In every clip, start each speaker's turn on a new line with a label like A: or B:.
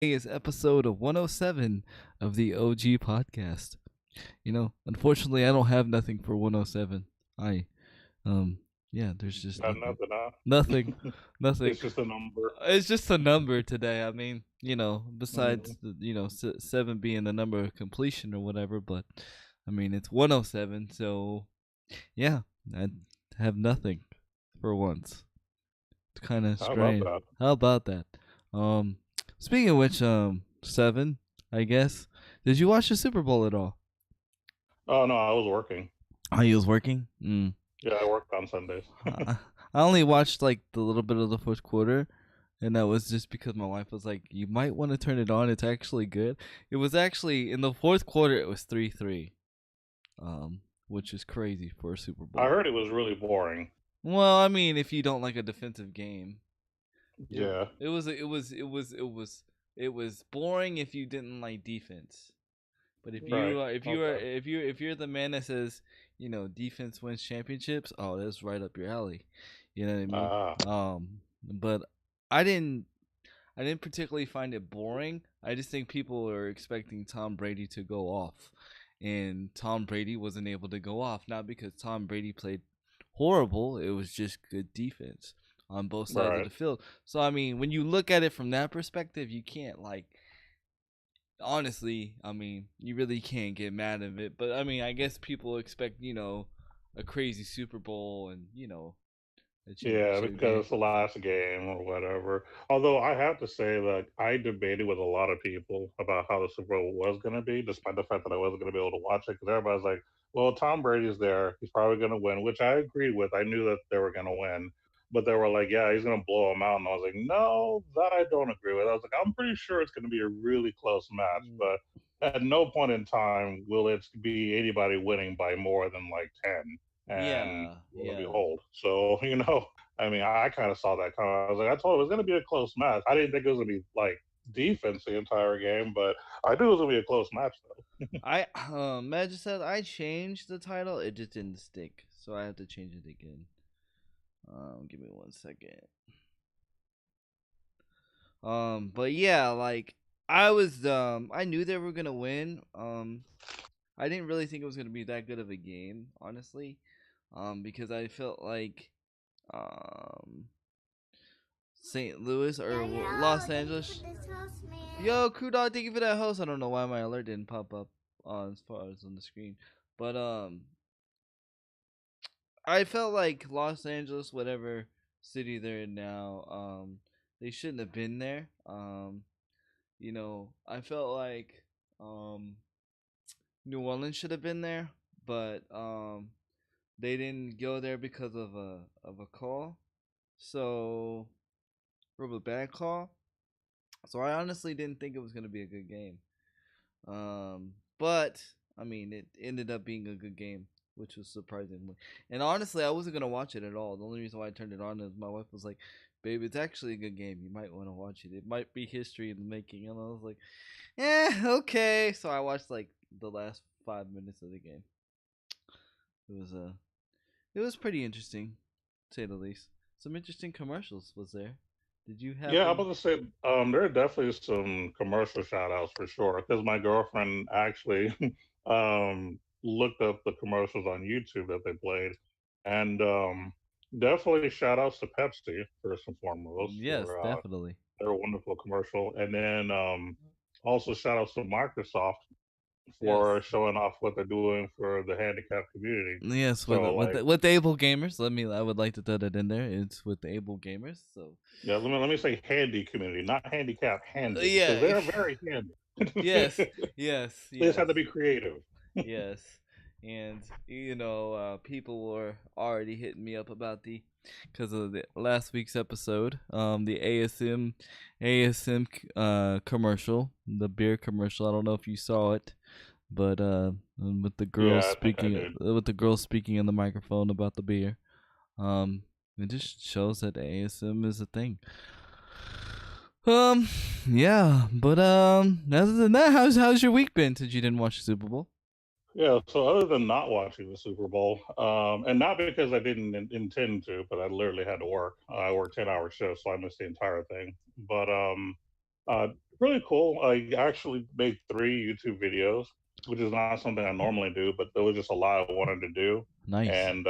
A: Is episode 107 of the OG podcast. Unfortunately, I don't have nothing for 107. I, um, yeah, there's just
B: Got
A: nothing.
B: nothing, huh?
A: Nothing. Nothing.
B: It's just a number.
A: It's just a number today. I mean,
B: Mm.
A: besides, seven being the number of completion or whatever, but I mean, it's 107. So, yeah, I have nothing for once. It's kind of
B: How about
A: strange.
B: that?
A: How about that? Um, Speaking of which, seven, I guess. Did you watch the Super Bowl at all?
B: Oh no, I was working.
A: Oh, you was working.
B: Yeah, I worked on Sundays.
A: I I only watched like the little bit of the fourth quarter, and that was just because my wife was like, "You might want to turn it on. It's actually good." It was actually in the fourth quarter. It was 3-3, which is crazy for a Super
B: I
A: Bowl.
B: heard it was really boring.
A: Well, I mean, if you don't like a defensive game, it
B: Yeah,
A: it was boring if you didn't like defense. But
B: right. Okay.
A: if you're the man that says, defense wins championships, oh, that's right up your alley. You know what I mean?
B: Ah,
A: But I didn't I didn't particularly find it boring. I just think people are expecting Tom Brady to go off. And Tom Brady wasn't able to go off, not because Tom Brady played horrible, it was just good defense on both sides of
B: right.
A: the field. So I mean, when you look at it from that perspective, you can't like honestly, I mean, you really can't get mad at it. But I mean, I guess people expect, a crazy Super Bowl and, a
B: Yeah,
A: championship
B: because
A: game.
B: it's the last game or whatever. Although I have to say that I debated with a lot of people about how the Super Bowl was going to be, despite the fact that I wasn't going to be able to watch it. Because everybody's like, "Well, Tom Brady's there; he's probably going to win," which I agreed with. I knew that they were going to win, but they were like, "Yeah, he's going to blow them out," and I was like, "No, that I don't agree with." I was like, "I'm pretty sure it's going to be a really close match,
A: Mm.
B: but at no point in time will it be anybody winning by more than like 10." And
A: Yeah,
B: lo and
A: yeah.
B: behold, so I mean, I kind of saw that coming. I was like, I told it was going to be a close match. I didn't think it was going to be like defense the entire game, but I knew it was going to be a close match though.
A: Magic said I changed the title, it just didn't stick, so I have to change it again. Give me 1 second. But yeah, like I knew they were gonna win. I didn't really think it was gonna be that good of a game, honestly. Because I felt like um St. Louis or Los
C: Thank you for
A: Angeles.
C: this house, man.
A: Yo, Kudog, thank you for that host. I don't know why my alert didn't pop up on as far as on the screen, but I felt like Los Angeles, whatever city they're in now, they shouldn't have been there. I felt like um New Orleans should have been there, but they didn't go there because of a call. So, a bad call. So I honestly didn't think it was gonna be a good game. But I mean, it ended up being a good game, which was surprising. And honestly, I wasn't gonna watch it at all. The only reason why I turned it on is my wife was like, "Babe, it's actually a good game. You might want to watch it. It might be history in the making." And I was like, okay." So I watched like the last 5 minutes of the game. It was it was pretty interesting, to say the least. Some interesting commercials was there. Did you
B: Yeah, I'm
A: happen?
B: about to say there are definitely some commercial shout outs for sure because my girlfriend actually looked up the commercials on YouTube that they played, and definitely shout outs to Pepsi first and foremost
A: Yes,
B: for
A: definitely.
B: their wonderful commercial, and then also shout outs to Microsoft
A: Yes.
B: for showing off what they're doing for the handicapped community.
A: Yes,
B: So like,
A: with the able gamers. I would like to throw that in there. It's with the able gamers. So,
B: yeah, let me say handy community, not handicapped, handy, because
A: yeah,
B: they're very handy.
A: yes, yes,
B: They just
A: yes,
B: have to be creative.
A: yes. And people were already hitting me up about because of the last week's episode, the ASM commercial, the beer commercial. I don't know if you saw it, but with the girls
B: Yeah, I think I
A: speaking
B: did.
A: in the microphone about the beer. Um, it just shows that ASM is a thing. Um, yeah, but other than that, how's your week been since you didn't watch the Super Bowl?
B: Yeah, so other than not watching the Super Bowl, and not because I didn't intend to, but I literally had to work. I worked 10-hour shifts, so I missed the entire thing. But uh, really cool. I actually made 3 YouTube videos, which is not something I normally do, but there was just a lot I wanted to do,
A: Nice.
B: and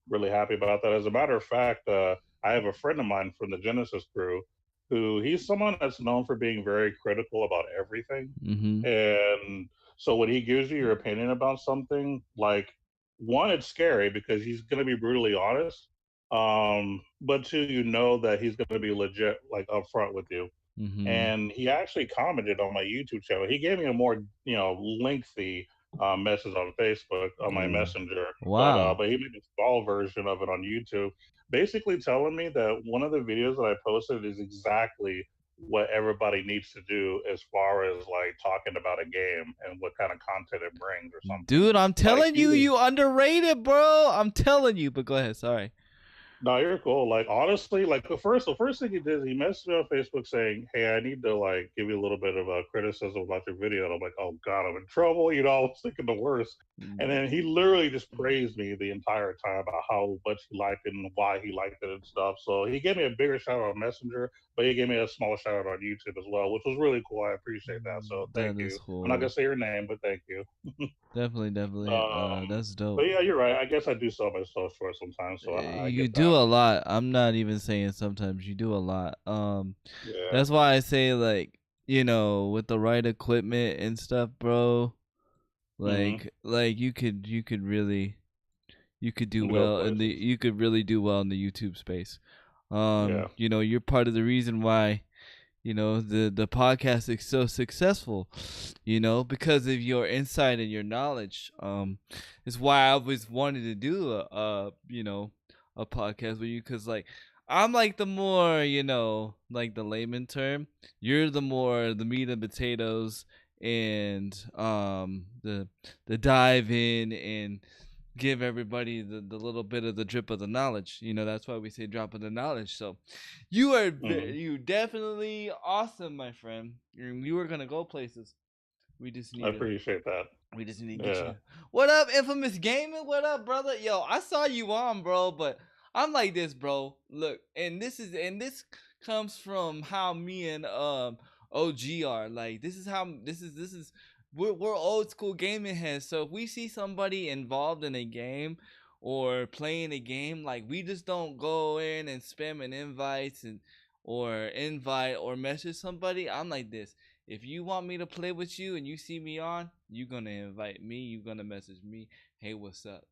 B: really happy about that. As a matter of fact, I have a friend of mine from the Genesis crew who he's someone that's known for being very critical about everything.
A: Mm-hmm.
B: And so when he gives you your opinion about something, like one, it's scary because he's going to be brutally honest. But two, you know that he's going to be legit, like upfront with you.
A: Mm-hmm.
B: And he actually commented on my YouTube channel. He gave me a more, lengthy message on Facebook on my
A: Ooh.
B: Messenger,
A: Wow.
B: but he made a small version of it on YouTube, basically telling me that one of the videos that I posted is exactly what everybody needs to do as far as like talking about a game and what kind of content it brings or something.
A: Dude, I'm
B: Like
A: telling
B: he
A: you,
B: was
A: you underrated, bro. I'm telling you. But go ahead. Sorry.
B: No, you're cool. Like honestly, like the first thing he did is he messaged me on Facebook saying, "Hey, I need to like give you a little bit of a criticism about your video." And I'm like, "Oh God, I'm in trouble." I was thinking the worst. And then he literally just praised me the entire time about how much he liked it and why he liked it and stuff. So he gave me a bigger shout out on Messenger, but he gave me a small shout out on YouTube as well, which was really cool. I appreciate that. So thank
A: That is
B: you. I'm not gonna
A: cool.
B: say your name, but thank you.
A: Definitely, definitely.
B: um,
A: That's dope.
B: but yeah, you're right. I guess I do sell myself short sometimes, so I
A: You
B: get
A: do
B: that.
A: a lot. I'm not even saying sometimes you do a lot.
B: Yeah.
A: That's why I say like, with the right equipment and stuff, bro,
B: Mhm.
A: like you could really you could do
B: Go
A: well in the
B: places.
A: you could really do well in the YouTube space.
B: Yeah.
A: You're part of the reason why the podcast is so successful, because of your insight and your knowledge. It's why I always wanted to do a podcast with you, because like I'm like the more, like the layman term. You're the more the meat and potatoes, and the dive in and give everybody the little bit of the drip of the knowledge. That's why we say drop of the knowledge. So
B: Mhm.
A: you definitely awesome, my friend. You are gonna go places. We just
B: I
A: need to
B: appreciate that.
A: we just need to get
B: Yeah.
A: you. What up, Infamous Gaming? What up, brother? Yo, I saw you on, bro, but I'm like this, bro. Look, and this comes from how me and OG are. Like this is we're old school gaming heads. So if we see somebody involved in a game or playing a game, like we just don't go in and spam an invites and or invite or message somebody. I'm like this. If you want me to play with you and you see me on, you gonna invite me. You gonna message me. Hey, what's up?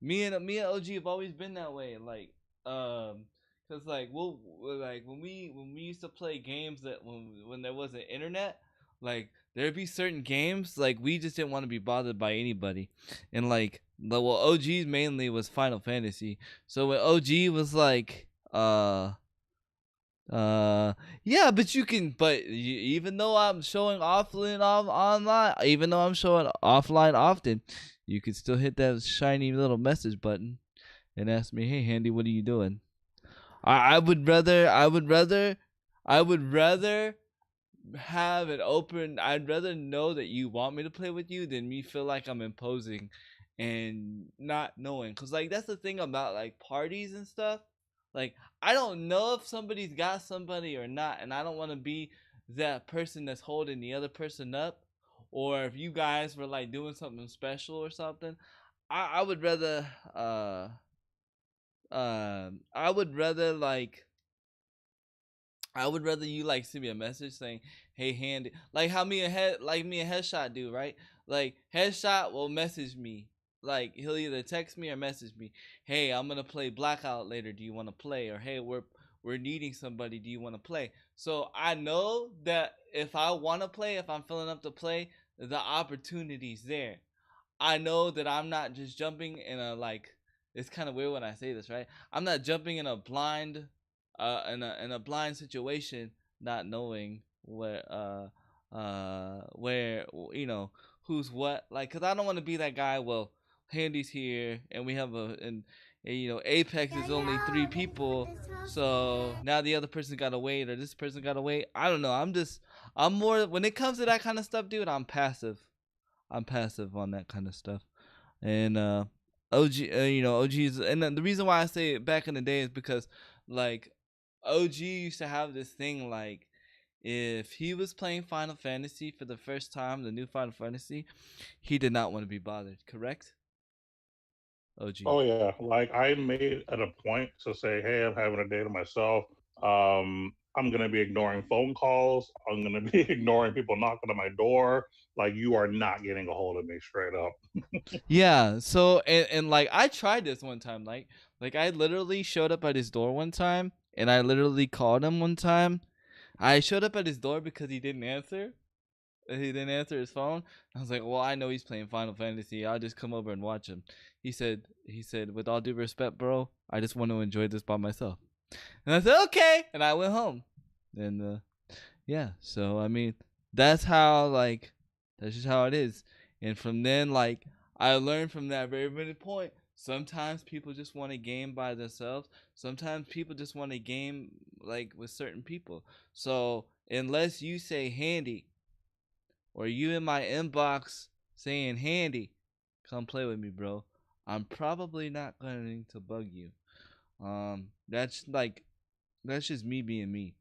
A: Me and OG have always been that way. Cause like like when we used to play games that when there wasn't internet, like there'd be certain games like we just didn't want to be bothered by anybody, and like OG's mainly was Final Fantasy. So when OG was like uh, yeah, but even though I'm showing offline online, even though I'm showing offline often, you can still hit that shiny little message button and ask me, "Hey, Handy, what are you doing?" I would rather have it open. I'd rather know that you want me to play with you than me feel like I'm imposing and not knowing. Cause like that's the thing about like parties and stuff. Like I don't know if somebody's got somebody or not, and I don't want to be that person that's holding the other person up. Or if you guys were like doing something special or something, I would rather I would rather you like send me a message saying, "Hey, Handy," like how me and Headshot do, right? Like Headshot will message me, like he'll either text me or message me, "Hey, I'm gonna play Blackout later. Do you want to play?" Or "Hey, we're needing somebody. Do you want to play?" So I know that if I want to play, if I'm feeling up to play, the opportunity's there. I know that I'm not just jumping in a like. It's kind of weird when I say this, right? I'm not jumping in a blind, in a blind situation, not knowing where who's what. Like, cause I don't want to be that guy. Well, Handy's here, and we have Apex is only 3 people, so now the other person gotta wait, or this person gotta wait. I don't know. I'm more when it comes to that kind of stuff, dude. I'm passive. I'm passive on that kind of stuff. And OG, OG's, and the reason why I say it back in the day is because like OG used to have this thing like if he was playing Final Fantasy for the first time, the new Final Fantasy, he did not want to be bothered. Correct? OG.
B: Oh yeah, like I made it a point to say, "Hey, I'm having a day to myself. I'm gonna be ignoring phone calls. I'm gonna be ignoring people knocking on my door. Like you are not getting a hold of me straight up."
A: Yeah. So and like I tried this one time. Like I literally showed up at his door one time, and I literally called him one time. I showed up at his door because he didn't answer. He didn't answer his phone. I was like, well, I know he's playing Final Fantasy. I'll just come over and watch him. He said, with all due respect, bro, I just want to enjoy this by myself. And I said, okay, and I went home. And yeah, so I mean, that's how like that's just how it is. And from then, like I learned from that very minute point. Sometimes people just want a game by themselves. Sometimes people just want a game like with certain people. So unless you say handy, or you in my inbox saying handy, come play with me, bro, I'm probably not going to bug you. That's just me being me.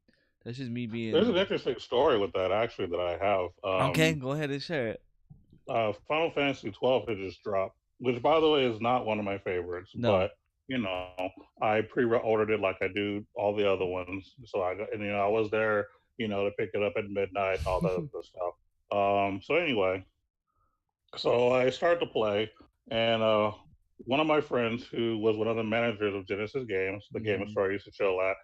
A: That's just me
B: There's an
A: being
B: interesting story with that actually that I have.
A: okay. Go ahead and share it.
B: Final Fantasy 12 had just dropped, which by the way is not one of my favorites,
A: No.
B: but you know, I pre-ordered it like I do all the other ones. So I got, and I was there, to pick it up at midnight, all that other stuff. So anyway, so I started to play, and one of my friends who was one of the managers of Genesis Games, the gaming
A: Mhm.
B: store I used to chill at,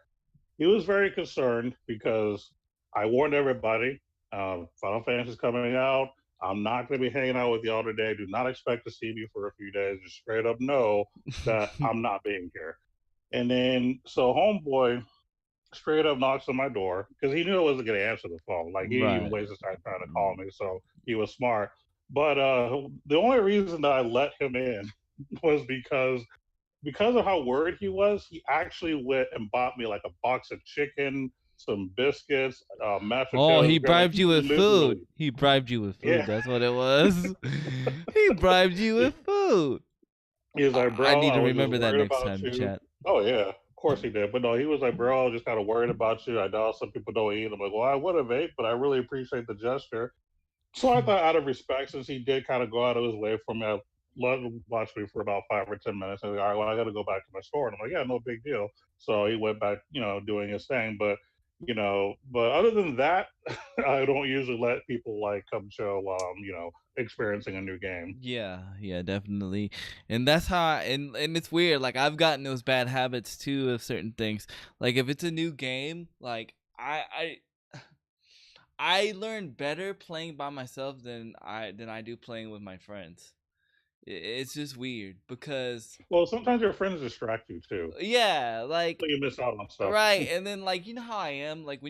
B: he was very concerned because I warned everybody, Final Fantasy is coming out. I'm not going to be hanging out with y'all today. Do not expect to see me for a few days. Just straight up know that I'm not being here. And then, so Homeboy straight up knocks on my door because he knew I wasn't going to answer the phone. Like, he didn't even
A: Right.
B: waste his time trying to call me. So he was smart. But the only reason that I let him in was because of how worried he was, he actually went and bought me like a box of chicken, some biscuits, mashed
A: Oh,
B: potatoes.
A: he
B: Like
A: bribed
B: he
A: you with
B: literally,
A: food. He bribed you with food.
B: yeah.
A: That's what it was. He bribed you with food.
B: He was like,
A: I
B: bro,
A: need
B: I
A: to
B: was just
A: remember that
B: worried
A: next
B: about
A: time,
B: you.
A: chat.
B: Oh yeah, of course he did. But no, he was like, bro, I was just kind of worried about you. I know some people don't eat. I'm like, well, I would have ate, but I really appreciate the gesture. So I thought, out of respect, since he did kind of go out of his way for me, I let him watch me for about 5 or 10 minutes. And like, all right, well, I got to go back to my store. And I'm like, yeah, no big deal. So he went back, doing his thing. But other than that, I don't usually let people like come chill while I'm, experiencing a new game.
A: Yeah, yeah, definitely. And that's how and it's weird. Like I've gotten those bad habits too of certain things. Like if it's a new game, like I learn better playing by myself than I do playing with my friends. It's just weird because
B: Well, sometimes your friends distract you too.
A: yeah,
B: So
A: like
B: you miss out on stuff.
A: right, and then like you know how I am, like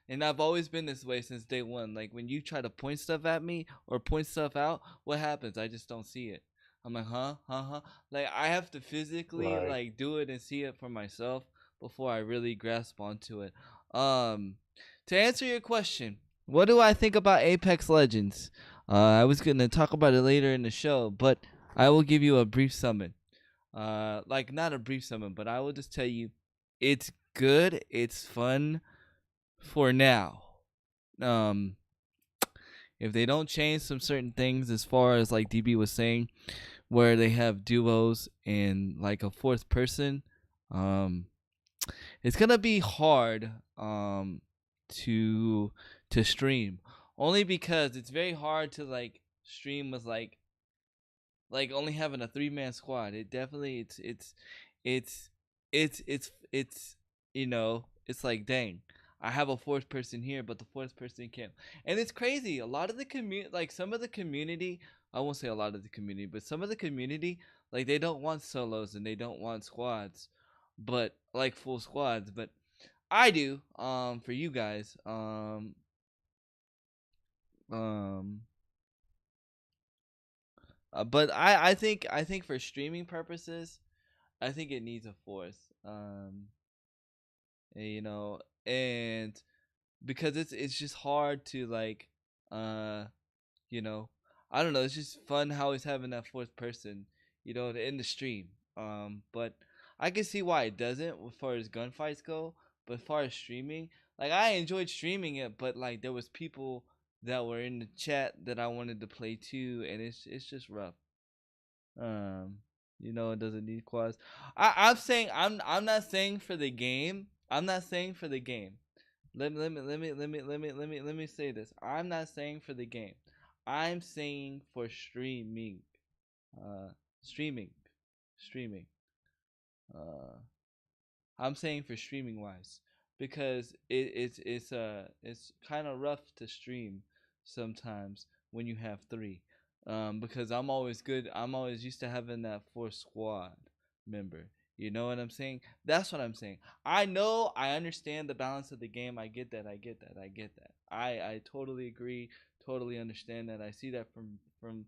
A: and I've always been this way since day one. Like when you try to point stuff at me or point stuff out, what happens? I just don't see it. I'm like, huh, huh, huh. Like I have to physically
B: Right.
A: like do it and see it for myself before I really grasp onto it. Um, to answer your question, what do I think about Apex Legends? I was gonna talk about it later in the show, but I will give you a brief summon. Like not a brief summon, but I will just tell you, it's good. It's fun for now. Um, if they don't change some certain things, as far as like DB was saying, where they have duos and like a fourth person, um, it's gonna be hard to stream, only because it's very hard to like stream with like only having a 3-man squad. It definitely it's it's it's like dang, I have a fourth person here, but the fourth person can't. And it's crazy. A lot of the community, like some of the community, I won't say a lot of the community, but some of the community, like they don't want solos and they don't want squads, but like full squads. But I do. For you guys, um, but I think for streaming purposes, I think it needs a fourth. And, and because it's just hard to like, uh, you know, I don't know. It's just fun how he's having that fourth person, in the stream. But I can see why it doesn't as far as gunfights go. But as far as streaming, like I enjoyed streaming it, but like there was people that were in the chat that I wanted to play too, and it's just rough. Um, it doesn't need quads. I'm saying I'm not saying for the game. I'm not saying for the game. Let me say this. I'm not saying for the game. I'm saying for streaming. Uh, streaming, streaming. Uh, I'm saying for streaming wise because it's kind of rough to stream sometimes when you have three. Because I'm always good. I'm always used to having that four squad member. You know what I'm saying? That's what I'm saying. I know. I understand the balance of the game. I get that. I get that. I get that. I totally agree. Totally understand that. I see that from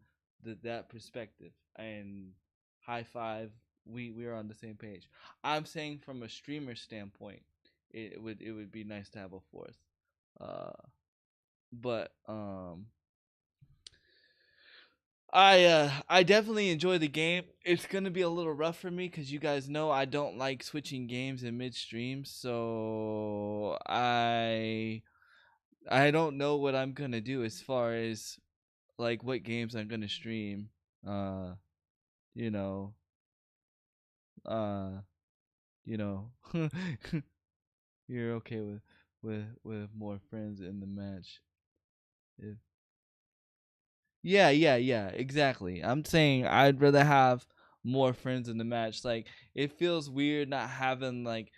A: that perspective. And high five. We are on the same page. I'm saying from a streamer standpoint, it would be nice to have a fourth. Uh, but I definitely enjoy the game. It's gonna be a little rough for me because you guys know I don't like switching games in midstream. So I don't know what I'm gonna do as far as like what games I'm gonna stream. Uh, you know, uh, you know, you're okay with more friends in the match. If yeah, exactly. I'm saying I'd rather have more friends in the match. Like it feels weird not having like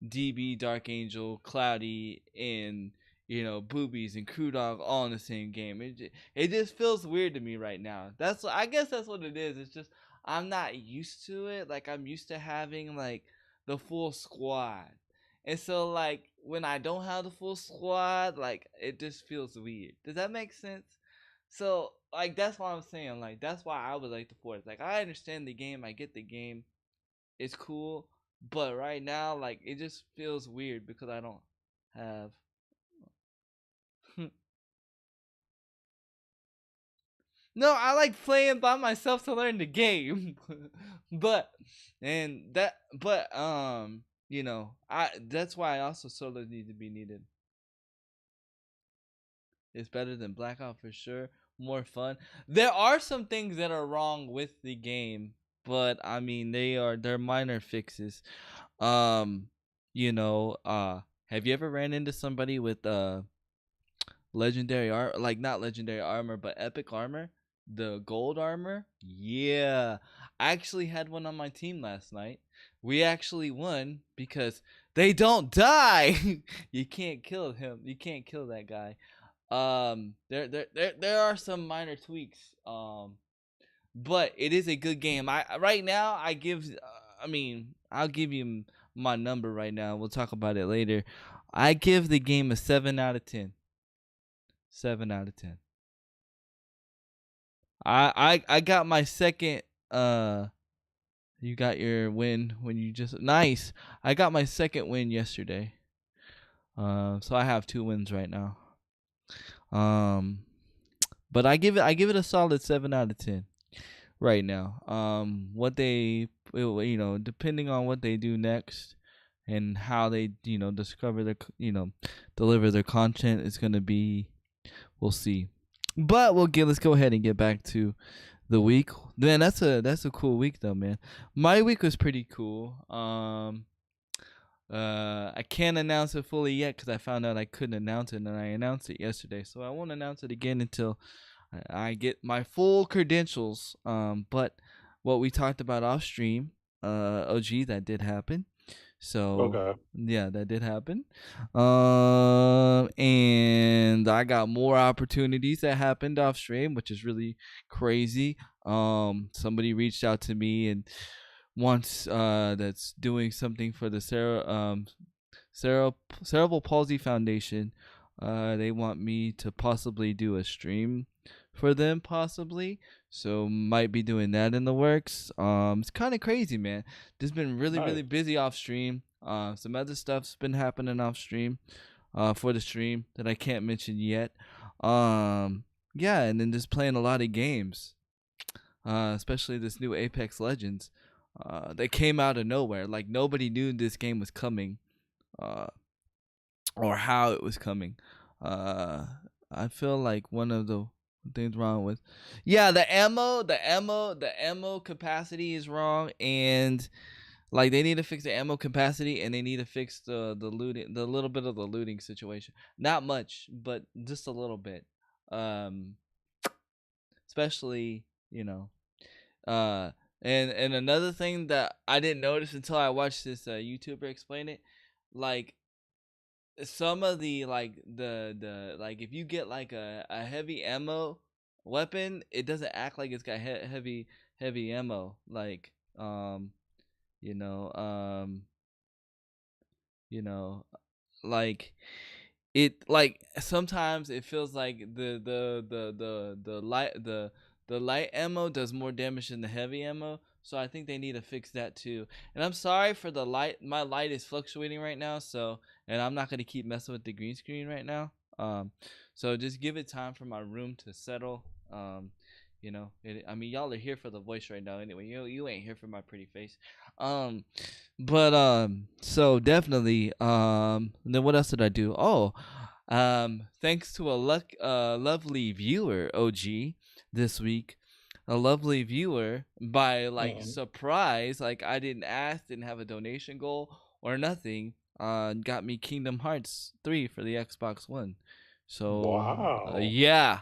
A: DB, Dark Angel, Cloudy, and Boobies and Crew Dog all in the same game. It just feels weird to me right now. I guess that's what it is. It's just I'm not used to it. Like I'm used to having like the full squad. And so like when I don't have the full squad, like it just feels weird. Does that make sense? So like that's what I'm saying. Like that's why I would like the fourth. Like I understand the game. I get the game. It's cool. But right now, like it just feels weird because I don't have. No, I like playing by myself to learn the game. but and that but I that's why I also solo need to be needed. It's better than Blackout for sure. More fun. There are some things that are wrong with the game, but I mean they're minor fixes. Um, have you ever ran into somebody with legendary art like not legendary armor but epic armor? The gold armor? Yeah. I actually had one on my team last night. We actually won because they don't die. You can't kill him. You can't kill that guy. There are some minor tweaks. But it is a good game. I right now I give. I mean, I'll give you my number right now. We'll talk about it later. I give the game a 7 out of 10. 7 out of 10. I got my second. You got your win when you just nice. I got my second win yesterday. So I have 2 wins right now. But I give it a solid 7 out of 10 right now. What they, depending on what they do next and how they, discover their, deliver their content is gonna be, we'll see. But let's go ahead and get back to the week. Man, that's a cool week though, man. My week was pretty cool. I can't announce it fully yet because I found out I couldn't announce it, and I announced it yesterday. So I won't announce it again until I get my full credentials. But what we talked about off stream, OG, that did happen. So
B: Okay.
A: yeah, that did happen. And I got more opportunities that happened off stream, which is really crazy. Somebody reached out to me and wants that's doing something for the Cerebral Palsy Foundation. They want me to possibly do a stream for them, possibly. So might be doing that in the works. It's kind of crazy, man. Just been really,
B: Nice.
A: really busy off stream. Some other stuff's been happening off stream, for the stream that I can't mention yet. Yeah, and then just playing a lot of games. Especially this new Apex Legends. That came out of nowhere. Like nobody knew this game was coming. Uh, or how it was coming. Uh, I feel like one of the things wrong with, yeah, the ammo capacity is wrong, and like they need to fix the ammo capacity, and they need to fix the looting, the little bit of the looting situation. Not much, but just a little bit. Um, especially uh, and another thing that I didn't notice until I watched this YouTuber explain it, like some of the the like if you get like a heavy ammo weapon, it doesn't act like it's got heavy ammo. Like you know um you know like it, like sometimes it feels like the light ammo does more damage than the heavy ammo. So I think they need to fix that too. And I'm sorry for the light. My light is fluctuating right now, so and I'm not gonna keep messing with the green screen right now. So just give it time for my room to settle. I mean, y'all are here for the voice right now. Anyway, you ain't here for my pretty face. Um, but so definitely. Then what else did I do? Oh, thanks to a lovely viewer, OG, this week. A lovely viewer by like
B: Mhm.
A: surprise, like I didn't ask, didn't have a donation goal or nothing. Got me Kingdom Hearts 3 for the Xbox One. So
B: Wow.
A: yeah,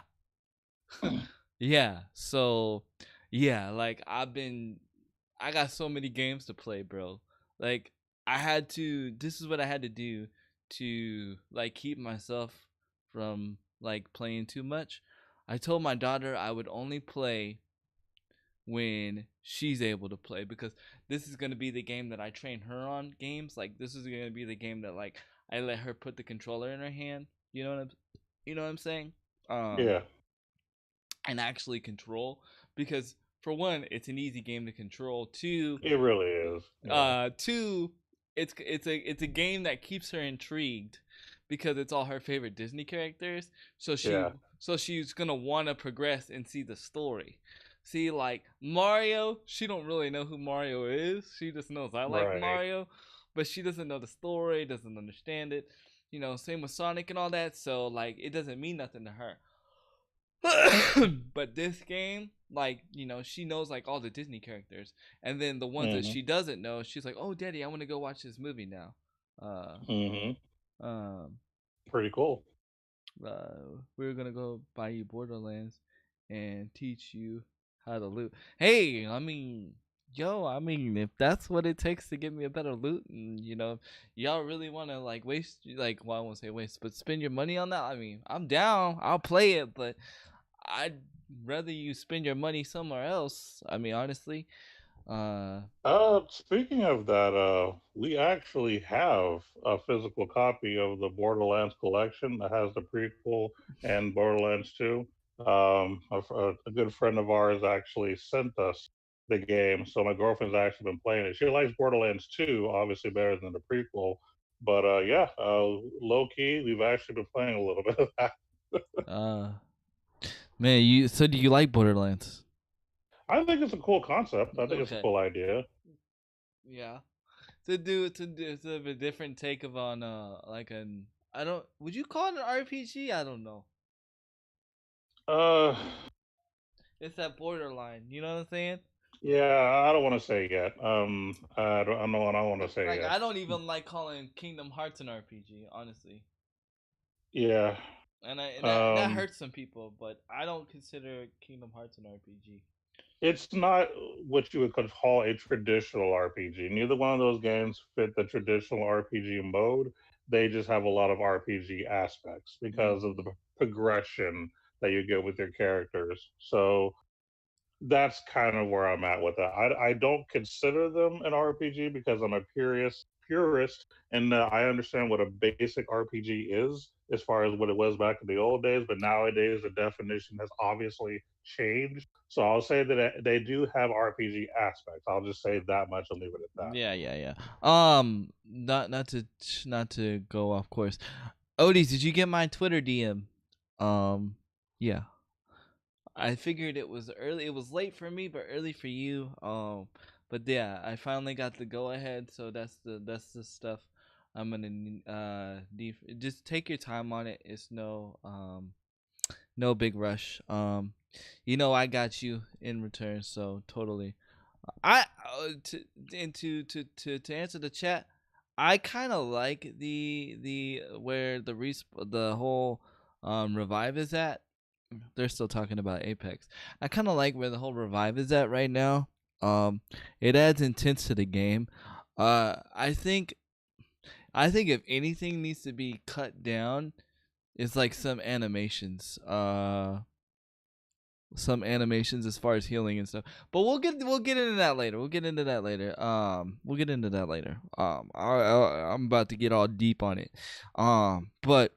A: yeah. So yeah, like I got so many games to play, bro. Like I had to. This is what I had to do to like keep myself from like playing too much. I told my daughter I would only play when she's able to play, because this is gonna be the game that I train her on games. Like this is gonna be the game that like I let her put the controller in her hand. You know what I'm saying? Um,
B: Yeah,
A: and actually control, because for one, it's an easy game to control.
B: it really is. Yeah.
A: Two, it's a game that keeps her intrigued because it's all her favorite Disney characters. So
B: Yeah.
A: she's gonna want to progress and see the story. See, like Mario, she don't really know who Mario is. She just knows I like
B: Right.
A: Mario, but she doesn't know the story, doesn't understand it. Same with Sonic and all that. So like, it doesn't mean nothing to her. But this game, like, she knows like all the Disney characters, and then the ones that
B: Mhm.
A: she doesn't know, she's like, "Oh, Daddy, I want to go watch this movie now." Uh,
B: Mhm.
A: um,
B: Pretty cool.
A: we're gonna go buy you Borderlands and teach you how to loot. Hey, I mean, I mean, if that's what it takes to get me a better loot, and y'all really want to like waste, like, well, I won't say waste, but spend your money on that. I mean, I'm down. I'll play it, but I'd rather you spend your money somewhere else. I mean, honestly. Uh,
B: Speaking of that, we actually have a physical copy of the Borderlands collection that has the prequel and Borderlands 2. A good friend of ours actually sent us the game, so my girlfriend's actually been playing it. She likes Borderlands 2, obviously better than the prequel. But yeah, low key, we've actually been playing a little bit of that.
A: uh, man, do you like Borderlands?
B: I think it's a cool concept. I think it's a
A: Okay.
B: cool idea.
A: Yeah. To have a different take of on like an I don't would you call it an RPG? I don't know.
B: Uh,
A: It's that borderline. You know what I'm saying?
B: Yeah, I don't want to say yet. I don't know what I want to say
A: Like
B: yet.
A: I don't even like calling Kingdom Hearts an RPG, honestly.
B: Yeah,
A: And that
B: um,
A: hurts some people, but I don't consider Kingdom Hearts an RPG.
B: it's not what you would call a traditional RPG. Neither one of those games fit the traditional RPG mode. They just have a lot of RPG aspects because of the
A: Mm.
B: progression that you get with your characters. So that's kind of where I'm at with that. I don't consider them an RPG because I'm a purist, and I understand what a basic RPG is as far as what it was back in the old days. But nowadays, the definition has obviously changed. So I'll say that they do have RPG aspects. I'll just say that much and leave it at that.
A: Yeah, yeah, yeah. Not to go off course. Odie, did you get my Twitter DM? Yeah. I figured it was early. It was late for me, but early for you. But yeah, I finally got the go ahead. So that's the stuff I'm gonna just take your time on it. It's no big rush. I got you in return, so totally. I to answer the chat, I kind of like the where the whole revive is at. They're still talking about Apex. I kind of like where the whole revive is at right now. It adds intense to the game. I think if anything needs to be cut down, it's like some animations as far as healing and stuff. But we'll get into that later. We'll get into that later. I'm about to get all deep on it. But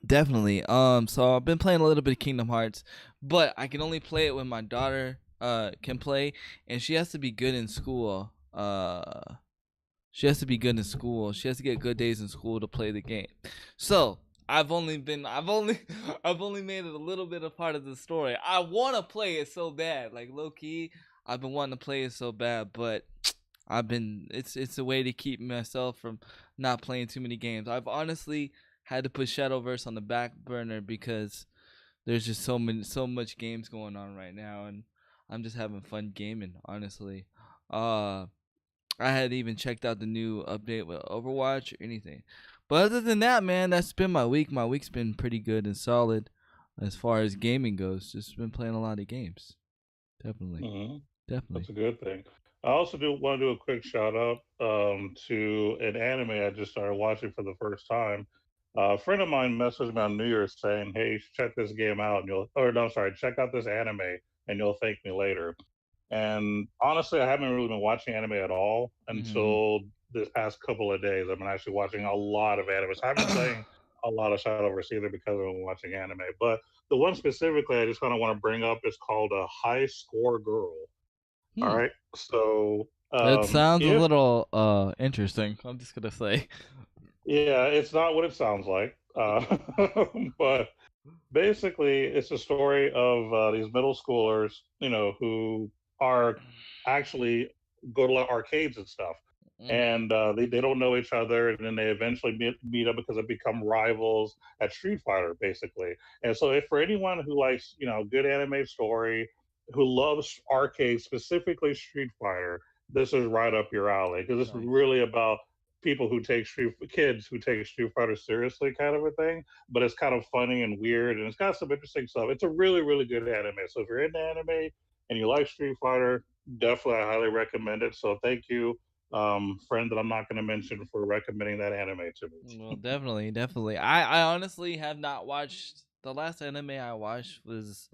A: definitely. So I've been playing a little bit of Kingdom Hearts, but I can only play it when my daughter can play, and she has to be good in school. She has to be good in school. She has to get good days in school to play the game. So I've only I've only made it a little bit a part of the story. I want to play it so bad, like low key. I've been wanting to play it so bad, but it's a way to keep myself from not playing too many games. I've honestly had to put Shadowverse on the back burner because there's just so much games going on right now, and I'm just having fun gaming. Honestly, I hadn't even checked out the new update with Overwatch or anything. But other than that, man, that's been my week. My week's been pretty good and solid as far as gaming goes. Just been playing a lot of games. Definitely.
B: Hmm.
A: Definitely.
B: That's a good thing. I also do want to do a quick shout out to an anime I just started watching for the first time. A friend of mine messaged me on New Year's saying, "Hey, you should check this game out, and or no, sorry, check out this anime, and you'll thank me later." And honestly, I haven't really been watching anime at all
A: Mm-hmm.
B: until this past couple of days. I've been actually watching a lot of anime. So I haven't been playing a lot of Shadowverse either because I've been watching anime. But the one specifically I just kind of want to bring up is called a High Score Girl. All
A: Hmm.
B: right. So
A: It sounds a
B: if
A: little interesting. I'm just gonna say.
B: yeah, it's not what it sounds like. But basically, it's a story of these middle schoolers, who are actually go to like arcades and stuff,
A: Mm-hmm.
B: and they don't know each other, and then they eventually meet up because they become rivals at Street Fighter, basically. And so, if for anyone who likes, good anime story, who loves arcade, specifically Street Fighter, this is right up your alley because it's
A: Nice.
B: really about people who take kids who take Street Fighter seriously, kind of a thing, but it's kind of funny and weird, and it's got some interesting stuff. It's a really, really good anime. So if you're into anime and you like Street Fighter, definitely I highly recommend it. So thank you, friend that I'm not going to mention, for recommending that anime to
A: Well,
B: me.
A: definitely, definitely. I honestly have not watched. The last anime I watched was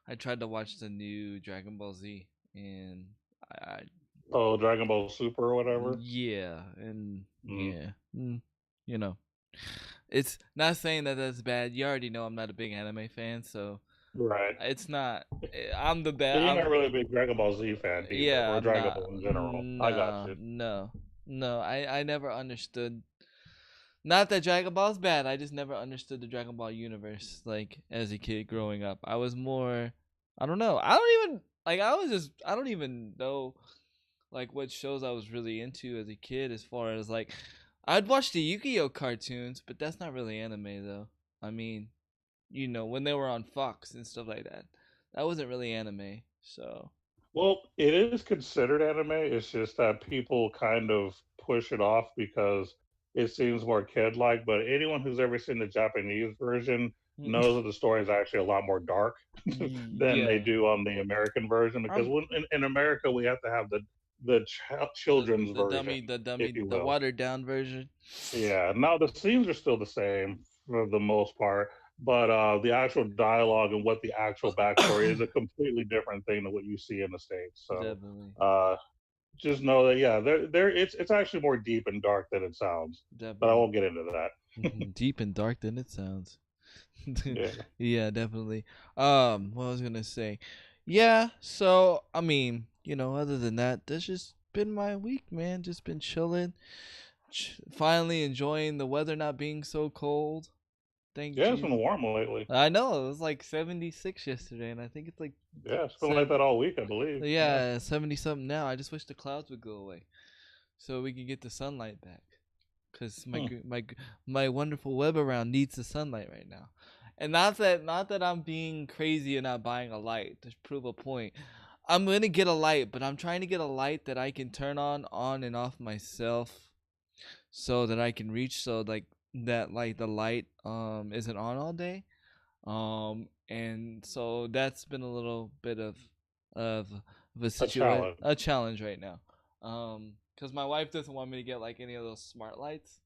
A: I tried to watch the new Dragon Ball Z, and I
B: Oh, Dragon Ball Super or whatever.
A: yeah, and
B: Mm,
A: yeah, you know, it's not saying that that's bad. You already know I'm not a big anime fan, so
B: right.
A: it's not. I'm the
B: So
A: bad.
B: you're not really a big Dragon Ball Z fan either,
A: Yeah,
B: or
A: I'm
B: Dragon
A: not.
B: Ball in general. I got
A: No,
B: you.
A: no, no. I never understood. Not that Dragon Ball's bad. I just never understood the Dragon Ball universe. Like as a kid growing up, I was more. I don't know. I don't even like. I was just. I don't even know like what shows I was really into as a kid. As far as like, I'd watch the Yu-Gi-Oh cartoons, but that's not really anime though. I mean, when they were on Fox and stuff like that, that wasn't really anime. So.
B: Well, it is considered anime. It's just that people kind of push it off because it seems more kid-like. But anyone who's ever seen the Japanese version knows that the story is actually a lot more dark than they
A: Yeah.
B: do on the American version. Because
A: I'm
B: in America, we have to have the children's version, if you
A: the
B: will.
A: watered down version.
B: Yeah. Now the scenes are still the same for the most part, but the actual dialogue and what the actual backstory is a completely different thing than what you see in the states. So
A: Definitely.
B: uh, just know that yeah, there it's actually more deep and dark than it sounds. But I
A: Definitely.
B: won't get into that.
A: Deep and dark than it sounds.
B: Yeah.
A: Yeah, definitely. What I was gonna say. Yeah, so I mean, other than that, that's just been my week, man. Just been chilling. Finally enjoying the weather not being so cold. Thank
B: Yeah, it's been
A: Jesus.
B: warm lately.
A: I know it was like 76 yesterday, and I think it's like
B: Yeah, it's been like
A: seven.
B: that all week, I believe. Yeah.
A: Yeah, 70 something now. I just wish the clouds would go away so we could get the sunlight back. because
B: Hmm.
A: my wonderful web around needs the sunlight right now. And not that I'm being crazy and not buying a light to prove a point. I'm gonna get a light, but I'm trying to get a light that I can turn on and off myself, so that I can reach, so like that, like the light isn't on all day. And so that's been a little bit of
B: A challenge.
A: a challenge right now. Because my wife doesn't want me to get like any of those smart lights.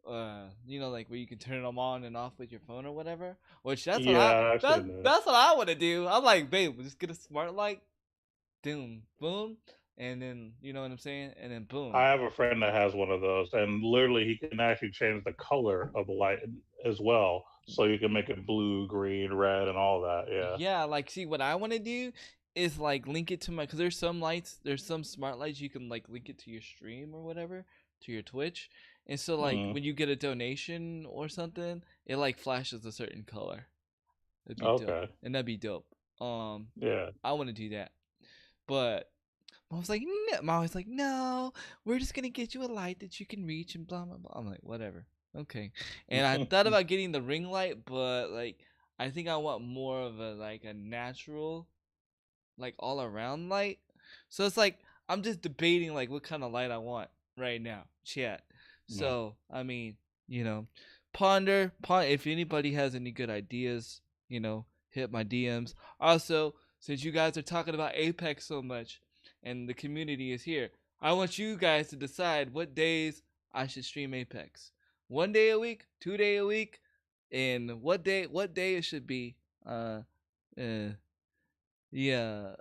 A: Like where you can turn them on and off with your phone or whatever. Which
B: Yeah, I've seen that.
A: that's what I want to do. I'm like, babe, just get a smart light, boom, boom, and then you know what I'm saying, and then
B: I
A: boom.
B: have a friend that has one of those, and literally he can actually change the color of the light as well, so you can make it blue, green, red, and all that. Yeah.
A: Yeah, like see what I want to do is like link it to my, because there's some smart lights you can like link it to your stream or whatever, to your Twitch. And so like
B: Hmm.
A: when you get a donation or something, it like flashes a certain color. That'd be dope.
B: Okay.
A: And that'd be dope. Um
B: Yeah.
A: I want to do that. But Mom was like, no, we're just gonna get you a light that you can reach and blah blah blah. I'm like, whatever, okay. And I thought about getting the ring light, but like, I think I want more of a like a natural, like all around light. So it's like I'm just debating like what kind of light I want right now, chat.
B: Yeah.
A: So I mean, you know, ponder. If anybody has any good ideas, hit my DMs. Also, since you guys are talking about Apex so much, and the community is here, I want you guys to decide what days I should stream Apex. 1 day a week, 2 day a week, and what day it should be. Uh, yeah,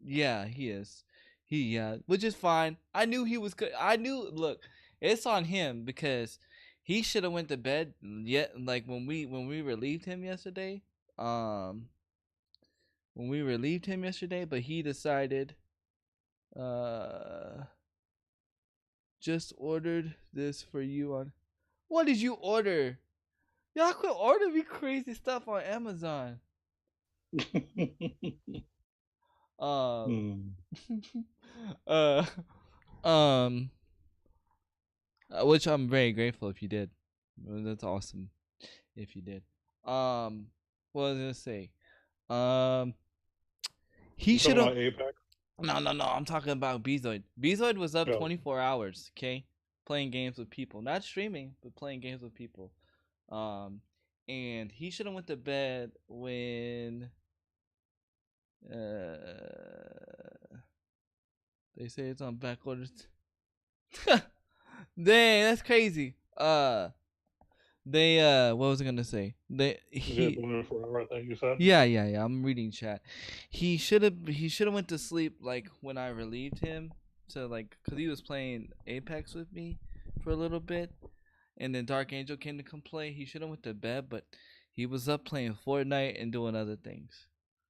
A: yeah, he is. Yeah, which is fine. I knew he was good. I knew. Look, it's on him because he should have went to bed yet. Like when we relieved him yesterday. Um, when we relieved him yesterday, but he decided. Uh, just ordered this for you on. What did you order? Y'all could order me crazy stuff on Amazon. Um,
B: Hmm.
A: uh, um, which I'm very grateful if you did. That's awesome if you did. What was I gonna say? Um, he
B: You
A: should
B: talking
A: have.
B: about Apex?
A: No, no, no. I'm talking about Bezoid. Bezoid was up
B: No.
A: 24 hours. Okay, playing games with people, not streaming, but playing games with people. Um, and he should have went to bed when they say it's on back orders. Dang, that's crazy. They what was I gonna say?
B: Is it 24 hour thing you said?
A: Yeah. I'm reading chat. He should have went to sleep like when I relieved him, to like, cause he was playing Apex with me for a little bit, and then Dark Angel came to come play. He should have went to bed, but he was up playing Fortnite and doing other things.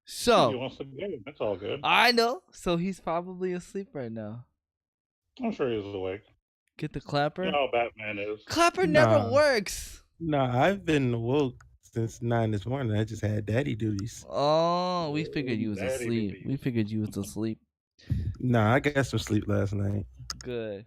B: He
A: So
B: wants to game. That's all good.
A: I know. So he's probably asleep right now.
B: I'm sure he's awake.
A: Get the
B: You
A: clapper.
B: know how Batman is.
A: Clapper never
C: Nah,
A: works.
C: nah, I've been woke since 9 this morning. I just had daddy duties.
A: Oh, we figured you
B: Oh,
A: was
B: daddy
A: asleep. We
B: duties.
A: figured you was asleep.
C: Nah, I got some sleep last night.
A: Good.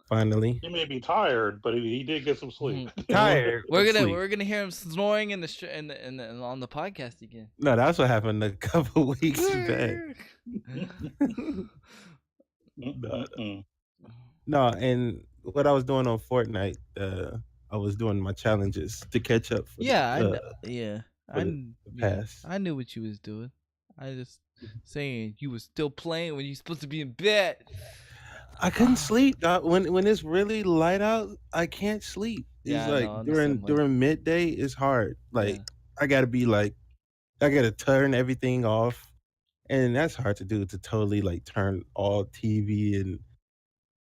C: Finally.
B: He may be tired, but he did get some sleep.
C: Tired.
A: We're
C: but
A: gonna
C: sleep.
A: we're gonna hear him snoring in on the podcast again.
C: No, that's what happened a couple weeks back.
B: Mm-mm-mm.
C: No, and what I was doing on Fortnite, I was doing my challenges to catch up for
A: Yeah, I
C: the,
A: yeah.
C: for
A: I
C: the
A: kn- yeah,
C: past.
A: I knew what you was doing. I just saying you was still playing when you supposed to be in bed.
C: I couldn't sleep, dog. When it's really light out, I can't sleep.
A: Yeah,
C: It's
A: I
C: like
A: know. I'm the
C: during
A: same way.
C: during midday, it's hard. Like
A: Yeah.
C: I gotta be like, I gotta turn everything off, and that's hard to do, to totally like turn all TV and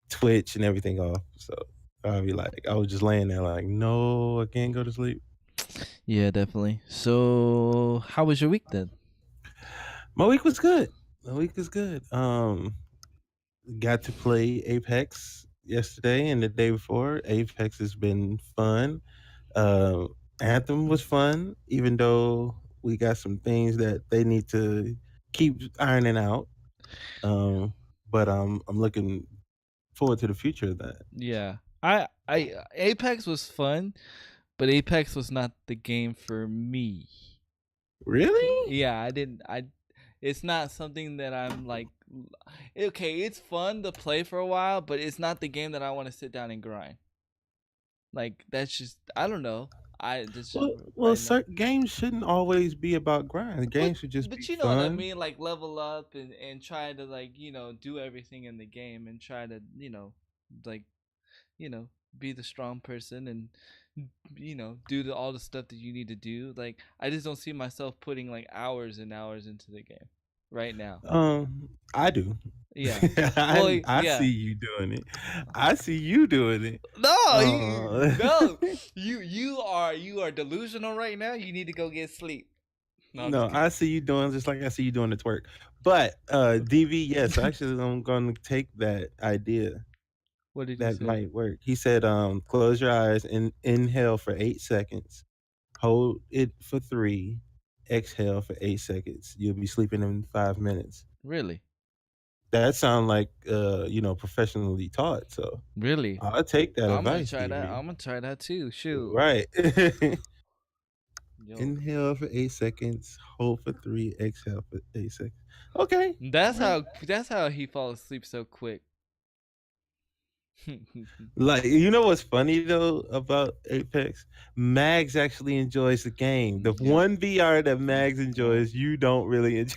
C: Twitch and everything off. So I'll be like, I was just laying there like, no, I can't go to sleep.
A: Yeah, definitely. So, how was your week then?
C: My week was good. My week was good. Got to play Apex yesterday and the day before. Apex has been fun. Anthem was fun, even though we got some things that they need to keep ironing out. But I'm looking forward to the future of that.
A: Yeah. I Apex was fun, but Apex was not the game for me.
C: Really?
A: Yeah, I didn't. It's not something that I'm like. Okay, it's fun to play for a while, but it's not the game that I want to sit down and grind. Like that's just I don't know. I just
C: Well,
A: right now.
C: certain games shouldn't always be about grind. The
A: But
C: games should just be
A: but you know what I
C: fun.
A: mean, like level up and try to like do everything in the game and try to like be the strong person and do all the stuff that you need to do. Like I just don't see myself putting like hours and hours into the game right now.
C: I do.
A: Yeah. Well,
C: I
A: yeah.
C: see you doing it. I see you doing it.
A: No, no.
C: Uh,
A: You are delusional right now. You need to go get sleep. No, I'm
C: no,
A: just kidding.
C: I see you doing just like I see you doing the twerk. But DV, yes, actually, I'm going to take that idea.
A: What did he
C: That
A: say?
C: might work. He said, close your eyes and inhale for 8 seconds, hold it for 3, exhale for 8 seconds. You'll be sleeping in 5 minutes.
A: Really?
C: That sounds like professionally taught. So
A: Really?
C: I'll take that
A: I'm gonna
C: advice,
A: try that.
C: DV.
A: I'm gonna try that too. Shoot.
C: Right.
A: Yo.
C: Inhale for 8 seconds, hold for 3, exhale for 8 seconds. Okay.
A: That's
C: Right.
A: how he falls asleep so quick.
C: Like, you know what's funny though about Apex? Mags actually enjoys the game. The
A: Yeah.
C: one VR that Mags enjoys, you don't really enjoy.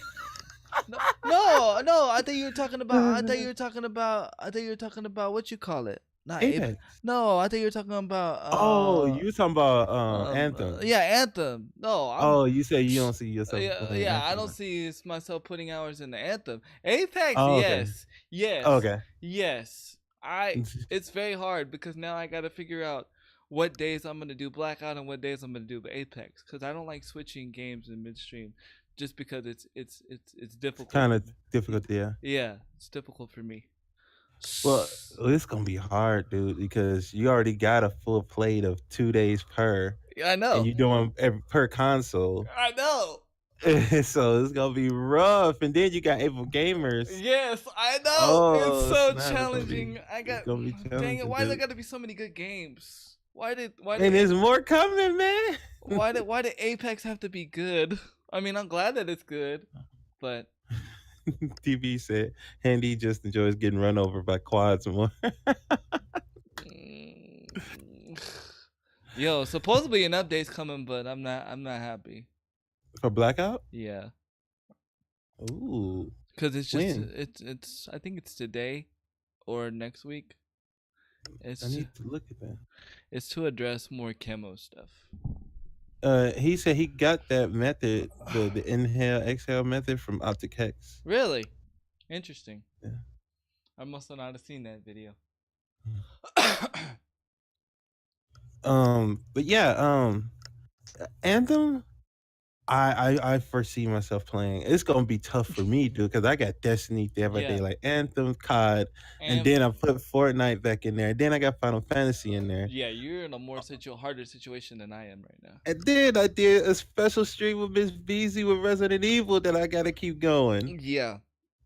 A: No. I thought you were talking about. I thought you were talking about what you call it. Not Apex.
C: Apex.
A: No, I thought you were talking about.
C: Oh, you were talking about Anthem.
A: Yeah, Anthem. No,
C: Oh, you say you don't see yourself playing
A: yeah. I
C: Anthem.
A: don't see myself putting hours into Anthem. Apex,
C: Oh, okay.
A: yes,
C: Okay.
A: yes. It's very hard because now I got to figure out what days I'm gonna do Blackout and what days I'm gonna do Apex because I don't like switching games in midstream, just because it's difficult.
C: Kind of difficult, yeah.
A: Yeah, it's difficult for me.
C: Well, it's gonna be hard, dude, because you already got a full plate of 2 days per,
A: Yeah, I know.
C: and you're doing per console.
A: I know.
C: So it's gonna be rough, and then you got Able Gamers.
A: Yes, I know.
C: Oh,
A: It's so
C: snap,
A: challenging.
C: it's gonna be
A: Dang
C: challenging,
A: it! Why there
C: dude.
A: got to be so many good games?
C: And there's more coming, man.
A: why did Apex have to be good? I mean, I'm glad that it's good, but
C: TV said Handy just enjoys getting run over by quads more.
A: yo, supposedly an update's coming, but I'm not happy.
C: For Blackout?
A: Yeah.
C: Ooh.
A: Cuz it's just
C: When?
A: it's I think it's today or next week. It's
C: I need to look at that.
A: It's to address more camo stuff.
C: He said he got that method, the inhale exhale method from Optic Hex.
A: Really? Interesting.
C: Yeah.
A: I must not have seen that video.
C: But yeah, Anthem, I foresee myself playing. It's gonna be tough for me, dude, because I got Destiny the other day, like Anthem, COD, and then I put Fortnite back in there. Then I got Final Fantasy in there.
A: Yeah, you're in a more harder situation than I am right now.
C: And then I did a special stream with Miss Beezy with Resident Evil that I gotta keep going.
A: Yeah.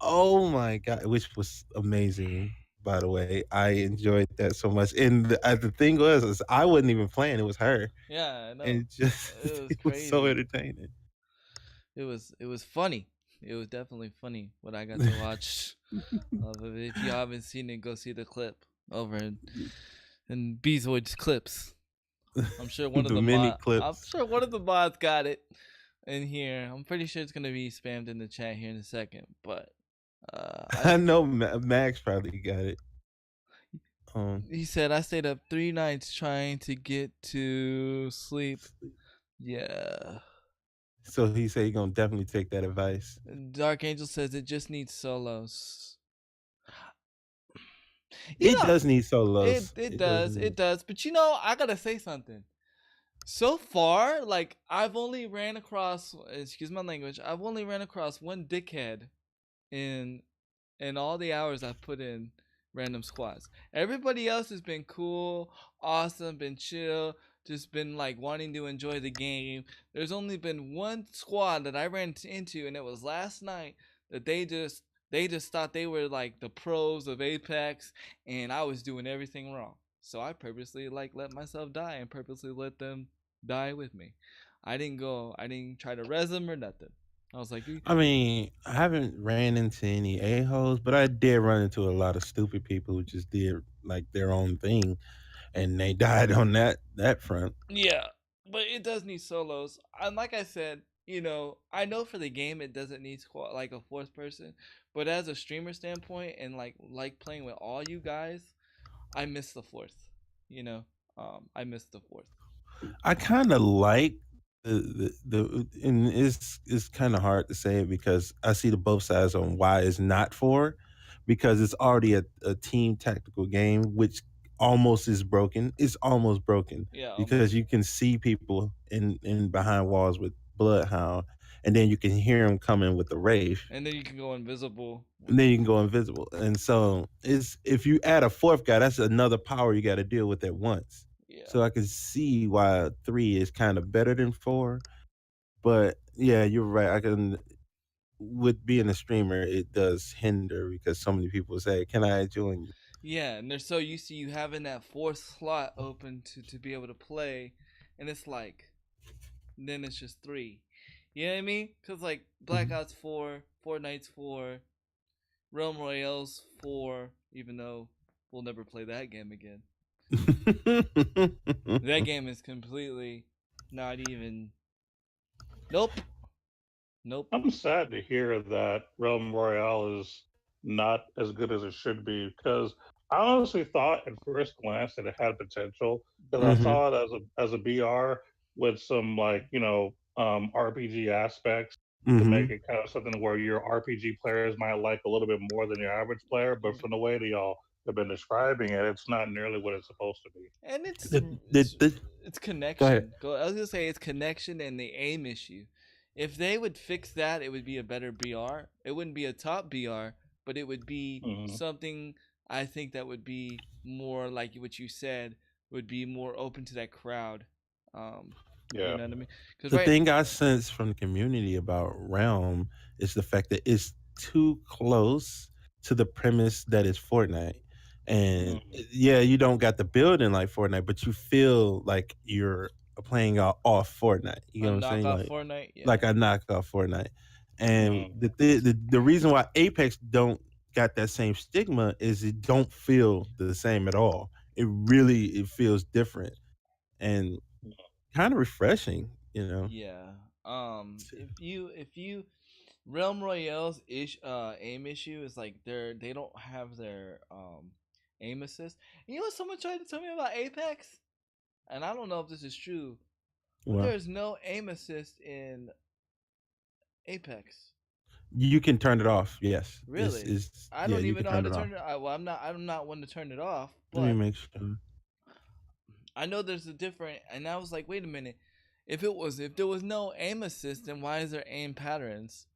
C: Oh my god, which was amazing. By the way, I enjoyed that so much. And the thing was, is I wasn't even playing; it was her.
A: Yeah, I know.
C: And just it was so entertaining.
A: It was funny. It was definitely funny what I got to watch of it. If you haven't seen it, go see the clip over in Bezoid's clips. I'm sure one of the
C: clips.
A: I'm sure one of the mods got it in here. I'm pretty sure it's gonna be spammed in the chat here in a second, but
C: I know Max probably got it.
A: He said I stayed up 3 nights trying to get to sleep. Yeah.
C: So he said he's gonna definitely take that advice.
A: Dark Angel says it just needs solos.
C: It does need solos.
A: It does. But I gotta say something. So far, like I've only ran across, excuse my language, I've only ran across one dickhead in all the hours I've put in random squads. Everybody else has been cool, awesome, been chill, just been like wanting to enjoy the game. There's only been one squad that I ran into, and it was last night, that they just They just thought they were like the pros of Apex, and I was doing everything wrong. So I purposely like let myself die and purposely let them die with me. I didn't try to res them or nothing. I was like,
C: I mean, I haven't ran into any a-holes, but I did run into a lot of stupid people who just did like their own thing, and they died on that front.
A: yeah, but it does need solos. And like I said, I know for the game it doesn't need like a fourth person, but as a streamer standpoint and like playing with all you guys, I miss the fourth. You know, I miss the fourth.
C: I kind of like the and it's kind of hard to say it because I see the both sides on why it's not for, because it's already a team tactical game, which almost is broken. It's almost broken
A: Yeah,
C: because
A: almost.
C: you can see people in behind walls with Bloodhound, and then you can hear them coming with the Wraith,
A: And then you can go invisible.
C: and then you can go invisible. And so it's if you add a fourth guy, that's another power you got to deal with at once.
A: Yeah.
C: So I can see why 3 is kind of better than 4. But yeah, you're right. I can with being a streamer, it does hinder because so many people say, "Can I join you?"
A: Yeah, and they're so used to you having that fourth slot open to be able to play, and it's like, then it's just 3. You know what I mean? Cause like Black Ops 4, Fortnite's 4, Realm Royale's 4. Even though we'll never play that game again. That game is completely not even. Nope. Nope.
B: I'm sad to hear that Realm Royale is not as good as it should be because I honestly thought at first glance that it had potential because I
C: Mhm.
B: saw it as a BR with some RPG aspects to make
C: Mhm.
B: it kind of something where your RPG players might like a little bit more than your average player. But from the way that y'all have been describing it, it's not nearly what it's supposed to be.
A: And it's
C: The, the,
A: it's
C: the,
A: it's
C: go ahead.
A: connection. I was gonna say it's connection and the aim issue. If they would fix that, it would be a better BR. It wouldn't be a top BR, but it would be
B: Mm-hmm.
A: something I think that would be more like what you said, would be more open to that crowd. You
B: Yeah.
A: know what I mean? Because
C: The
A: right,
C: thing I sense from the community about Realm is the fact that it's too close to the premise that is Fortnite. And
B: Mm-hmm.
C: yeah, you don't got the building like Fortnite, but you feel like you're playing off Fortnite. You
A: a
C: know what I'm saying?
A: knockoff Fortnite,
C: Like
A: yeah,
C: a knockoff Fortnite. And
B: Mm-hmm.
C: the reason why Apex don't got that same stigma is it don't feel the same at all. It feels different and kind of refreshing, you know.
A: yeah. If you Realm Royale's aim issue is like they don't have their aim assist. And you know what someone tried to tell me about Apex? And I don't know if this is true, but
C: Well,
A: there's no aim assist in Apex.
C: you can turn it off. Yes,
A: Really?
C: it's
A: I
C: yeah,
A: don't
C: you
A: even
C: can
A: know how
C: turn
A: to
C: it off.
A: turn it. Well, I'm not one to turn it off,
C: Let me
A: but
C: make sure.
A: I know there's a different. And I was like, wait a minute. If there was no aim assist, then why is there aim patterns?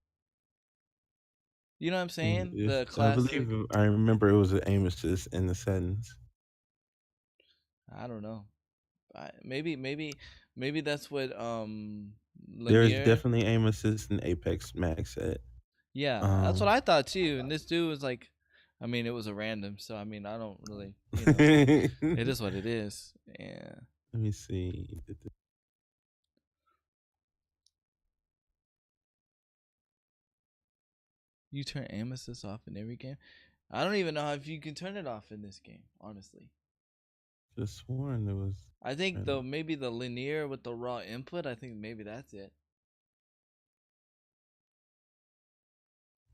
A: You know what I'm saying? The
C: I
A: classic.
C: believe I remember it was an aim assist in the settings.
A: I don't know. Maybe that's what
C: There is
A: Lanier.
C: definitely aim assist in Apex Max set.
A: Yeah, that's what
C: Um,
A: I thought too. And this dude was like, I mean, it was a random, so I mean, I don't really,
C: let
A: it is what it is. Yeah,
C: me see.
A: you turn aim assist off in every game. I don't even know if you can turn it off in this game. Honestly,
C: Just sworn there was.
A: I think though maybe the linear with the raw input. I think maybe that's it.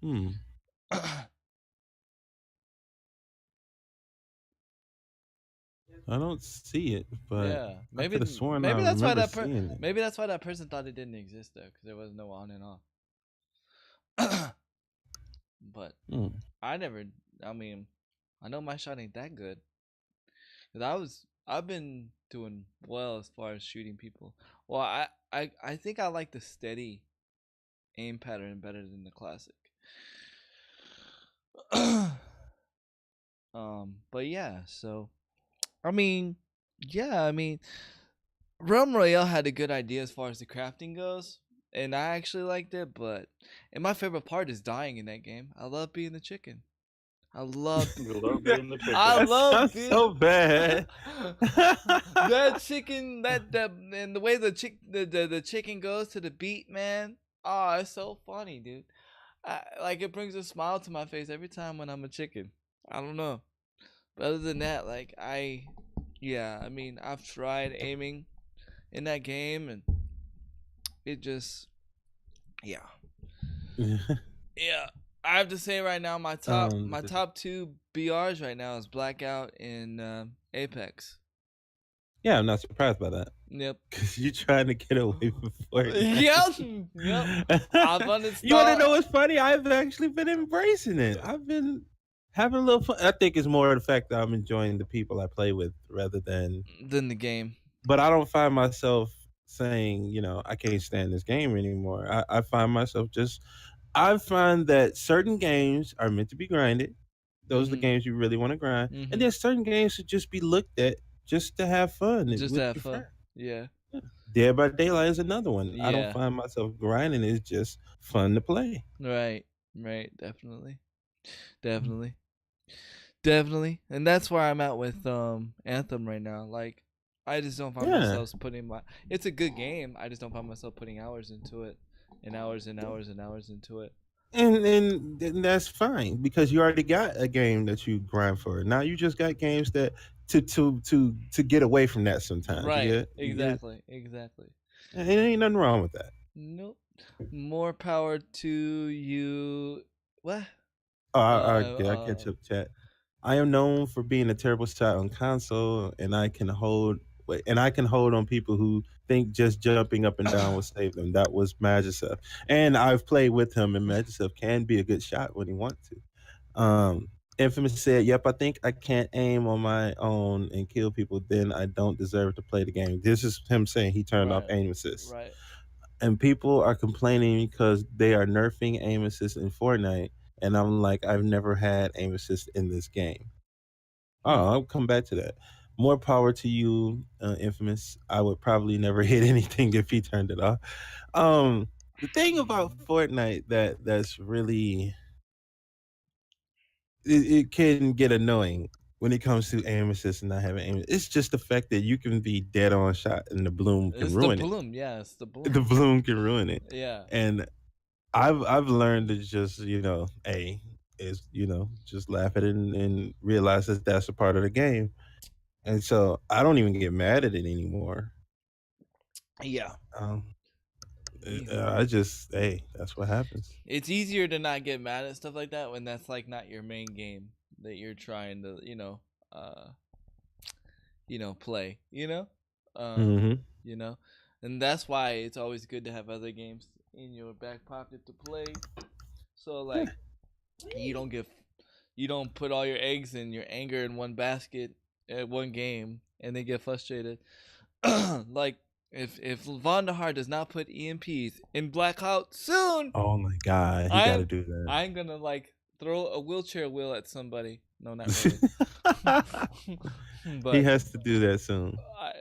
C: Hmm. I don't see it, but
A: Yeah,
C: I could have sworn I
A: that's why
C: remember seeing it.
A: maybe that's why that person thought it didn't exist though, because there was no on and off. But
C: Hmm.
A: I never. I mean, I know my shot ain't that good. Cause I've been doing well as far as shooting people. Well, I think I like the steady aim pattern better than the classic. But yeah. So I mean, yeah. I mean, Realm Royale had a good idea as far as the crafting goes. and I actually liked it. And my favorite part is dying in that game. I love being the chicken. I love
B: You love being the
A: I
B: chicken.
C: That
A: love
C: sounds
A: being
C: so bad.
A: that chicken that and the way the chicken goes to the beat, man. Oh, it's so funny, dude. Like it brings a smile to my face every time when I'm a chicken. I don't know. But other than that, like yeah, I mean, I've tried aiming in that game and it just, yeah. Yeah. I have to say right now my
C: The-
A: top two BRs right now is Blackout and Apex.
C: yeah, I'm not surprised by that
A: Yep.
C: because you're trying to get away from Fortnite.
A: Yep. I've
C: You want to know
A: uninstalled
C: what's funny? I've actually been embracing it. I've been having a little fun. I think it's more the fact that I'm enjoying the people I play with rather than.
A: than the game.
C: But I don't find myself saying, I can't stand this game anymore. I find myself just. I find that certain games are meant to be grinded. Those are the
A: Mhm.
C: games you really want to grind,
A: Mhm.
C: and there's certain games should just be looked at just to have fun
A: Just to
C: with
A: have
C: your
A: fun.
C: friends.
A: Yeah.
C: Dead by Daylight is another one. I don't
A: Yeah.
C: find myself grinding. It's just fun to play.
A: Right. Right. Definitely. Definitely. Definitely. And that's where I'm at with Anthem right now. Like I just don't find
C: Yeah.
A: myself putting my it's a good game. I just don't find myself putting hours into it. And hours and hours and hours into it.
C: And that's fine because you already got a game that you grind for. Now you just got games that to get away from that sometimes.
A: Right.
C: You get
A: Exactly. Exactly.
C: and ain't nothing wrong with that.
A: Nope. More power to you. What?
C: Oh, I catch
A: Uh,
C: up, chat. I am known for being a terrible shot on console, and I can hold on people who think just jumping up and down will save them. That was Magicept, and I've played with him, and Magicept can be a good shot when he wants to. Infamous said, "Yep, I think I can't aim on my own and kill people. Then I don't deserve to play the game." This is him saying he turned off
A: right.
C: aim assist,
A: Right.
C: and people are complaining because they are nerfing aim assist in Fortnite. And I'm like, I've never had aim assist in this game. Oh, I'll come back to that. More power to you, Infamous. I would probably never hit anything if he turned it off. The thing about Fortnite that's really it can get annoying when it comes to aim assist and not having aim. It's just the fact that you can be dead on shot and the bloom can
A: It's the
C: ruin it.
A: bloom. Yeah, it's the bloom.
C: The bloom can ruin it.
A: Yeah.
C: And I've learned to just just laugh at it and realize that that's a part of the game, and so I don't even get mad at it anymore.
A: Yeah.
C: Um,
A: Yeah.
C: I just that's what happens.
A: It's easier to not get mad at stuff like that when that's like not your main game that you're trying to, play,
C: hmm
A: you know, and that's why it's always good to have other games in your back pocket to play. So like, you don't get, you don't put all your eggs and your anger in one basket at one game and then get frustrated. Like if Vonderhaar does not put EMPs in Blackout soon,
C: Oh my god, he got to do that.
A: I'm gonna like throw a wheelchair wheel at somebody. No, not really. But
C: He has to do that soon.
A: I,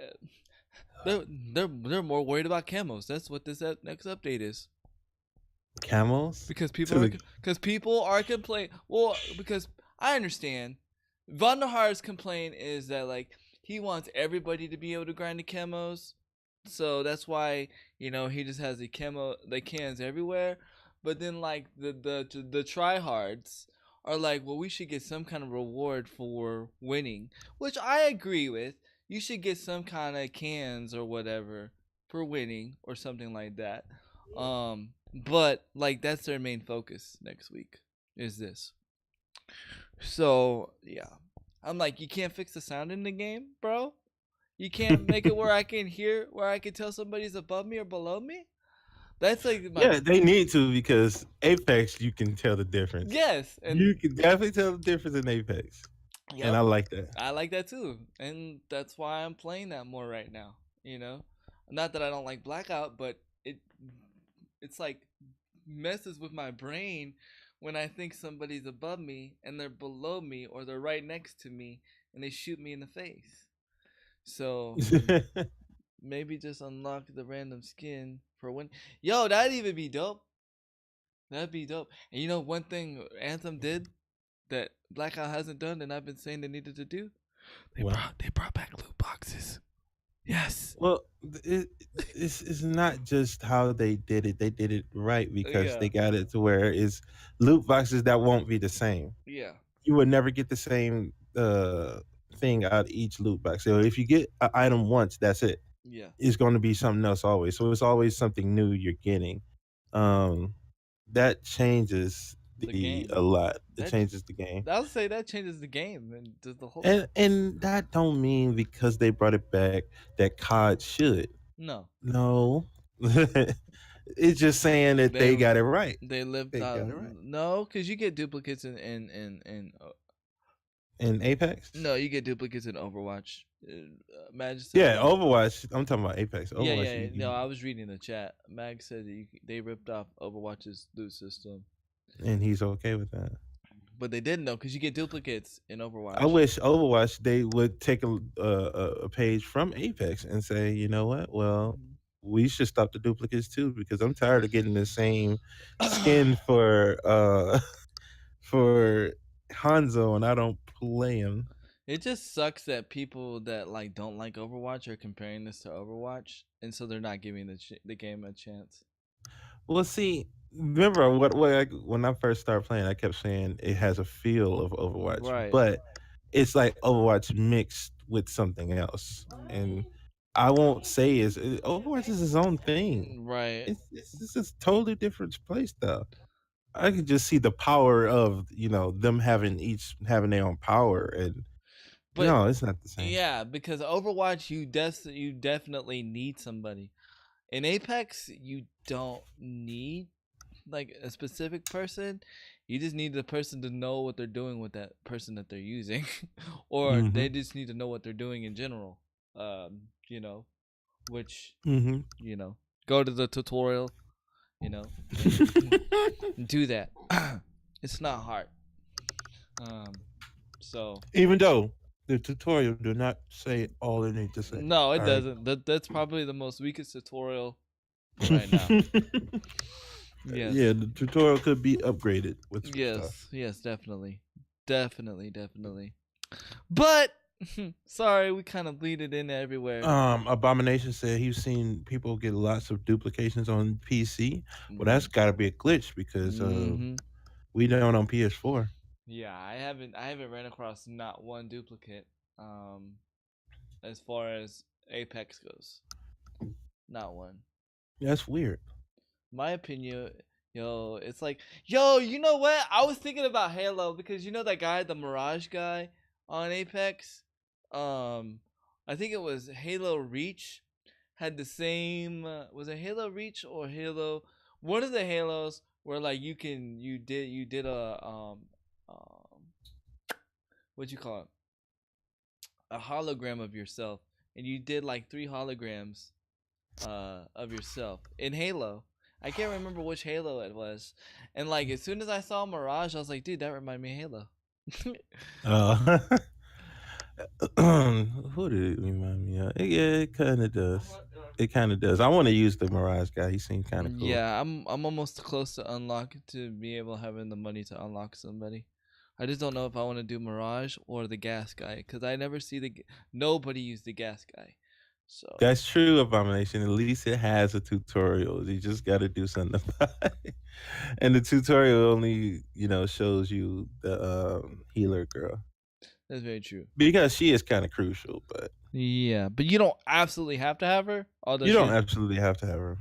A: they're more worried about camos. That's what this next update is.
C: Camels?
A: Because
C: To
A: people are complaining. Well, because I understand. Vonderhaar's complaint is that like he wants everybody to be able to grind the camos, so that's why he just has the cans everywhere. But then like the tryhards are like, well, we should get some kind of reward for winning, which I agree with. You should get some kind of cans or whatever for winning or something like that. But like that's their main focus next week is this. So yeah, I'm like, you can't fix the sound in the game, bro. You can't make it where I can hear, where I can tell somebody's above me or below me. That's like my
C: Yeah, they need to because Apex, you can tell the difference.
A: yes, and
C: You can definitely tell the difference in Apex, and I
A: yep,
C: like that.
A: I like that too, and that's why I'm playing that more right now. Not that I don't like Blackout, but it's like messes with my brain when I think somebody's above me and they're below me or they're right next to me and they shoot me in the face. So maybe just unlock the random skin for when. Yo, that'd even be dope. That'd be dope. And you know, one thing Anthem did that Blackout hasn't done, and I've been saying they needed to do.
C: What?
A: They brought back loot boxes. Yes.
C: Well, it's not just how they did it. They did it right because
A: Yeah.
C: they got it to where it's loot boxes that won't be the same.
A: Yeah.
C: You would never get the same thing out of each loot box. So if you get an item once, that's it.
A: Yeah.
C: It's going to be something else always. So it's always something new you're getting. That changes
A: The
C: the
A: game.
C: a lot. It
A: That-
C: changes the game.
A: I would say that changes the game and the whole.
C: And that don't mean because they brought it back that COD should.
A: No,
C: No. It's just saying that they got it right.
A: they lived
C: They
A: out.
C: got it right.
A: No, because you get duplicates in
C: In Apex?
A: no, you get duplicates in Overwatch. Mag said
C: Yeah,
A: that-
C: Overwatch. I'm talking about Apex. Overwatch.
A: yeah.
C: you-
A: No, I was reading the chat. Mag said that they ripped off Overwatch's loot system,
C: and he's okay with that.
A: but they didn't know because you get duplicates in Overwatch.
C: I wish Overwatch they would take a page from Apex and say, you know what? Well, we should stop the duplicates too because I'm tired of getting the same skin for for Hanzo and I don't play him.
A: It just sucks that people that like don't like Overwatch are comparing this to Overwatch, and so they're not giving the game a chance.
C: Well, see, remember when I first started playing, I kept saying it has a feel of Overwatch,
A: Right.
C: but it's like Overwatch mixed with something else, and I won't say Overwatch is its own thing.
A: Right.
C: It's just totally different play style. I can just see the power of them having their own power, and
A: But
C: no, it's not the same.
A: yeah, because Overwatch you definitely need somebody. In Apex, you don't need like a specific person. You just need the person to know what they're doing with that person that they're using, or
C: Mhm.
A: they just need to know what they're doing in general. Which
C: Mm-hmm.
A: go to the tutorial, and do that. It's not hard. So
C: Even though the tutorial do not say all they need to say.
A: no, it
C: All right.
A: doesn't. That's probably the most weakest tutorial right now. Yes.
C: Yeah, the tutorial could be upgraded with some
A: Yes,
C: stuff.
A: yes, definitely. But sorry, we kind of bleed it in everywhere.
C: Abomination said he's seen people get lots of duplications on PC. Well, that's got to be a glitch because
A: Mhm.
C: we don't on PS4.
A: Yeah, I haven't ran across not one duplicate as far as Apex goes. Not one.
C: That's weird.
A: My opinion, it's like, you know what? I was thinking about Halo because you know that guy, the Mirage guy on Apex? I think it was Halo Reach had the same was it Halo Reach or Halo, one of the Halos where like you did a what you call it, a hologram of yourself, and you did like 3 holograms of yourself in Halo. I can't remember which Halo it was, and like as soon as I saw Mirage, I was like, dude, that reminded me of Halo.
C: Who did it remind me of? Yeah, it kind of does. It kind of does. I want to use the Mirage guy. He seems kind of cool.
A: Yeah, I'm almost close to unlock to be able having the money to unlock somebody. I just don't know if I want to do Mirage or the gas guy because I never see nobody use the gas guy. So
C: That's true, Abomination. At least it has a tutorial. You just got to do something about it. And the tutorial only, shows you the healer girl
A: that's very true.
C: because she is kind of crucial. But
A: Yeah, but you don't absolutely have to have her. Although
C: you don't absolutely have to have her.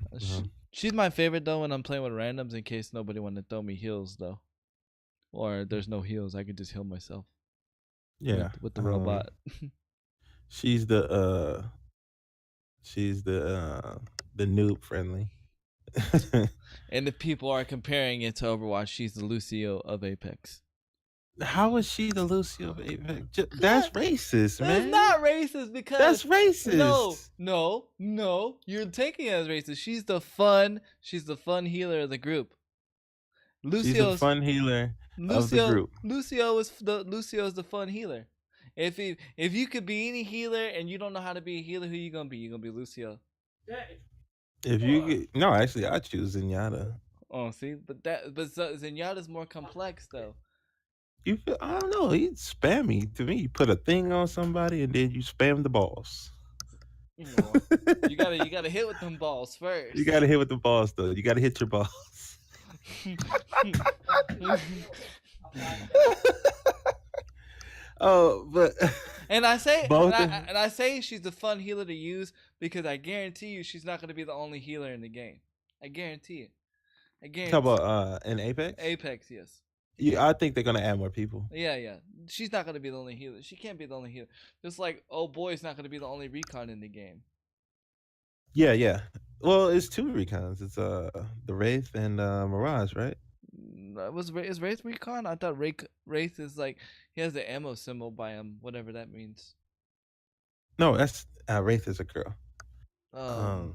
A: She's my favorite though when I'm playing with randoms in case nobody want to throw me heals though, or there's no heals. I could just heal myself.
C: Yeah,
A: with the robot.
C: She's the noob friendly.
A: And if people are comparing it to Overwatch, she's the Lucio of Apex.
C: How is she the Lucio of Apex? That's racist, man.
A: That's not racist because
C: That's racist.
A: No. You're taking it as racist. She's the fun healer of the group.
C: She's the fun healer of the group.
A: Lucio is the fun healer. if you could be any healer and you don't know how to be a healer, who you gonna be? You gonna be Lucio.
C: If you get, no, actually, I choose Zenyatta.
A: Oh, see, but Zenyatta's more complex though.
C: You feel, I don't know. He's spammy to me. You put a thing on somebody and then you spam the balls.
A: Well, you gotta hit with them balls first.
C: You gotta hit with the balls though. You gotta hit your balls. Oh, but
A: and I say
C: both
A: and I say she's a fun healer to use because I guarantee you she's not gonna be the only healer in the game. I guarantee it. I guarantee.
C: Talk about in Apex.
A: Apex, yes.
C: Yeah, I think they're gonna add more people.
A: Yeah. She's not gonna be the only healer. She can't be the only healer. Just like boy's not gonna be the only recon in the game.
C: Yeah. Well, it's two recons. It's the Wraith and Mirage, right?
A: Is Wraith recon? I thought Wraith is like he has the ammo symbol by him, whatever that means.
C: No, that's Wraith is a girl.
A: Oh.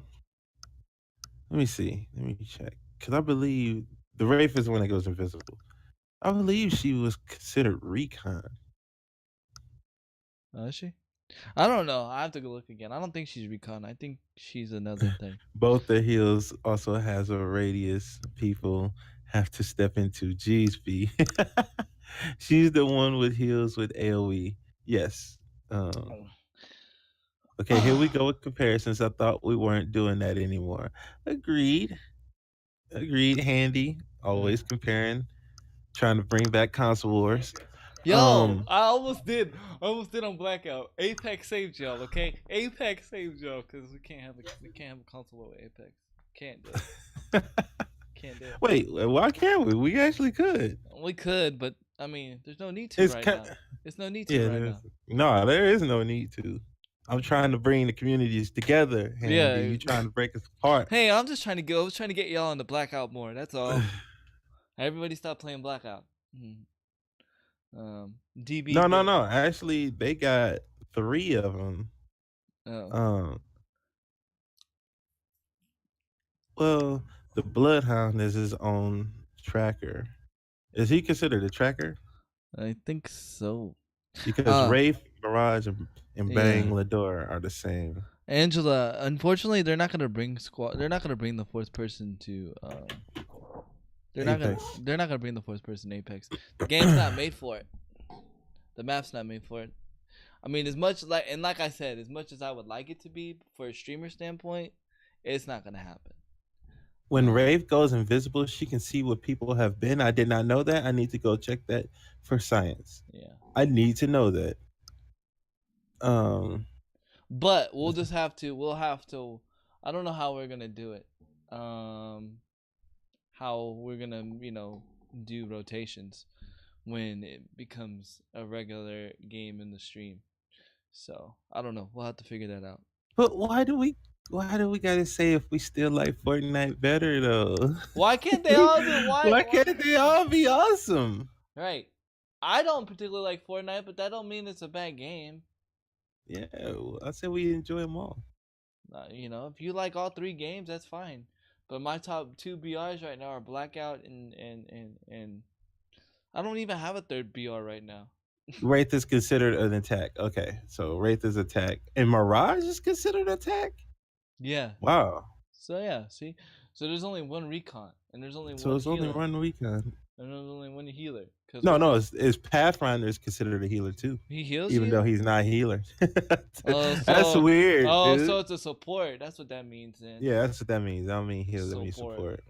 C: Let me see. Let me check. Because I believe the Wraith is the one that goes invisible. I believe she was considered recon.
A: Is she? I don't know. I have to go look again. I don't think she's recon. I think she's another thing.
C: Both the heals also has a radius people have to step into. GSP. She's the one with heals with AoE. Yes. Okay, here we go with comparisons. I thought we weren't doing that anymore. Agreed. Handy. Always comparing. Trying to bring back console wars.
A: Yo, I almost did on Blackout. Apex saved y'all, okay? Apex saved y'all because we can't have a console war with Apex. Can't do it. Can't do it.
C: Wait, why can't we? We actually could.
A: We could, but I mean, there's no need to now. There's no need to now.
C: No, there is no need to. I'm trying to bring the communities together. Handy. Yeah, you trying to break us apart.
A: Hey, I'm just trying to go. I was trying to get y'all on the Blackout more. That's all. Everybody stop playing Blackout. DB.
C: No. Actually, they got 3 of them.
A: Oh.
C: Well, the Bloodhound is his own tracker. Is he considered a tracker?
A: I think so.
C: Because Wraith, Mirage, and Bang Lador are the same.
A: Angela, unfortunately, they're not gonna bring They're not gonna bring the fourth person to. They're not gonna bring the fourth person Apex. The game's not made for it. The map's not made for it. I mean, like I said, as much as I would like it to be for a streamer standpoint, it's not gonna happen.
C: When Wraith goes invisible, she can see what people have been. I did not know that. I need to go check that for science.
A: Yeah.
C: I need to know that.
A: But we'll have to. I don't know how we're gonna do it. How we're gonna, do rotations when it becomes a regular game in the stream. So I don't know. We'll have to figure that out.
C: But why do we gotta say if we still like Fortnite better though?
A: Why can't they all do?
C: Why can't they all be awesome?
A: Right. I don't particularly like Fortnite, but that don't mean it's a bad game.
C: Yeah, I said we enjoy them all.
A: If you like all 3 games, that's fine. But my top 2 BRs right now are Blackout and I don't even have a third BR right now.
C: Wraith is considered an attack. Okay, so Wraith is attack, and Mirage is considered attack.
A: Yeah.
C: Wow.
A: So yeah, see, so there's only one recon, and there's only
C: so
A: one.
C: So there's only one recon.
A: And there's only one healer.
C: No, it's Pathfinder is considered a healer too.
A: He heals
C: even though he's not a healer. That's
A: weird.
C: Dude.
A: So it's a support. That's what that means then.
C: Yeah, that's what that means. I don't mean heals. I mean support.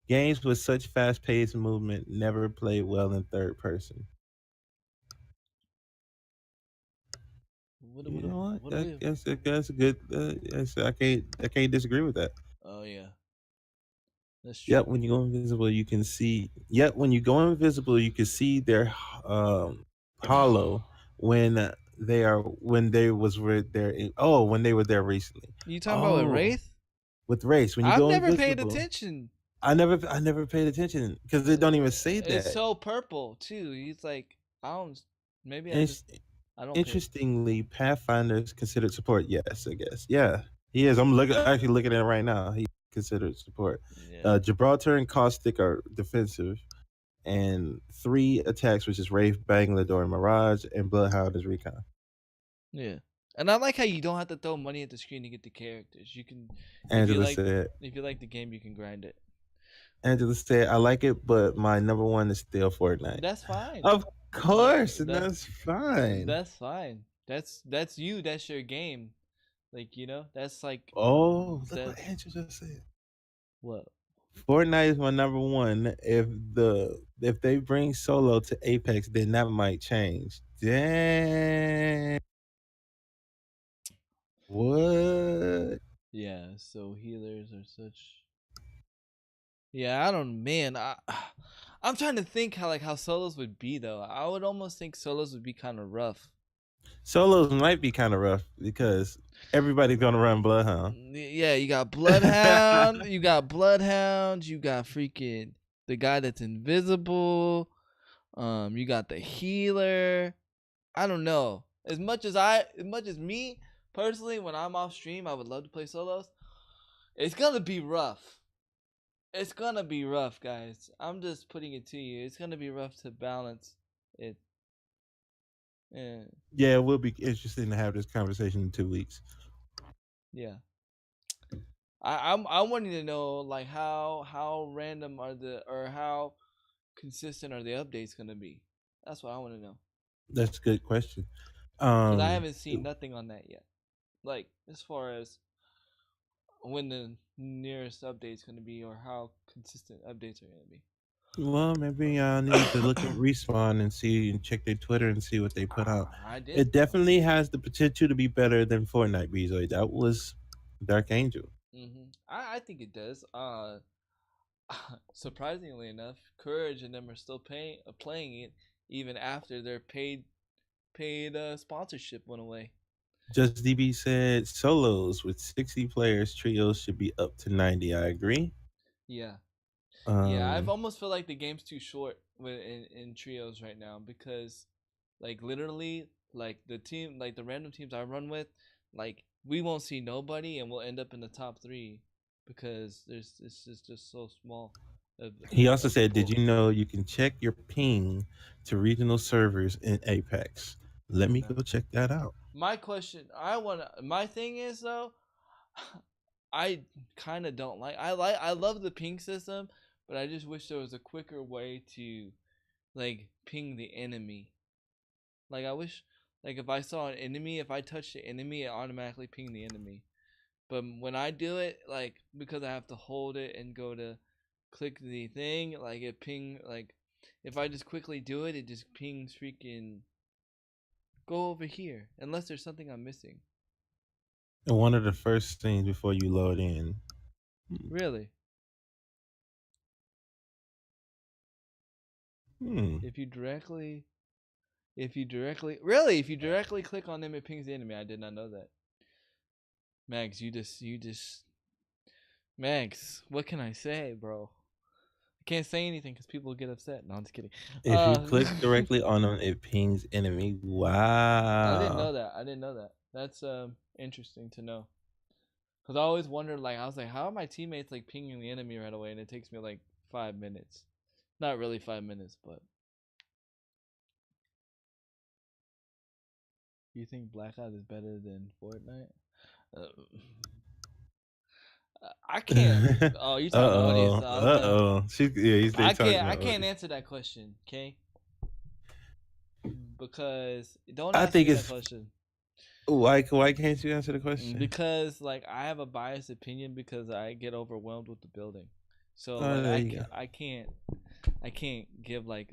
C: Games with such fast-paced movement never played well in third person. You know what? That's a good. I can't disagree with that.
A: Oh yeah. That's true.
C: Yep, when you go invisible, you can see. Yep, when you go invisible, you can see their hollow when they were there recently.
A: You talking about with Wraith?
C: With Wraith, when you
A: go
C: invisible.
A: I've never paid attention.
C: I never paid attention because they don't even say that.
A: It's so purple too. He's like, I don't. Maybe I don't.
C: Interestingly, Pathfinder is considered support. Yes, I guess. Yeah, he is. I'm actually looking at it right now. He considered support. Yeah. Gibraltar and Caustic are defensive. and 3 attacks, which is Wraith, Bangalore, Mirage, and Bloodhound is Recon.
A: Yeah. And I like how you don't have to throw money at the screen to get the characters. You can,
C: Angela said.
A: if you like the game, you can grind it.
C: Angela said, "I like it, but my number one is still Fortnite."
A: That's fine.
C: Of course, and
A: That's-
C: that's fine.
A: That's fine. That's you. That's your game. Like, you know, that's like
C: Oh, look
A: that-
C: what Angela just said.
A: what?
C: Fortnite is my number one. If they bring solo to Apex, then that might change. Dang. What?
A: Yeah. So healers are such. Yeah, I don't. Man, I'm trying to think how solos would be though. I would almost think solos would be kind of rough.
C: Solos might be kind of rough because everybody's gonna run Bloodhound.
A: Yeah, you got Bloodhound, you got Bloodhound, you got freaking the guy that's invisible. You got the healer. I don't know. As much as me personally, when I'm off stream, I would love to play solos. It's gonna be rough. It's gonna be rough, guys. I'm just putting it to you. It's gonna be rough to balance it.
C: Yeah, it will be interesting to have this conversation in 2 weeks.
A: Yeah. I'm wanting to know like how random or how consistent are the updates gonna be? That's what I want to know.
C: That's a good question.
A: Because I haven't seen nothing on that yet. Like as far as when the nearest update's gonna be or how consistent updates are gonna be.
C: Well, maybe I need to look at Respawn and see and check their Twitter and see what they put out.
A: I did.
C: It definitely has the potential to be better than Fortnite, Bezoy. That was Dark Angel.
A: I think it does. Surprisingly enough, Courage and them are still playing it even after their paid sponsorship went away.
C: Just DB said solos with 60 players, trios should be up to 90. I agree.
A: Yeah. Yeah, I've almost feel like the game's too short in trios right now because, like, literally, like the random teams I run with, like we won't see nobody and we'll end up in the top 3 because it's just so small.
C: He also said, "Did you know you can check your ping to regional servers in Apex? Let me go check that out."
A: My thing is though, I kind of don't I love the ping system. But I just wish there was a quicker way to, like, ping the enemy. Like, I wish, like, if I saw an enemy, if I touched the enemy, it automatically pinged the enemy. But when I do it, like, because I have to hold it and go to click the thing, like, it ping, like, if I just quickly do it, it just pings freaking, go over here. Unless there's something I'm missing.
C: And one of the first things before you load in.
A: Really? If you directly click on them, it pings the enemy. I did not know that. Max, Max, what can I say, bro? I can't say anything because people get upset. No, I'm just kidding.
C: If you click directly on them, it pings enemy. Wow.
A: I didn't know that. That's interesting to know. Because I always wondered, like, I was like, how are my teammates, like, pinging the enemy right away? And it takes me, like, 5 minutes. Not really 5 minutes, but. You think Blackout is better than Fortnite? I can't. Oh, you talking about audience? I can't answer that question. Okay. Because don't ask me that question.
C: Why can't you answer the question?
A: Because like I have a biased opinion because I get overwhelmed with the building. So like, I can't give like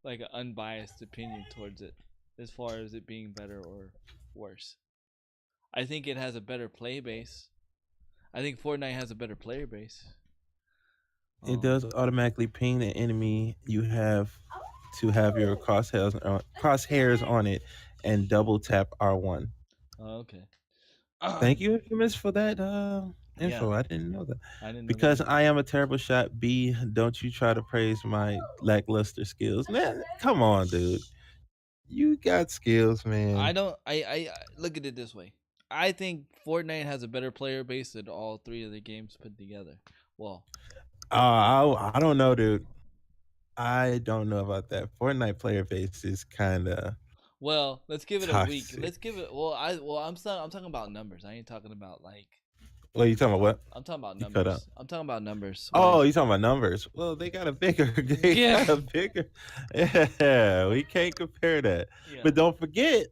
A: an unbiased opinion towards it as far as it being better or worse. I think it has a better play base. I think Fortnite has a better player base.
C: It does automatically ping the enemy. You have to have your crosshairs on it and double tap R1.
A: Oh, okay.
C: Thank you, Infamous, for that info.
A: Yeah.
C: I didn't know that.
A: I didn't know
C: because
A: that.
C: I am a terrible shot. B, don't you try to praise my lackluster skills. Man, come on, dude. You got skills, man.
A: I don't. I look at it this way. I think Fortnite has a better player base than all 3 of the games put together. Well,
C: I don't know, dude. I don't know about that. Fortnite player base is kind of
A: Well, let's give it a week.
C: toxic.
A: Let's give it. I'm talking about numbers. I ain't talking about like.
C: What are you talking about? What?
A: I'm talking about
C: You cut out.
A: numbers. I'm talking about numbers.
C: Oh,
A: Like,
C: you talking about numbers? Well, they got a bigger. They
A: yeah,
C: got a bigger. Yeah, we can't compare that.
A: yeah.
C: But don't forget,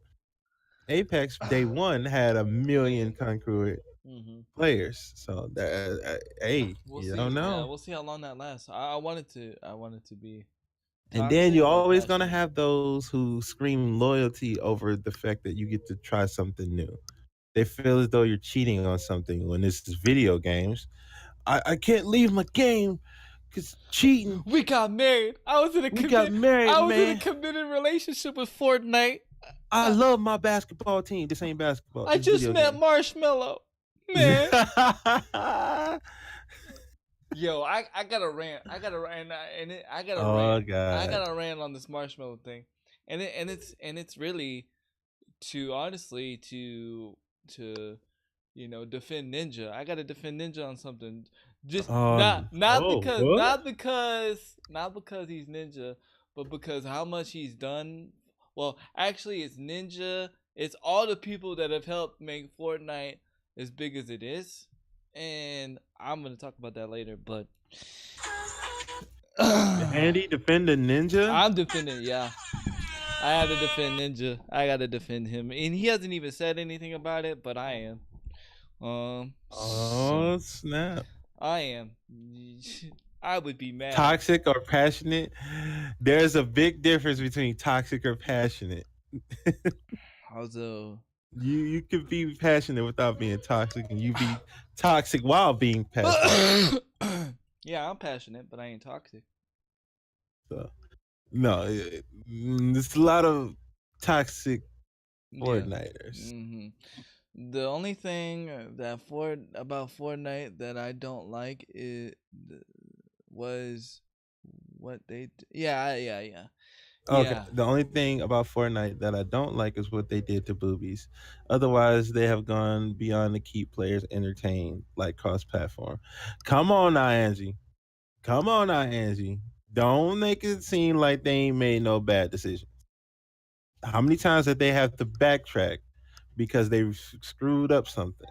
C: Apex Day One had 1,000,000 concurrent
A: Mm-hmm.
C: players. So that, hey,
A: We'll
C: you
A: see.
C: don't
A: Yeah,
C: know.
A: we'll see how long that lasts. I want it to. I want it to be.
C: And then
A: Toxic
C: you're
A: or
C: always gonna
A: passionate.
C: have those who scream loyalty over the fact that you get to try something new. They feel as though you're cheating on something when this is video games. I can't leave my game because cheating.
A: We got married. I was in a
C: We got married,
A: I was in a
C: man.
A: committed relationship with Fortnite.
C: I love my basketball team. This ain't basketball.
A: I
C: This
A: just
C: video
A: met
C: game.
A: Marshmallow. Man. Yo, I gotta rant. I gotta rant. I gotta
C: Oh
A: rant. I
C: God.
A: gotta rant on this Marshmallow thing, and it's really to honestly to defend Ninja. I gotta defend Ninja on something. Just not because
C: what?
A: not because he's Ninja, but because how much he's done. Well, actually, it's Ninja. It's all the people that have helped make Fortnite as big as it is, and I'm gonna talk about that later. But
C: Andy defending Ninja?
A: I'm defending. Yeah, I had to defend Ninja. I gotta defend him, and he hasn't even said anything about it, but I am.
C: Oh snap.
A: I am. I would be mad.
C: Toxic or passionate? There's a big difference between toxic or passionate.
A: Also,
C: You could be passionate without being toxic, and you be toxic while being passionate.
A: yeah, I'm passionate, but I ain't toxic.
C: So, no, there's a lot of toxic Fortniters.
A: Yeah. Mm-hmm. The only thing about Fortnite that I don't like was what they. Yeah.
C: Okay.
A: Yeah.
C: The only thing about Fortnite that I don't like is what they did to boobies. Otherwise, they have gone beyond to keep players entertained, like cross-platform. Come on now, Angie. Come on now, Angie. Don't make it seem like they ain't made no bad decisions. How many times did they have to backtrack because they screwed up something?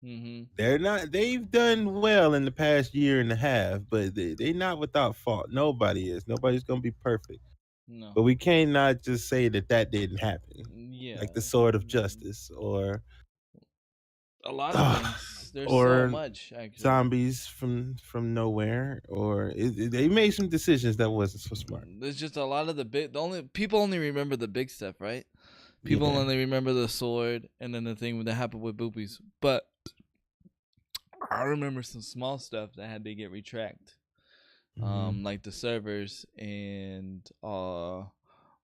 A: Mm-hmm.
C: They've done well in the past year and a half, but they're not without fault. Nobody is. Nobody's going to be perfect.
A: No.
C: But we can't not just say that didn't happen.
A: Yeah.
C: Like the Sword of Justice or
A: a lot of things. There's
C: or
A: so much actually.
C: Zombies from nowhere, or they made some decisions that wasn't so smart.
A: There's just a lot of people only remember the big stuff, right? People only remember the sword and then the thing that happened with boobies. But I remember some small stuff that had to get retracked. Like the servers and what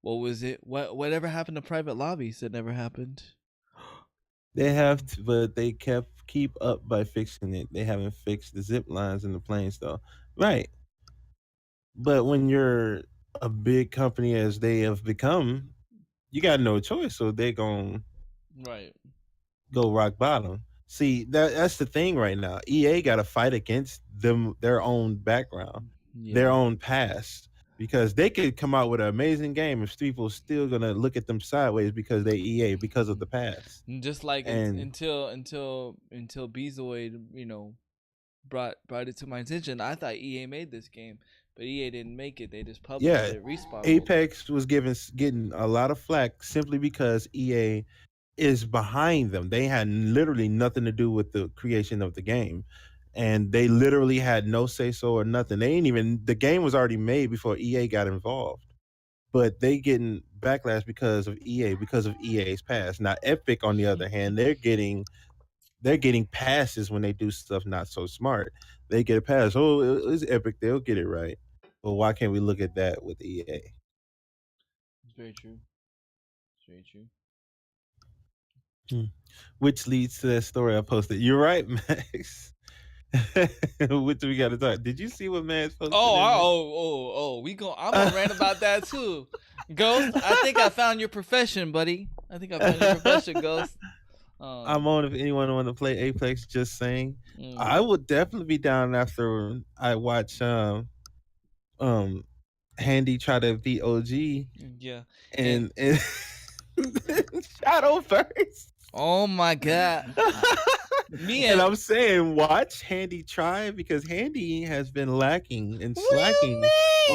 A: was it? Whatever happened to private lobbies that never happened.
C: They have to, but they keep up by fixing it. They haven't fixed the zip lines in the planes though. Right. But when you're a big company as they have become, you got no choice. So they're going
A: right
C: go rock bottom. See, that's the thing right now. EA got to fight against their own background, their own past, because they could come out with an amazing game if people still gonna look at them sideways because they EA because of the past.
A: Just like until Bezoid, brought it to my attention. I thought EA made this game, but EA didn't make it. They just published it. Respawn.
C: Apex was getting a lot of flack simply because EA is behind them. They had literally nothing to do with the creation of the game, and they literally had no say so or nothing. The game was already made before EA got involved, but they getting backlash because of EA's past. Now Epic, on the other hand, they're getting passes when they do stuff not so smart. They get a pass. Oh, it's Epic, they'll get it right. Well, why can't we look at that with EA?
A: It's very true. It's very true.
C: Which leads to that story I posted. You're right, Max. Which we got to talk. Did you see what Max posted?
A: I'm gonna rant about that too. Ghost, I think I found your profession, buddy. Ghost.
C: I'm on if anyone want to play Apex. Just saying, I would definitely be down after I watch Handy tried to beat OG
A: Yeah.
C: and Shadowverse.
A: Oh my god. Me
C: And
A: and
C: I'm saying, watch Handy try because Handy has been lacking and
A: what do
C: slacking
A: you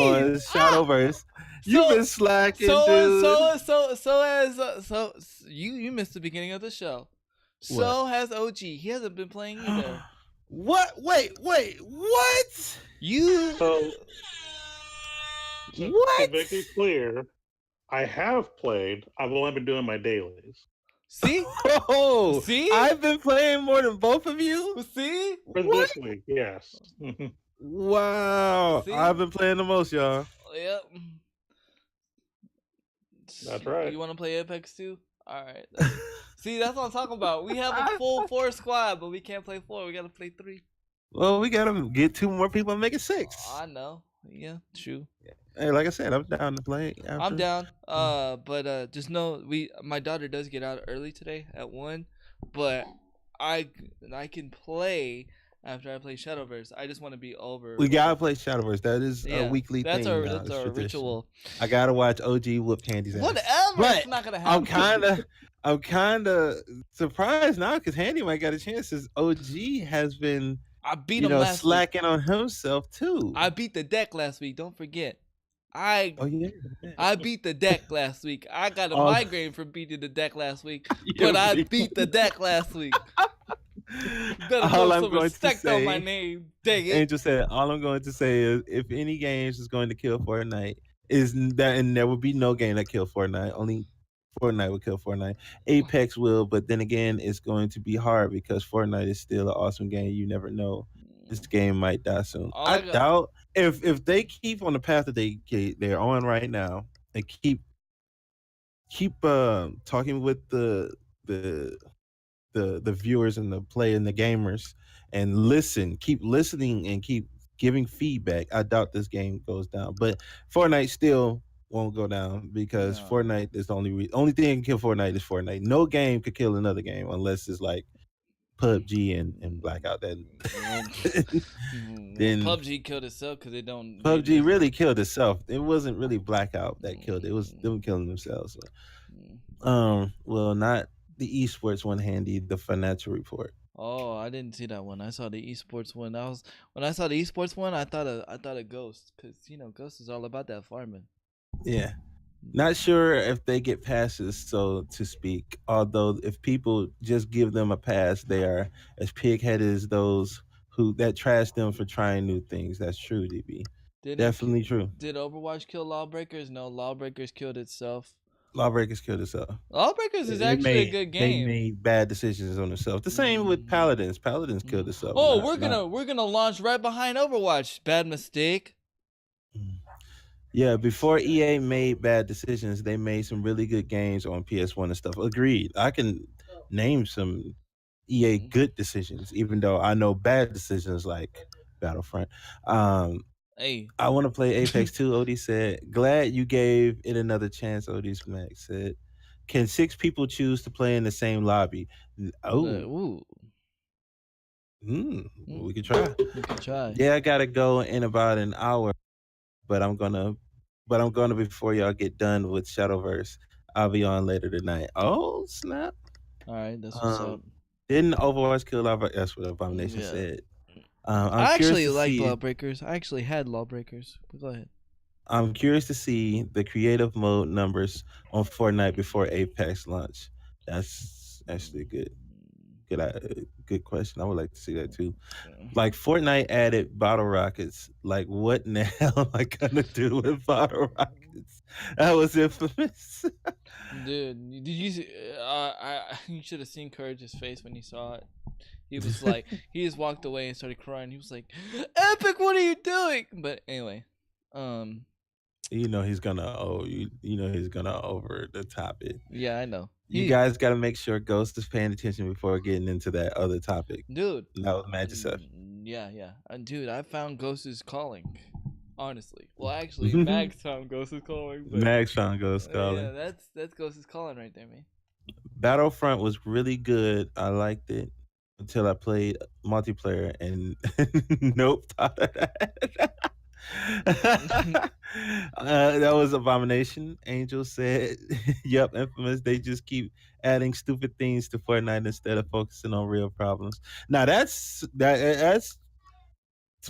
A: mean?
C: on Shadowverse. You've
A: So-
C: been slacking, dude.
A: So you missed the beginning of the show. So has OG. He hasn't been playing either.
C: What? Wait. What?
A: You
B: So to
C: What?
B: make it clear, I have played. I've only been doing my dailies.
A: see?
C: Oh,
A: See?
C: I've been playing more than both of you.
A: See?
B: For
C: What?
B: this week, yes.
C: Wow,
A: See?
C: I've been playing the most, y'all.
A: Yep.
B: That's right.
A: You want to play Apex too? All right. See, that's what I'm talking about. We have a full 4 squad, but we can't play 4. We gotta play 3.
C: Well, we gotta get 2 more people and make it 6.
A: I know. Yeah, true.
C: Hey, like I said, I'm down to play.
A: I'm down. But just know my daughter does get out early today at 1, but I can play after I play Shadowverse. I just want to be over.
C: We gotta play Shadowverse. That is a weekly
A: that's
C: thing.
A: our
C: now.
A: that's
C: It's
A: our
C: tradition.
A: ritual.
C: I gotta watch OG whoop Handy's ass.
A: Whatever.
C: But
A: It's not gonna happen.
C: I'm kind of surprised now because Handy might got a chance. Since OG has been,
A: I beat him last week.
C: slacking on himself too.
A: I beat the deck last week. Don't forget.
C: Oh yeah.
A: I beat the deck last week. I got a
C: Oh.
A: migraine for beating the deck last week,
C: Yeah,
A: but I
C: me.
A: beat the deck last week. Better
C: All
A: put
C: I'm
A: some
C: going to
A: respect on my
C: say-
A: name. Dang it.
C: Angel said, all I'm going to say is if any games is going to kill Fortnite, is that, and there will be no game that kill Fortnite. Only Fortnite will kill Fortnite. Apex will, but then again, it's going to be hard because Fortnite is still an awesome game. You never know. This game might die soon.
A: All
C: I
A: I got-
C: doubt if they keep on the path that they're on right now and keep talking with the viewers and the play and the gamers and keep listening and keep giving feedback. I doubt this game goes down, but Fortnite still won't go down because
A: No.
C: Fortnite is the only thing that can kill Fortnite is Fortnite. No game could kill another game unless it's like PUBG and Blackout. Then Then-
A: PUBG killed itself because they don't.
C: PUBG really killed itself. It wasn't really Blackout that killed it. It was them killing themselves. Well, not the esports one, Handy, the financial report.
A: Oh, I didn't see that one. I saw the esports one. When I saw the esports one, I thought of Ghost because Ghost is all about that farming.
C: Yeah. Not sure if they get passes, so to speak. Although if people just give them a pass, they are as pig-headed as those that trash them for trying new things. That's true, DB. Definitely true.
A: Did Overwatch kill Lawbreakers? No, Lawbreakers killed itself.
C: Lawbreakers killed itself.
A: Lawbreakers is
C: They
A: actually a good
C: They
A: game.
C: made bad decisions on themselves. The same with Paladins. Paladins killed itself.
A: Oh,
C: Not-
A: we're gonna launch right behind Overwatch. Bad mistake.
C: Yeah, before EA made bad decisions, they made some really good games on PS1 and stuff. Agreed. I can name some EA good decisions, even though I know bad decisions like Battlefront.
A: Hey,
C: I want to play Apex 2, Odie said. Glad you gave it another chance, Odie Smack said. Can 6 people choose to play in the same lobby? Oh,
A: ooh,
C: we could try.
A: we can try.
C: Yeah, I gotta go in about an hour, but I'm gonna before y'all get done with Shadowverse. I'll be on later tonight. Oh snap!
A: All right, that's what's up.
C: Didn't Overwatch kill Lawbreakers? That's what Abomination
A: Yeah.
C: said.
A: I actually like
C: see,
A: Lawbreakers. I actually had Lawbreakers. But go ahead.
C: I'm curious to see the creative mode numbers on Fortnite before Apex launch. That's actually a good question. I would like to see that too. Like Fortnite added bottle rockets. Like what in the hell am I gonna do with bottle rockets? That was infamous.
A: Dude, did you see? You should have seen Courage's face when he saw it. He was like, he just walked away and started crying. He was like, "Epic, what are you doing?" But anyway,
C: You know he's gonna he's gonna over the top it.
A: yeah, I know.
C: You guys got to make sure Ghost is paying attention before getting into that other topic.
A: Dude.
C: That was Magic Stuff.
A: Yeah. And dude, I found Ghost is Calling. Honestly. Well, actually, Max found Ghost is Calling. But,
C: Max found Ghost Calling.
A: Yeah, that's Ghost is Calling right there, man.
C: Battlefront was really good. I liked it until I played multiplayer and nope. That was Abomination. Angel said, "Yep, Infamous. They just keep adding stupid things to Fortnite instead of focusing on real problems." Now that's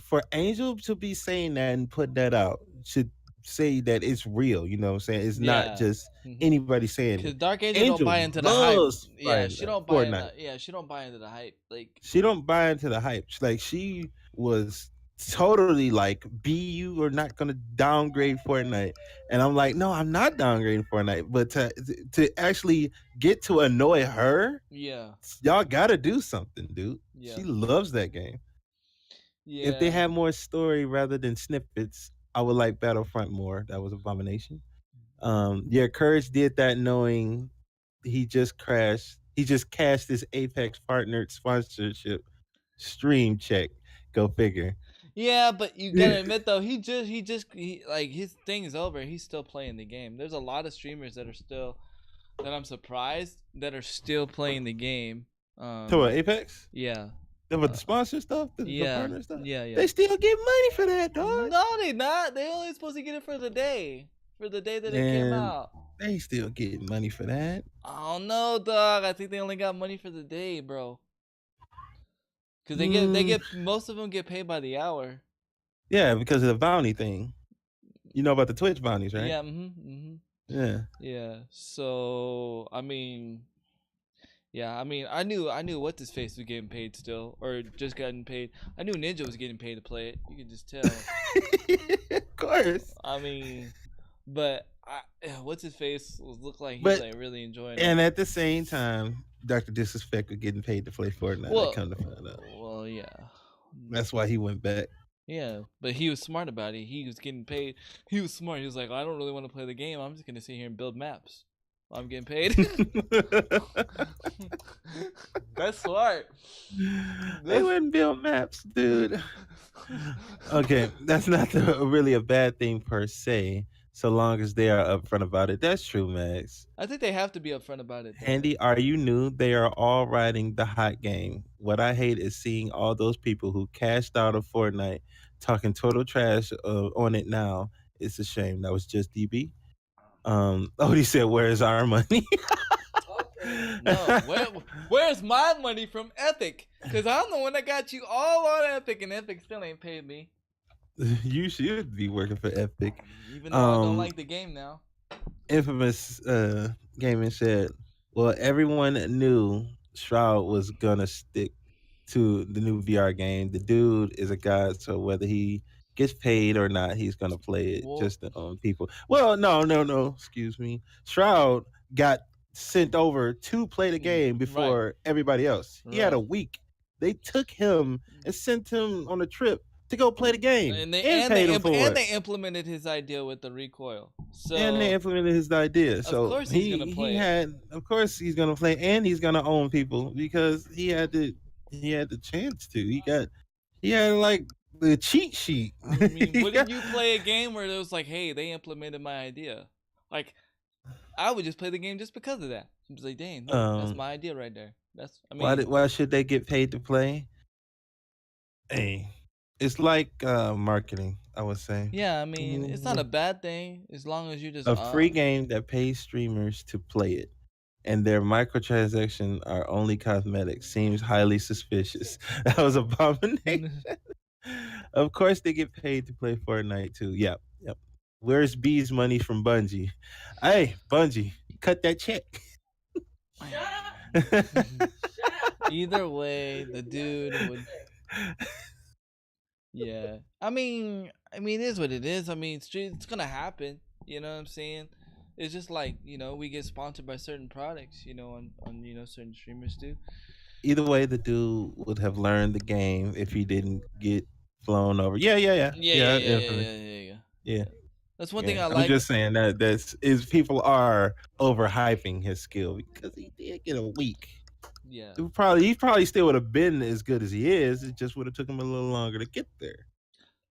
C: for Angel to be saying that and put that out should say that it's real. You know what I'm saying? It's not
A: Yeah.
C: just
A: Mhm.
C: anybody saying
A: Cause
C: it.
A: Dark Angel don't
C: Angel
A: buy into the hype.
C: loves
A: Yeah, she don't buy in
C: Fortnite.
A: the. Yeah, she don't buy into the hype. Like,
C: She don't buy into the hype. Like she was totally like, "B, you are not gonna downgrade Fortnite," and I'm like, "No, I'm not downgrading Fortnite." But to actually get to annoy her,
A: yeah,
C: y'all gotta do something, dude.
A: yeah,
C: She loves that game. If they
A: yeah,
C: had more story rather than snippets, I would like Battlefront more. That was Abomination. Yeah, Courage did that knowing he just crashed. He just cashed his Apex partner sponsorship stream check. Go figure.
A: yeah. But you gotta admit though, like his thing is over. He's still playing the game. There's a lot of streamers that are still that I'm surprised that are still playing the game.
C: To what, Apex?
A: Yeah,
C: With the sponsor stuff, the
A: yeah,
C: partner stuff.
A: yeah, yeah.
C: They still get money for that, dog.
A: No, they not. They only supposed to get it for the day, that it came
C: And
A: out.
C: they still getting money for that.
A: I don't know, dog. I think they only got money for the day, bro. Cause they
C: Mm,
A: get most of them get paid by the hour.
C: yeah, because of the bounty thing. You know about the Twitch bounties, right?
A: Yeah, mhm.
C: Yeah.
A: Yeah. So I mean, yeah, I mean, I knew what this face was getting paid still, or just getting paid. I knew Ninja was getting paid to play it. You could just tell.
C: Of course.
A: I mean, but what's his face look like? He's
C: But
A: like really enjoying
C: and
A: it.
C: at the same time, Dr. Disrespect was getting paid to play Fortnite. I
A: Well,
C: come to find out.
A: well, yeah.
C: That's why he went back.
A: Yeah, but he was smart about it. He was getting paid. He was smart. He was like, I don't really want to play the game. I'm just gonna sit here and build maps. While I'm getting paid. That's smart.
C: They wouldn't build maps, dude. Okay, that's not really a bad thing per se, so long as they are upfront about it. That's true, Max.
A: I think they have to be upfront about it. Though.
C: Handy, are you new? They are all riding the hot game. What I hate is seeing all those people who cashed out of Fortnite talking total trash on it now. It's a shame. That was just DB. Odie said, "Where's our money?"
A: No, where's my money from Epic? Because I'm the one that got you all on Epic, and Epic still ain't paid me.
C: You should be working for Epic.
A: Even though I don't like the game now.
C: Infamous Gaming said, "Well, everyone knew Shroud was gonna stick to the new VR game. The dude is a god, so whether he gets paid or not, he's gonna play it
A: Well,
C: just to own people." Well, no. Excuse me. Shroud got sent over to play the game before everybody else. He had a week. They took him and sent him on a trip to go play the game
A: and
C: paid him for it.
A: they implemented his idea with the recoil. So
C: And they implemented his idea. So
A: of course he's gonna play.
C: Of course he's gonna play, and he's gonna own people because he had the chance to. He had like the cheat sheet.
A: I mean, wouldn't you play a game where it was like, hey, they implemented my idea? Like, I would just play the game just because of that. It's like, dang, look, that's my idea right there. That's I mean,
C: why should they get paid to play? Hey, it's like marketing, I would say.
A: Yeah, I mean, it's not a bad thing as long as you just
C: a free game that pays streamers to play it, and their microtransactions are only cosmetic. Seems highly suspicious. That was Abomination. Of course, they get paid to play Fortnite too. Yep. Where's B's money from Bungie? Hey, Bungie, cut that check.
A: Either way, the dude would. Yeah, I mean, it is what it is. I mean, it's gonna happen. You know what I'm saying? It's just like we get sponsored by certain products. On certain streamers do.
C: Either way, the dude would have learned the game if he didn't get flown over. Yeah.
A: That's one thing I like.
C: I'm just saying that people are overhyping his skill because he did get a week.
A: Yeah.
C: He probably still would have been as good as he is. It just would have took him a little longer to get there.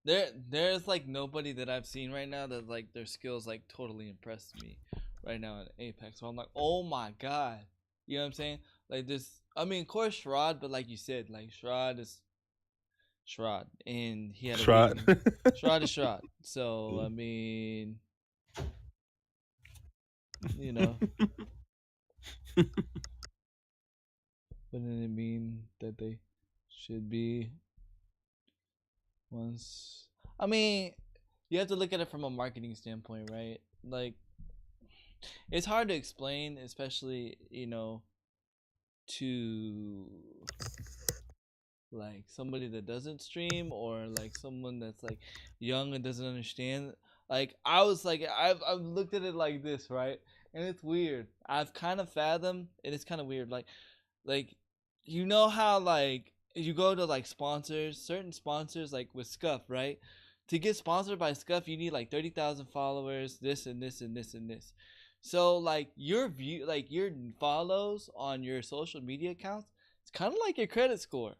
A: There's like nobody that I've seen right now that like their skills like totally impressed me right now in Apex. So I'm like, oh my god, you know what I'm saying? Like this. I mean, of course Sherrod, but like you said, like Sherrod is Sherrod, and he had a
C: Trot.
A: week. Sherrod is Sherrod. So I mean, you know, wouldn't it mean that they should be once? I mean, you have to look at it from a marketing standpoint, right? Like, it's hard to explain, especially to like somebody that doesn't stream or like someone that's like young and doesn't understand. Like I was like I've looked at it like this, right? And it's weird. I've kind of fathomed and it's kind of weird. Like you know how like you go to like sponsors, certain sponsors like with Scuff, right? To get sponsored by Scuff, you need like 30,000 followers, this and this and this and this. So like your view, like your follows on your social media accounts, it's kind of like your credit score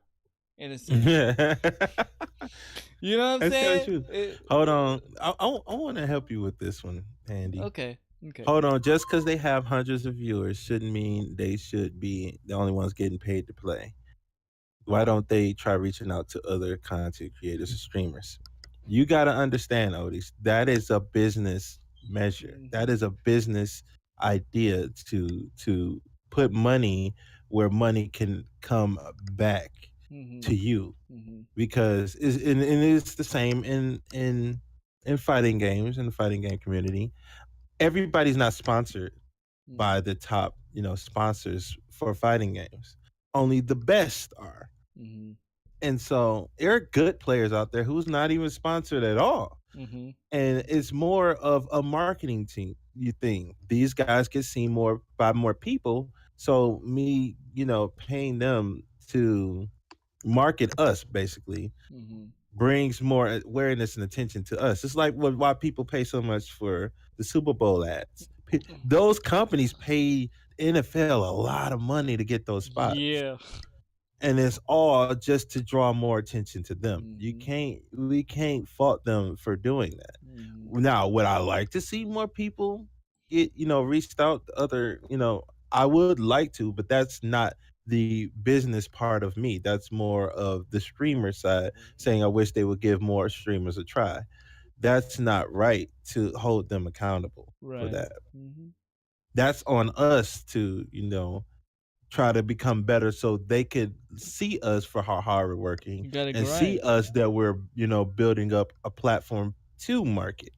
A: in a sense. You know what I'm
C: That's kind of
A: saying?
C: true. Hold on. I want to help you with this one, Andy.
A: Okay.
C: Hold on. Just because they have hundreds of viewers shouldn't mean they should be the only ones getting paid to play. Why don't they try reaching out to other content creators and streamers? You got to understand, Otis, that is a business measure. That is a business idea to put money where money can come back to you, because it's the same in fighting games, in the fighting game community. Everybody's not sponsored by the top sponsors for fighting games. Only the best are. And so there are good players out there who's not even sponsored at all. And it's more of a marketing team. You think these guys get seen more by more people. So me, paying them to market us basically brings more awareness and attention to us. It's like why people pay so much for the Super Bowl ads. Those companies pay NFL a lot of money to get those spots.
A: Yeah.
C: And it's all just to draw more attention to them. We can't fault them for doing that. Now, would I like to see more people get, reached out to other, I would like to, but that's not the business part of me. That's more of the streamer side, saying I wish they would give more streamers a try. That's not right to hold them accountable for that. That's on us to, try to become better so they could see us for how hard we're working and see us that we're, building up a platform to market.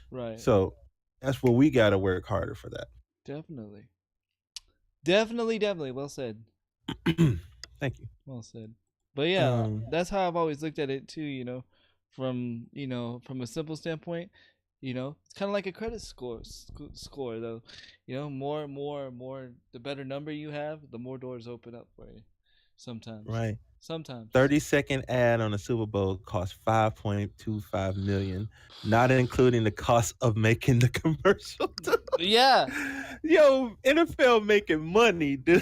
A: Right.
C: So that's what we got to work harder for that.
A: Definitely. Well said.
C: Thank you.
A: Well said. But yeah, that's how I've always looked at it too, from a simple standpoint. It's kind of like a credit score though. More the better number you have, the more doors open up for you. Sometimes.
C: Right.
A: Sometimes.
C: 30-second ad on a Super Bowl costs $5.25 million, not including the cost of making the commercial.
A: Yeah.
C: Yo, NFL making money, dude.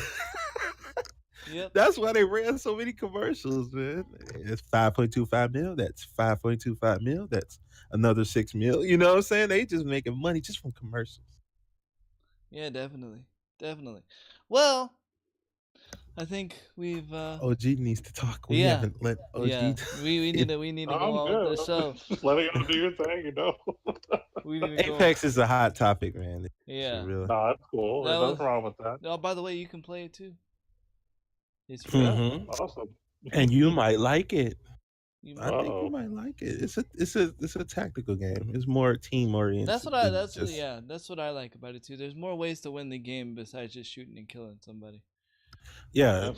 A: Yep.
C: That's why they ran so many commercials, man. It's 5.25 mil. That's 5.25 mil. That's another 6 mil. You know what I'm saying? They just making money just from commercials.
A: Yeah, definitely. Well, I think we've
C: OG needs to talk. We haven't let OG.
A: Yeah, we need to go on with the show.
B: Just letting you do your thing,
A: We need to
C: Apex is a hot topic, man.
A: Yeah.
C: Really.
B: No, that's cool. There's nothing wrong with that.
A: Oh, by the way, you can play it too. It's free.
B: Awesome.
C: And you might like it. I think
B: Uh-oh.
C: you might like it. It's a tactical game. It's more team oriented.
A: That's what I like about it too. There's more ways to win the game besides just shooting and killing somebody.
C: Yeah.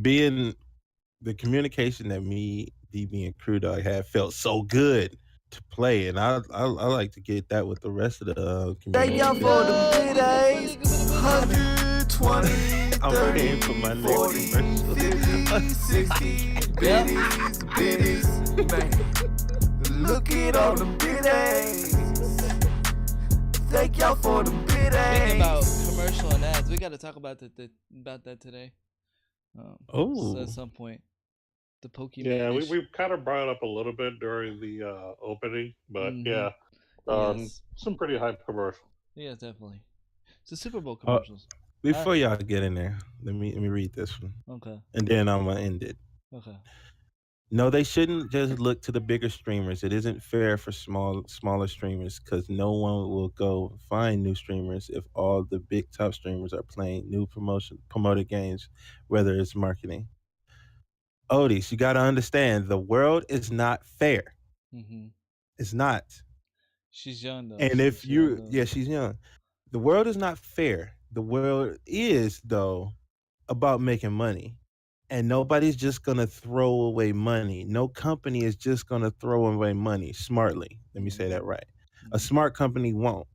C: Being the communication that me, DB, and Crew Dog had felt so good to play, and I like to get that with the rest of the community.
D: Thank y'all for the bid days. 120.
C: I'm paying for my next commercial.
D: 50, 60 biddies, man. Look at all the biddies. Thank y'all for the biddies.
A: Speaking about commercial and ads, we got to talk about that today. At some point. The Pokemon.
B: Yeah, we kind of brought it up a little bit during the opening, but yeah, some pretty hype commercials.
A: Yeah, definitely. It's the Super Bowl commercials.
C: Before y'all get in there, let me read this one.
A: Okay.
C: And then I'm gonna end it.
A: Okay.
C: No, they shouldn't just look to the bigger streamers. It isn't fair for smaller streamers because no one will go find new streamers if all the big top streamers are playing new promoted games, whether it's marketing. Otis, you got to understand the world is not fair.
A: Mm-hmm.
C: It's not.
A: She's young though.
C: And if
A: She's young
C: you,
A: though.
C: yeah, she's young. The world is not fair. The world is, though, about making money. And nobody's just going to throw away money. No company is just going to throw away money smartly. Let me say that right. A smart company won't.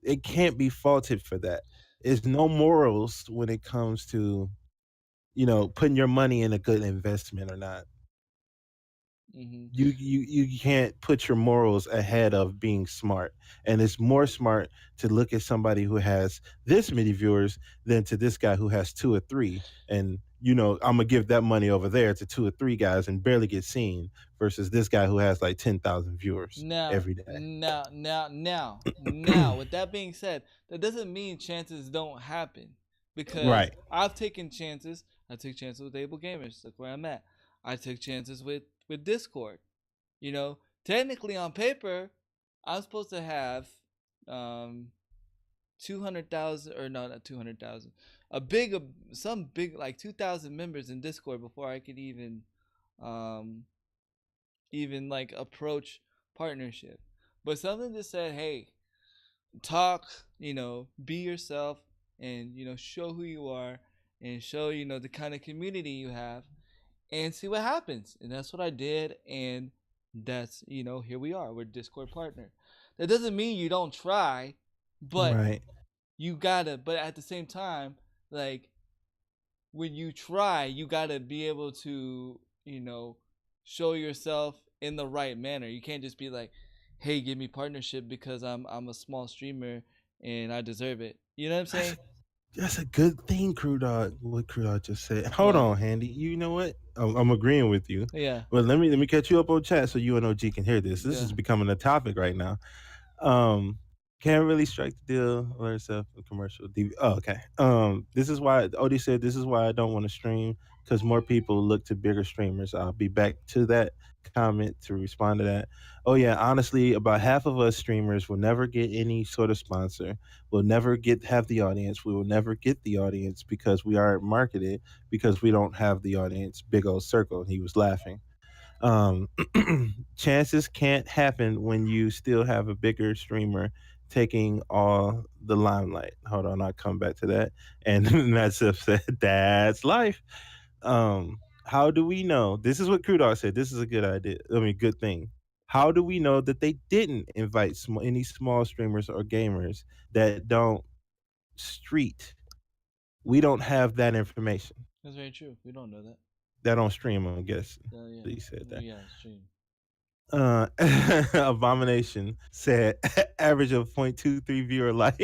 C: It can't be faulted for that. There's no morals when it comes to, putting your money in a good investment or not.
A: Mm-hmm.
C: You can't put your morals ahead of being smart, and it's more smart to look at somebody who has this many viewers than to this guy who has two or three, and I'm gonna give that money over there to two or three guys and barely get seen versus this guy who has like 10,000 viewers every day.
A: Now, with that being said, that doesn't mean chances don't happen, because
C: Right.
A: I've taken chances. I took chances with Able Gamers. Look where I'm at. I took chances with Discord. Technically on paper, I'm supposed to have 200,000, or no, not 200,000. Some big like 2,000 members in Discord before I could even like approach partnership. But something just said, hey, talk, be yourself, and show who you are, and show the kind of community you have, and see what happens. And that's what I did, and that's here we are. We're Discord partner. That doesn't mean you don't try, but
C: Right.
A: you gotta. But at the same time, like when you try, you gotta be able to show yourself in the right manner. You can't just be like, hey, give me partnership because I'm a small streamer and I deserve it. You know what I'm saying?
C: That's a good thing, Crew Dog. What Crew Dog just said. Hold
A: What?
C: on, Handy. You know what? I'm agreeing with you.
A: Yeah.
C: But let me catch you up on chat so you and OG can hear this. This
A: Yeah.
C: is becoming a topic right now. Can't really strike the deal or yourself a commercial. Oh, okay. This is why Odie said this is why I don't want to stream because more people look to bigger streamers. I'll be back to that comment to respond to that. Oh yeah, honestly, about half of us streamers will never get any sort of sponsor. We'll never have the audience. We will never get the audience because we aren't marketed because we don't have the audience. Big old circle. He was laughing. Um, chances can't happen when you still have a bigger streamer taking all the limelight. Hold on, I'll come back to that. And that's upset. That's life. How do we know? This is what Crew Dog said. This is a good idea. I mean, good thing. How do we know that they didn't invite any small streamers or gamers that don't street? We don't have that information.
A: That's very true. We don't know that.
C: That don't stream, I guess.
A: Yeah.
C: He said that.
A: Yeah, stream.
C: Abomination said average of 0.23 viewer life.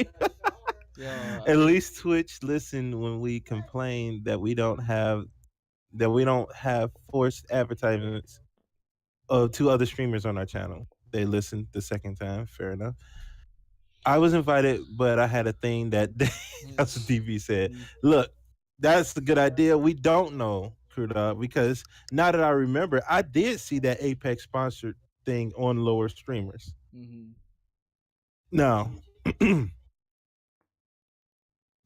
A: Yeah.
C: At least Twitch listened when we complained that we don't have forced advertisements of two other streamers on our channel. They listened the second time. Fair enough. I was invited, but I had a thing that day. That's what DB said. Look, that's a good idea. We don't know, because now that I remember, I did see that Apex sponsored thing on lower streamers.
A: Mm-hmm.
C: Now,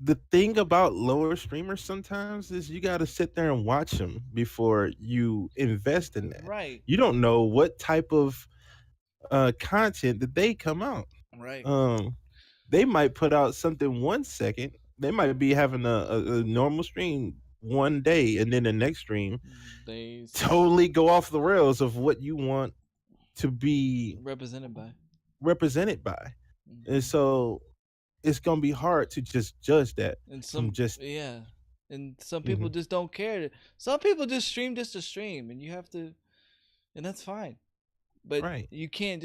C: the thing about lower streamers sometimes is you got to sit there and watch them before you invest in that.
A: Right.
C: You don't know what type of content that they come out.
A: Right.
C: They might put out something 1 second. They might be having a normal stream one day, and then the next stream
A: they
C: totally go off the rails of what you want to be
A: represented by.
C: Mm-hmm. And so it's gonna be hard to just judge that.
A: And some and some people
C: Mm-hmm.
A: just don't care. Some people just stream just to stream, and you have to, and that's fine. But
C: right.
A: You can't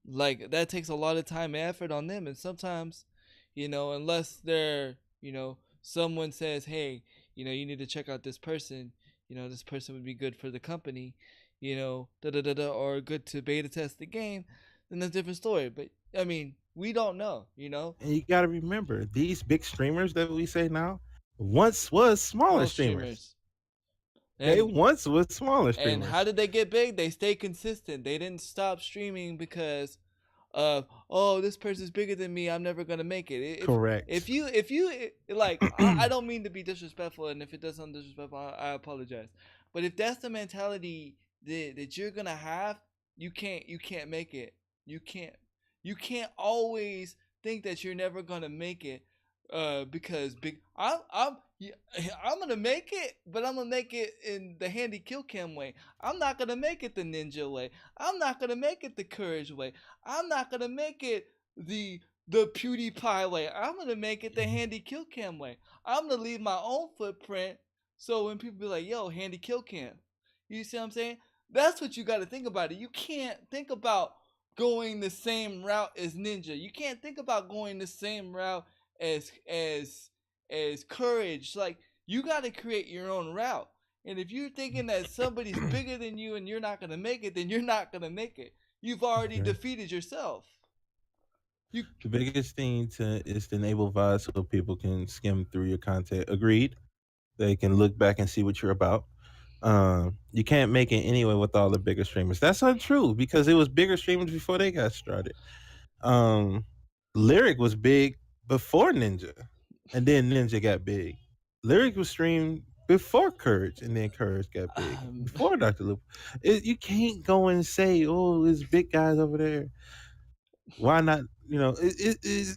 A: like that takes a lot of time and effort on them, and sometimes, unless they're, someone says, hey, you need to check out this person, this person would be good for the company, or good to beta test the game, then that's a different story. But I mean, we don't know,
C: And you got to remember, these big streamers that we say now once was smaller streamers. They
A: And
C: once was smaller
A: and
C: streamers.
A: how did they get big? They stayed consistent. They didn't stop streaming because of, oh, this person's bigger than me, I'm never gonna make it.
C: Correct.
A: If you like, I don't mean to be disrespectful, and if it does sound disrespectful, I apologize. But if that's the mentality that you're gonna have, you can't make it. You can't always think that you're never gonna make it, because I'm gonna make it, but I'm gonna make it in the handy kill cam way. I'm not gonna make it the ninja way. I'm not gonna make it the courage way. I'm not gonna make it the PewDiePie way. I'm gonna make it the handy kill cam way. I'm gonna leave my own footprint, so when people be like, yo, handy kill cam, you see what I'm saying? That's what you got to think about it. You can't think about going the same route as Ninja. You can't think about going the same route as Courage. Like, you got to create your own route. And if you're thinking that somebody's bigger than you and you're not gonna make it, then you're not gonna make it. You've already defeated yourself.
C: The biggest thing is to enable VOD so people can skim through your content. Agreed. They can look back and see what you're about. You can't make it anyway with all the bigger streamers. That's untrue, because it was bigger streamers before they got started. Lyric was big before Ninja, and then Ninja got big. Lyric was streamed before Courage, and then Courage got big before Dr. Lupo. You can't go and say, "Oh, there's big guys over there." Why not? You know,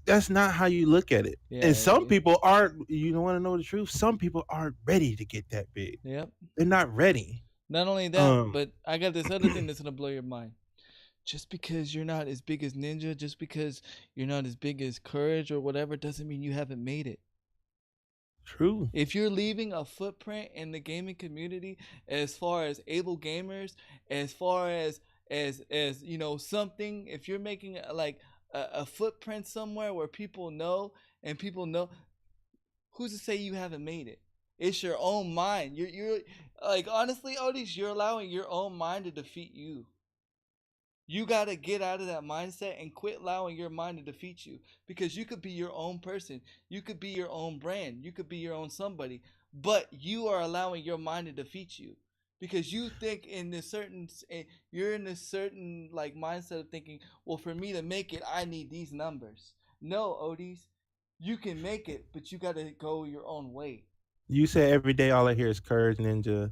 C: that's not how you look at it.
A: Yeah,
C: and some people aren't. You don't want to know the truth. Some people aren't ready to get that big.
A: Yep.
C: They're not ready.
A: Not only that, but I got this other thing that's gonna blow your mind. Just because you're not as big as Ninja, just because you're not as big as Courage or whatever, doesn't mean you haven't made it.
C: True.
A: If you're leaving a footprint in the gaming community, as far as able gamers, as far as you know, something, if you're making like a footprint somewhere where people know, and people know, who's to say you haven't made it? It's your own mind. You're like, honestly, Odis, you're allowing your own mind to defeat you. You got to get out of that mindset and quit allowing your mind to defeat you, because you could be your own person. You could be your own brand. You could be your own somebody, but you are allowing your mind to defeat you because you think in this certain, you're in this certain like mindset of thinking, well, for me to make it, I need these numbers. No, Odis, you can make it, but you got to go your own way.
C: You say every day all I hear is Courage, Ninja,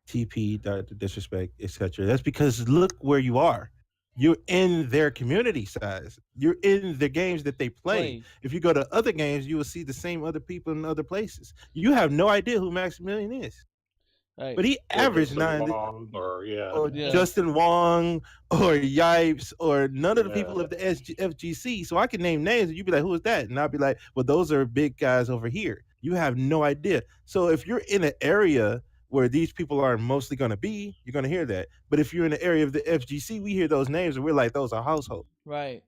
C: TP, Dr. Disrespect, etc. That's because look where you are. You're in their community size. You're in the games that they play. If you go to other games, you will see the same other people in other places. You have no idea who Maximilian is.
A: Right.
C: But he averaged 9.
B: Or
C: Justin Wong or Yipes or none of the people of the FGC. So I can name names and you'd be like, who is that? And I'll be like, well, those are big guys over here. You have no idea. So if you're in an area where these people are mostly going to be, you're going to hear that. But if you're in the area of the FGC, we hear those names and we're like, those are household.
A: Right.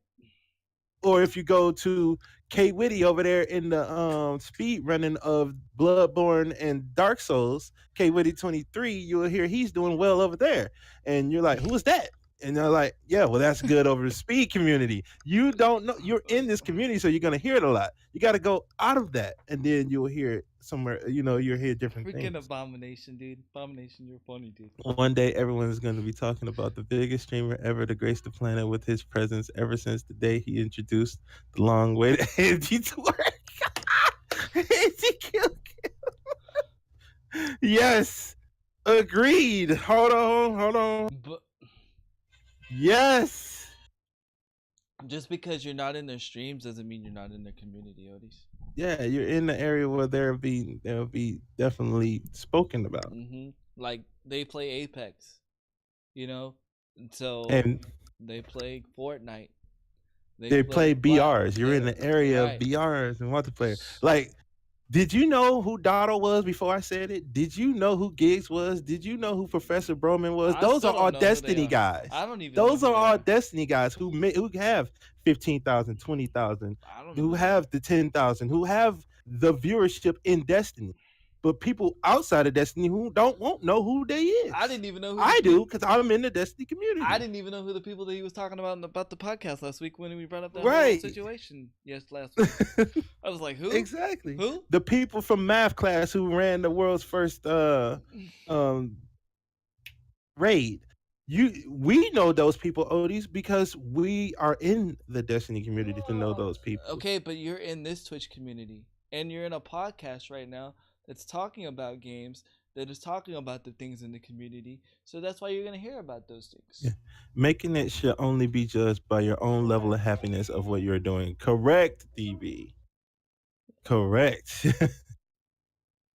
C: Or if you go to K Witty over there in the speed running of Bloodborne and Dark Souls, K Witty 23, you'll hear he's doing well over there. And you're like, who is that? And they're like, yeah, well, that's good over the speed community. You don't know. You're in this community, so you're going to hear it a lot. You got to go out of that, and then you'll hear it somewhere. You know, you'll hear different things.
A: Freaking Abomination, dude. Abomination, you're funny, dude.
C: One day, everyone's going to be talking about the biggest streamer ever to grace the planet with his presence ever since the day he introduced the long way to Andy to work. Yes. Agreed. Hold on. Yes.
A: Just because you're not in their streams doesn't mean you're not in their community, Odis.
C: Yeah, you're in the area where they'll be definitely spoken about.
A: Mm-hmm. Like they play Apex, you know,
C: and
A: they play Fortnite.
C: They play BRs. You're in the area of BRs and multiplayer. Like, did you know who Dotto was before I said it? Did you know who Giggs was? Did you know who Professor Broman was? Those are all Destiny guys.
A: I don't even.
C: Those are all Destiny guys who have 15,000, 20,000, who have the 10,000, who have the viewership in Destiny. but people outside of Destiny who won't know who they is.
A: I didn't even know who
C: I do because I'm in the Destiny community.
A: I didn't even know who the people that he was talking about the podcast last week when we brought up that
C: Right.
A: whole situation. Yes, last week. I was like, who?
C: Exactly.
A: Who?
C: The people from math class who ran the world's first raid. We know those people, Odis, because we are in the Destiny community to know those people.
A: Okay, but you're in this Twitch community, and you're in a podcast right now that's talking about games, that is talking about the things in the community. So that's why you're gonna hear about those things.
C: Yeah. Making it should only be judged by your own level of happiness of what you're doing. Correct, DB. Correct.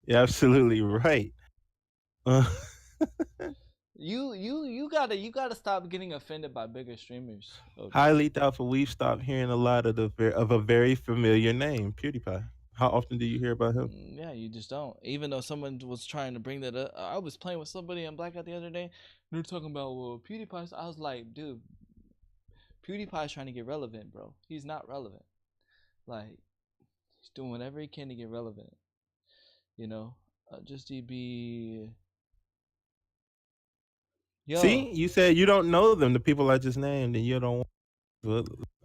C: You're absolutely right.
A: You gotta stop getting offended by bigger streamers. Otis.
C: Highly doubtful we've stopped hearing a lot of a very familiar name, PewDiePie. How often do you hear about him?
A: Yeah, you just don't. Even though someone was trying to bring that up, I was playing with somebody on Blackout the other day. They were talking about PewDiePie. I was like, dude, PewDiePie's trying to get relevant, bro. He's not relevant. Like, he's doing whatever he can to get relevant. You know, just DB. Yo.
C: See, you said you don't know them, the people I just named, and you don't. Well,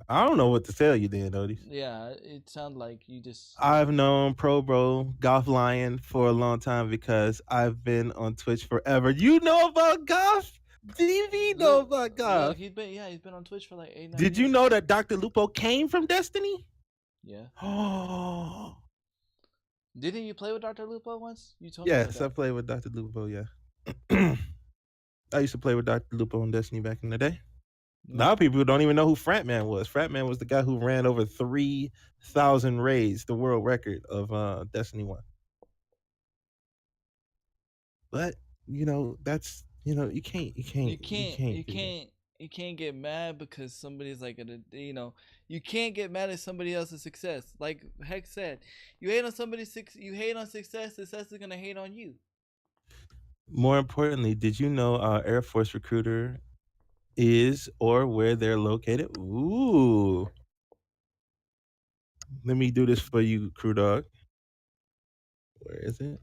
C: I don't know what to tell you then, Odis.
A: Yeah, it sounded like you just.
C: I've known Pro Bro Golf Lion for a long time because I've been on Twitch forever. You know about Golf? DV know about Golf.
A: Look, he's been on Twitch for like 8-9
C: Did you
A: years.
C: know that Dr. Lupo came from Destiny?
A: Yeah.
C: Oh.
A: Didn't you play with Dr. Lupo once? You told me.
C: Yes, I played with Dr. Lupo, yeah. I used to play with Dr. Lupo on Destiny back in the day. A lot of people don't even know who Fratman was. Fratman was the guy who ran over 3,000 raids, the world record of Destiny 1. But, that's, you can't
A: get mad because somebody's like, you can't get mad at somebody else's success. Like Hex said, you hate on success, success is going to hate on you.
C: More importantly, did you know our Air Force recruiter is or where they're located? Ooh. Let me do this for you, Crew Dog. Where is it?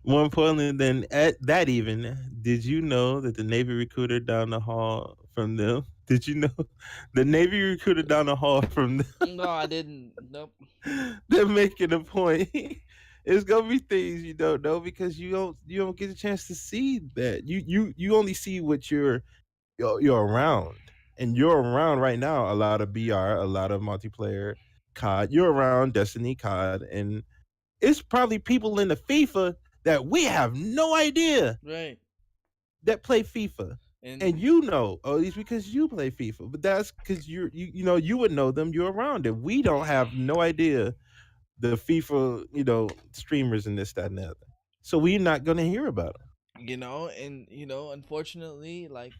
C: More importantly than that even, did you know that the Navy recruiter down the hall from them? Did you know the Navy recruiter down the hall from them?
A: No, I didn't. Nope.
C: They're making a point. It's gonna be things you don't know because you don't get a chance to see that. You only see what you're around, and you're around right now a lot of BR, a lot of multiplayer COD. You're around Destiny COD, and it's probably people in the FIFA that we have no idea that play FIFA. And it's because you play FIFA, but that's because you would know them. You're around it. We don't have no idea the FIFA streamers and this, that, and the other. So we're not gonna hear about them.
A: Unfortunately, like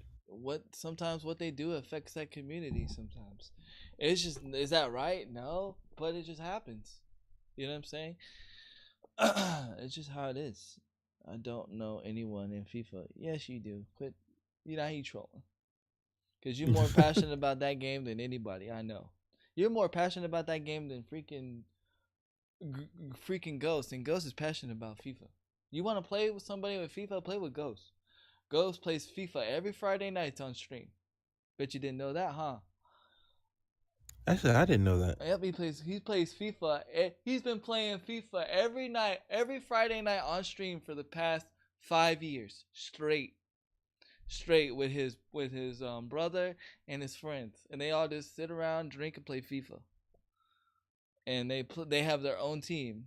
A: sometimes what they do affects that community. Sometimes it's just, is that right? No, but it just happens. You know what I'm saying? It's just how it is. I don't know anyone in FIFA. Yes, you do. Quit. You know how you trolling. Because you're more passionate about that game than anybody I know. You're more passionate about that game than freaking Ghost. And Ghost is passionate about FIFA. You want to play with somebody with FIFA? Play with Ghost. Ghost plays FIFA every Friday night on stream. Bet you didn't know that, huh?
C: Actually, I didn't know that.
A: Yep, he plays FIFA. He's been playing FIFA every Friday night on stream for the past 5 years straight with his brother and his friends, and they all just sit around, drink, and play FIFA. And they have their own team.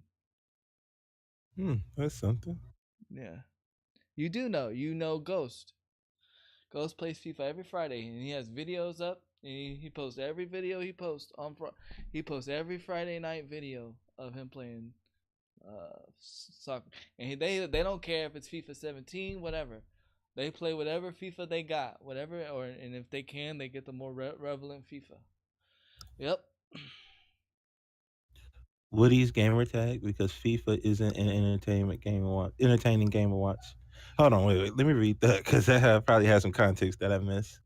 C: That's something.
A: Yeah, you do know. You know Ghost. Ghost plays FIFA every Friday, and he has videos up. And he posts every video he posts he posts every Friday night video of him playing soccer. And they don't care if it's FIFA 17, whatever. They play whatever FIFA they got, and if they can, they get the more relevant FIFA. Yep.
C: Woody's gamer tag because FIFA isn't an entertaining game to watch. Hold on, wait. Let me read that because that probably has some context that I missed.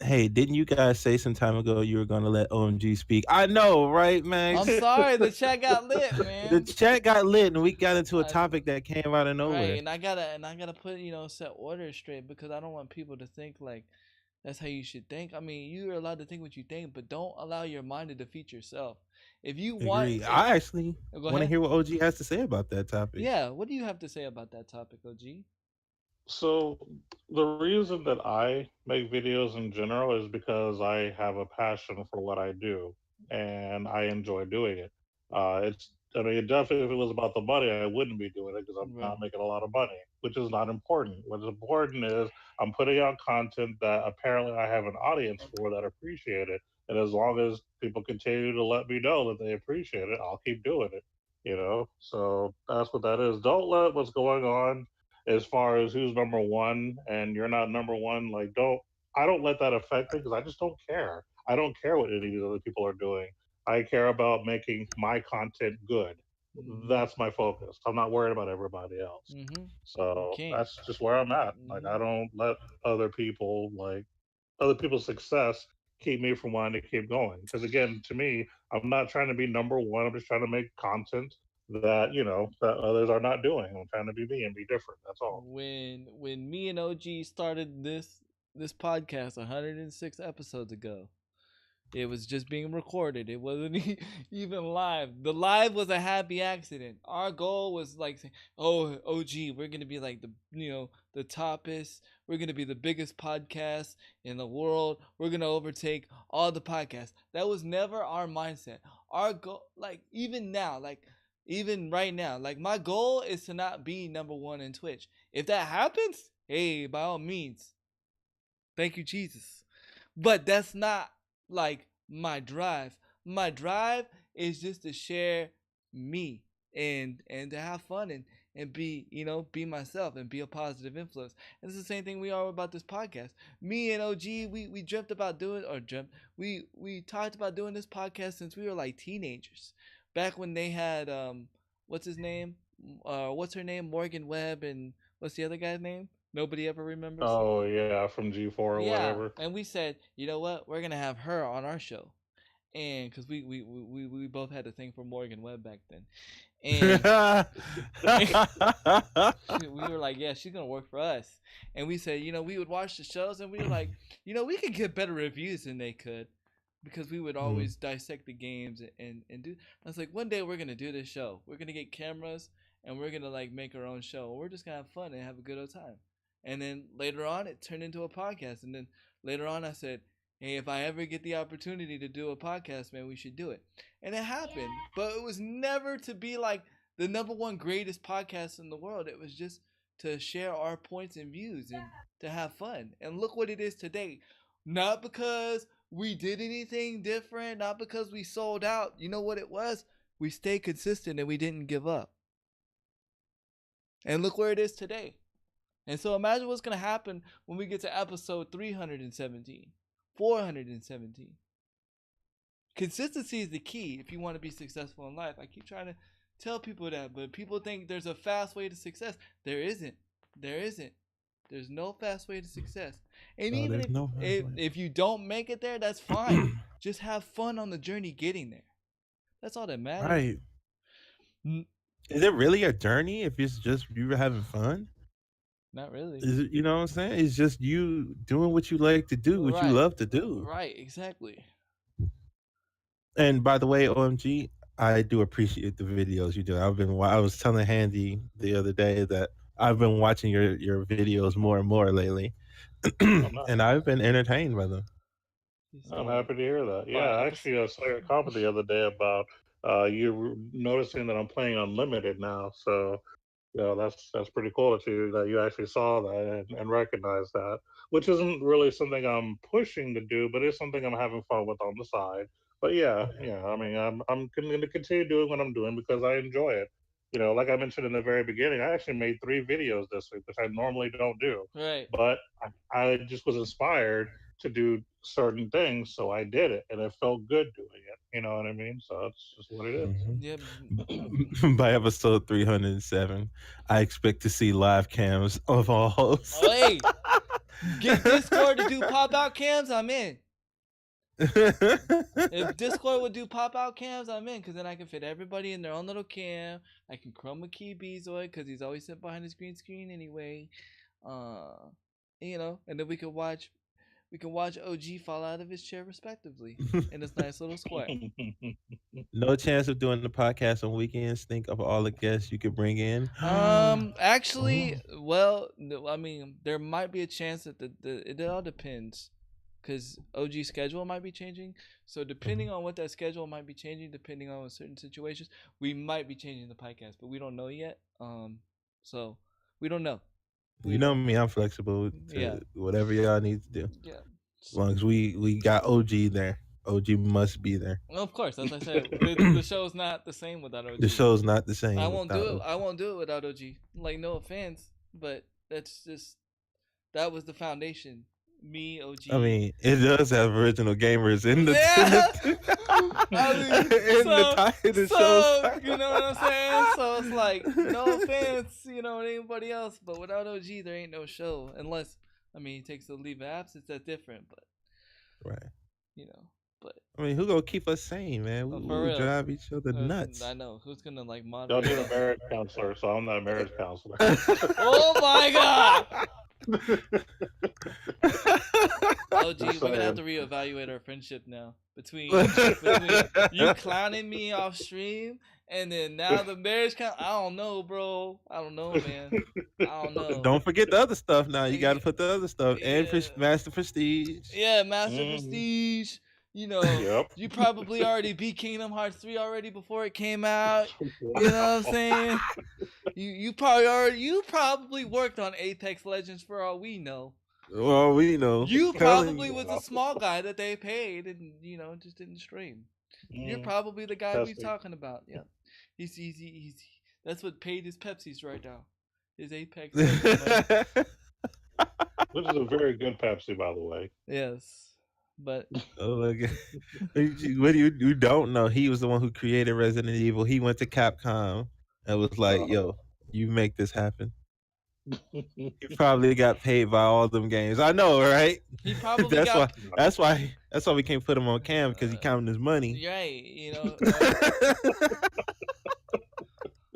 C: Hey, didn't you guys say some time ago you were gonna let OMG speak? I know, right,
A: I'm
C: Max?
A: sorry, the chat got lit,
C: The
A: man.
C: chat got lit and we got into a
A: I,
C: topic that came out of
A: right,
C: nowhere.
A: and I gotta put set order straight because I don't want people to think like that's how you should think. I mean, you're allowed to think what you think, but don't allow your mind to defeat yourself. If you want,
C: Agree. I actually
A: go
C: want to
A: ahead.
C: hear what OG has to say about that topic.
A: Yeah, what do you have to say about that topic, OG?
B: So the reason that I make videos in general is because I have a passion for what I do and I enjoy doing it. I mean, definitely if it was about the money, I wouldn't be doing it because I'm
A: Right.
B: not making a lot of money, which is not important. What's important is I'm putting out content that apparently I have an audience for that appreciate it. And as long as people continue to let me know that they appreciate it, I'll keep doing it. So that's what that is. Don't let what's going on as far as who's number one and you're not number one. Like, I don't let that affect me because I just don't care. I don't care what any of these other people are doing. I care about making my content good.
A: Mhm.
B: That's my focus. I'm not worried about everybody else.
A: Mhm. You
B: So
A: can't.
B: that's just where I'm at. Like, I
A: Mhm.
B: don't let other people other people's success keep me from wanting to keep going. Because again, to me, I'm not trying to be number one. I'm just trying to make content that that others are not doing. I'm trying to be me and be different. That's all.
A: When me and OG started this podcast 106 episodes ago, it was just being recorded. It wasn't even live. The live was a happy accident. Our goal was like, "Oh, OG, we're gonna be like the toppest. We're gonna be the biggest podcast in the world. We're gonna overtake all the podcasts." That was never our mindset. Our goal, like even now, like even right now, like my goal is to not be number one in Twitch. If that happens, hey, by all means, thank you, Jesus. But that's not like my drive. My drive is just to share me and to have fun and be be myself and be a positive influence. And it's the same thing we are about this podcast. Me and OG, we dreamt about doing or dreamt we talked about doing this podcast since we were like teenagers. Back when they had what's his name? What's her name? Morgan Webb and what's the other guy's name? Nobody ever remembers.
B: Oh yeah, from G4 or
A: Yeah,
B: whatever.
A: and we said, you know what, we're gonna have her on our show, and because we both had a thing for Morgan Webb back then, and we were like, yeah, she's gonna work for us, and we said, we would watch the shows, and we were like, we could get better reviews than they could, because we would
C: Mm.
A: always dissect the games and do. I was like, one day we're gonna do this show. We're gonna get cameras and we're gonna like make our own show. We're just gonna have fun and have a good old time. And then later on, it turned into a podcast. And then later on, I said, hey, if I ever get the opportunity to do a podcast, man, we should do it. And it happened, but it was never to be like the number one greatest podcast in the world. It was just to share our points and views and to have fun. And look what it is today. Not because we did anything different, not because we sold out. You know what it was? We stayed consistent and we didn't give up. And look where it is today. And so imagine what's going to happen when we get to episode 317, 417. Consistency is the key if you want to be successful in life. I keep trying to tell people that, but people think there's a fast way to success. There isn't. There isn't. There's no fast way to success. And
C: No,
A: even
C: there's no
A: if you don't make it there, that's fine. Just have fun on the journey getting there. That's all that matters.
C: Right. Is it really a journey if it's just you were having fun?
A: Not really.
C: Is it, you know what I'm saying? It's just you doing what you like to do, what you
A: Right.
C: love to do.
A: Right, exactly.
C: And by the way, OMG, I do appreciate the videos you do. I was telling Handy the other day that I've been watching your videos more and more lately, and I've been entertained by them.
B: I'm happy to hear that. Yeah,
A: Right,
B: actually, I saw your comment the other day about you noticing that I'm playing unlimited now. So, that's pretty cool that you actually saw that and recognized that, which isn't really something I'm pushing to do, but it's something I'm having fun with on the side. But yeah. I mean, I'm going to continue doing what I'm doing because I enjoy it. Like I mentioned in the very beginning, I actually made 3 videos this week, which I normally don't do.
A: right.
B: But I just was inspired to do certain things, so I did it, and it felt good doing it. You know what I mean? So that's just what it is.
A: Yeah.
C: By episode 307, I expect to see live cams of all hosts.
A: Hey, Get Discord to do pop out cams, I'm in. If Discord would do pop out cams, I'm in, because then I can fit everybody in their own little cam. I can chroma key Bezoid because he's always sitting behind his green screen anyway. And then we can watch OG fall out of his chair respectively in this nice little square.
C: No chance of doing the podcast on weekends. Think of all the guests you could bring in.
A: Actually, well, I mean, there might be a chance that it all depends, because OG's schedule might be changing. So depending on what that schedule might be changing, depending on certain situations, we might be changing the podcast, but we don't know yet. So we don't know.
C: You know me, I'm flexible to whatever y'all need to do.
A: Yeah.
C: As long as we got OG there. OG must be there.
A: Well, of course, as I said, the show's not the same without OG.
C: The show's not the same.
A: I won't do it without OG. Like, no offense, but that was the foundation. Me, OG.
C: I mean, it does have original gamers in the
A: show. You know what I'm saying? So it's like, no offense, to anybody else, but without OG, there ain't no show. Unless, he takes the leave of absence, that's different. But
C: right,
A: but
C: I mean, who gonna keep us sane, man? We drive each other nuts.
A: I know. Who's gonna moderate?
B: Don't need a marriage counselor, so I'm not a marriage counselor.
A: Oh my god! OG, we're gonna have to reevaluate our friendship now. Between you clowning me off stream and then now the marriage count. I don't know, bro. I don't know, man. I don't know.
C: Don't forget the other stuff now. You gotta put the other stuff. And Master Prestige.
A: Yeah, Master Prestige.
B: Yep.
A: You probably already beat Kingdom Hearts 3 already before it came out. You know what I'm saying? You probably worked on Apex Legends for all we know.
C: Well, we know.
A: You probably was a small guy that they paid and just didn't stream. You're probably the guy we're talking about. Yeah. He's that's what paid his Pepsis right now. His Apex Legends.
B: Which is a very good Pepsi, by the way.
A: Yes. But
C: oh my god, what you don't know? He was the one who created Resident Evil. He went to Capcom and was like, "Yo, you make this happen." He probably got paid by all them games. I know, right?
A: He probably
C: that's why we can't put him on cam, because he counting his money.
A: Right,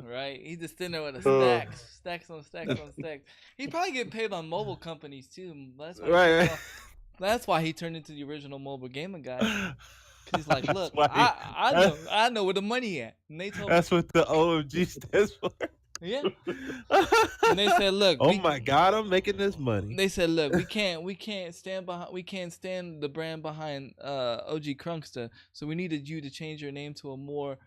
A: right. He just sitting there with a stacks on stacks on stacks. He probably get paid by mobile companies too. That's why That's why he turned into the original mobile gaming guy. He's like, look, I know where the money at. And they told
C: that's what the OMG stands for.
A: Yeah. And they said, look,
C: oh my god, I'm making this money.
A: They said, look, we can't stand the brand behind OG Crunkster, so we needed you to change your name to a more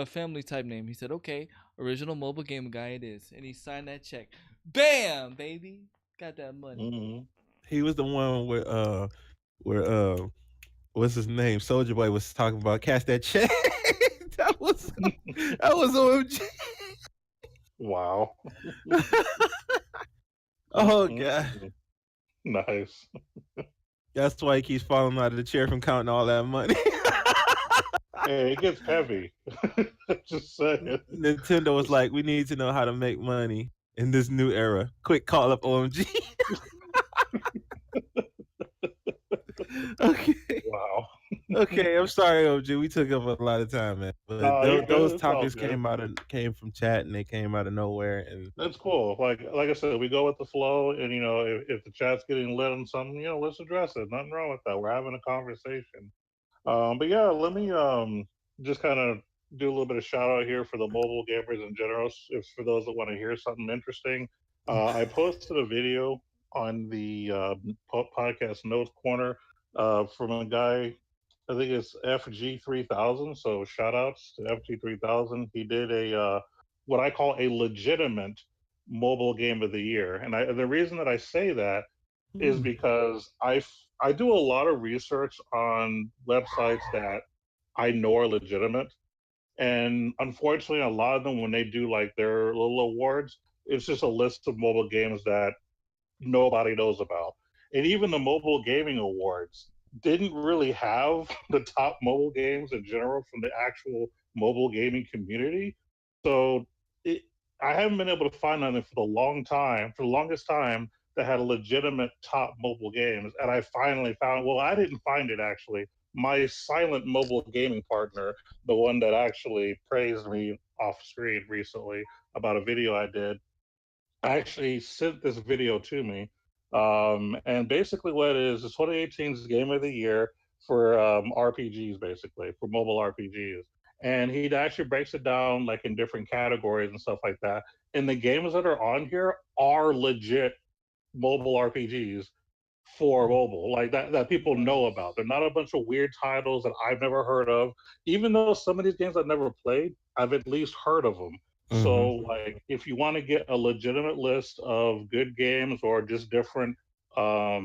A: family type name. He said, okay, original mobile gaming guy it is. And he signed that check. Bam, baby. Got that money.
B: Mm-hmm.
C: He was the one where what's his name? Soldier Boy was talking about cash that check. that was OMG.
B: Wow.
C: Oh god.
B: Nice.
C: That's why he keeps falling out of the chair from counting all that money.
B: Hey, it gets heavy. Just saying.
C: Nintendo was like, we need to know how to make money in this new era. Quick, call up OMG. Okay.
B: Wow.
C: Okay, I'm sorry, OG. We took up a lot of time, man. But those topics came from chat, and they came out of nowhere. And
B: that's cool. Like I said, we go with the flow, and if the chat's getting lit on something, let's address it. Nothing wrong with that. We're having a conversation. But yeah, let me just kind of do a little bit of shout out here for the mobile gamers in general. If for those that want to hear something interesting, I posted a video on the podcast Notes Corner from a guy, I think it's FG3000. So shout outs to FG3000. He did a what I call a legitimate mobile game of the year, and the reason that I say that is because I do a lot of research on websites that I know are legitimate, and unfortunately, a lot of them, when they do like their little awards, it's just a list of mobile games that nobody knows about. And even the mobile gaming awards didn't really have the top mobile games in general from the actual mobile gaming community. So I haven't been able to find anything for the longest time that had legitimate top mobile games, and I finally found. Well, I didn't find it actually. My silent mobile gaming partner, the one that actually praised me off screen recently about a video I did, actually sent this video to me. And basically, what it is 2018's Game of the Year for RPGs, basically for mobile RPGs. And he actually breaks it down like in different categories and stuff like that. And the games that are on here are legit mobile RPGs for mobile, like that people know about. They're not a bunch of weird titles that I've never heard of. Even though some of these games I've never played, I've at least heard of them. So, like, if you want to get a legitimate list of good games or just different. Well,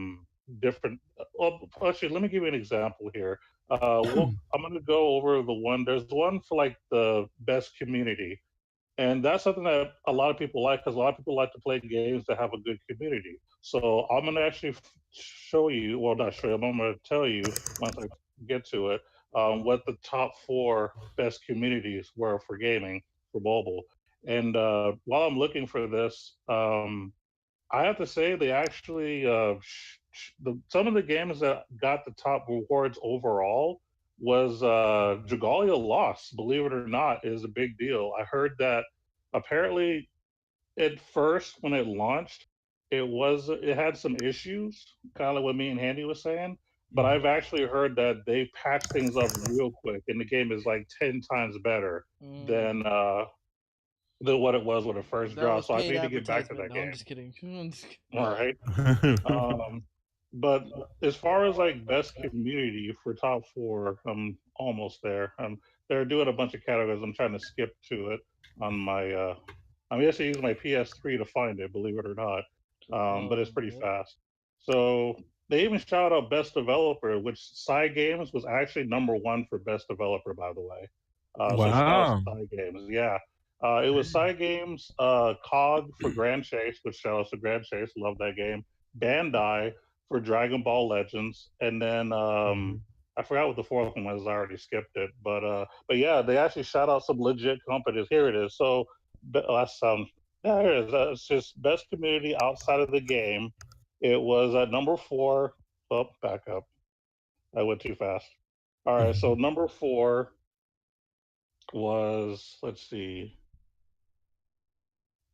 B: actually, let me give you an example here. I'm going to go over the one. There's one for like the best community, and that's something that a lot of people like because a lot of people like to play games that have a good community. So I'm going to actually show you, well, not show you, I'm going to tell you once I get to it, what the top four best communities were for gaming for mobile. And while I'm looking for this, I have to say they actually some of the games that got the top rewards overall was Dragalia Lost. Believe it or not, is a big deal. I heard that apparently at first when it launched, it had some issues, kind of like what me and Handy was saying. But I've actually heard that they patched things up real quick, and the game is like 10 times better than what it was when it first
A: That
B: dropped.
A: was
B: So I
A: paid
B: need to get back to
A: advertisement.
B: that
A: No, I'm
B: game.
A: just kidding. I'm just kidding.
B: All right. But as far as like best community for top four, I'm almost there. They're doing a bunch of categories. I'm trying to skip to it on my. I'm actually using my PS3 to find it, believe it or not. But it's pretty fast. So they even shout out best developer, which Cygames was actually number one for best developer, by the way. So shout out
C: Wow.
B: to Cygames. Yeah. It was Cygames, COG for Grand Chase, which shout out to Grand Chase. Love that game. Bandai for Dragon Ball Legends, and then I forgot what the fourth one was. I already skipped it, but yeah, they actually shout out some legit companies. Here it is. So that's yeah, here it is. It's just best community outside of the game. It was at number four. Oh, back up. I went too fast. All right, so number four was, let's see.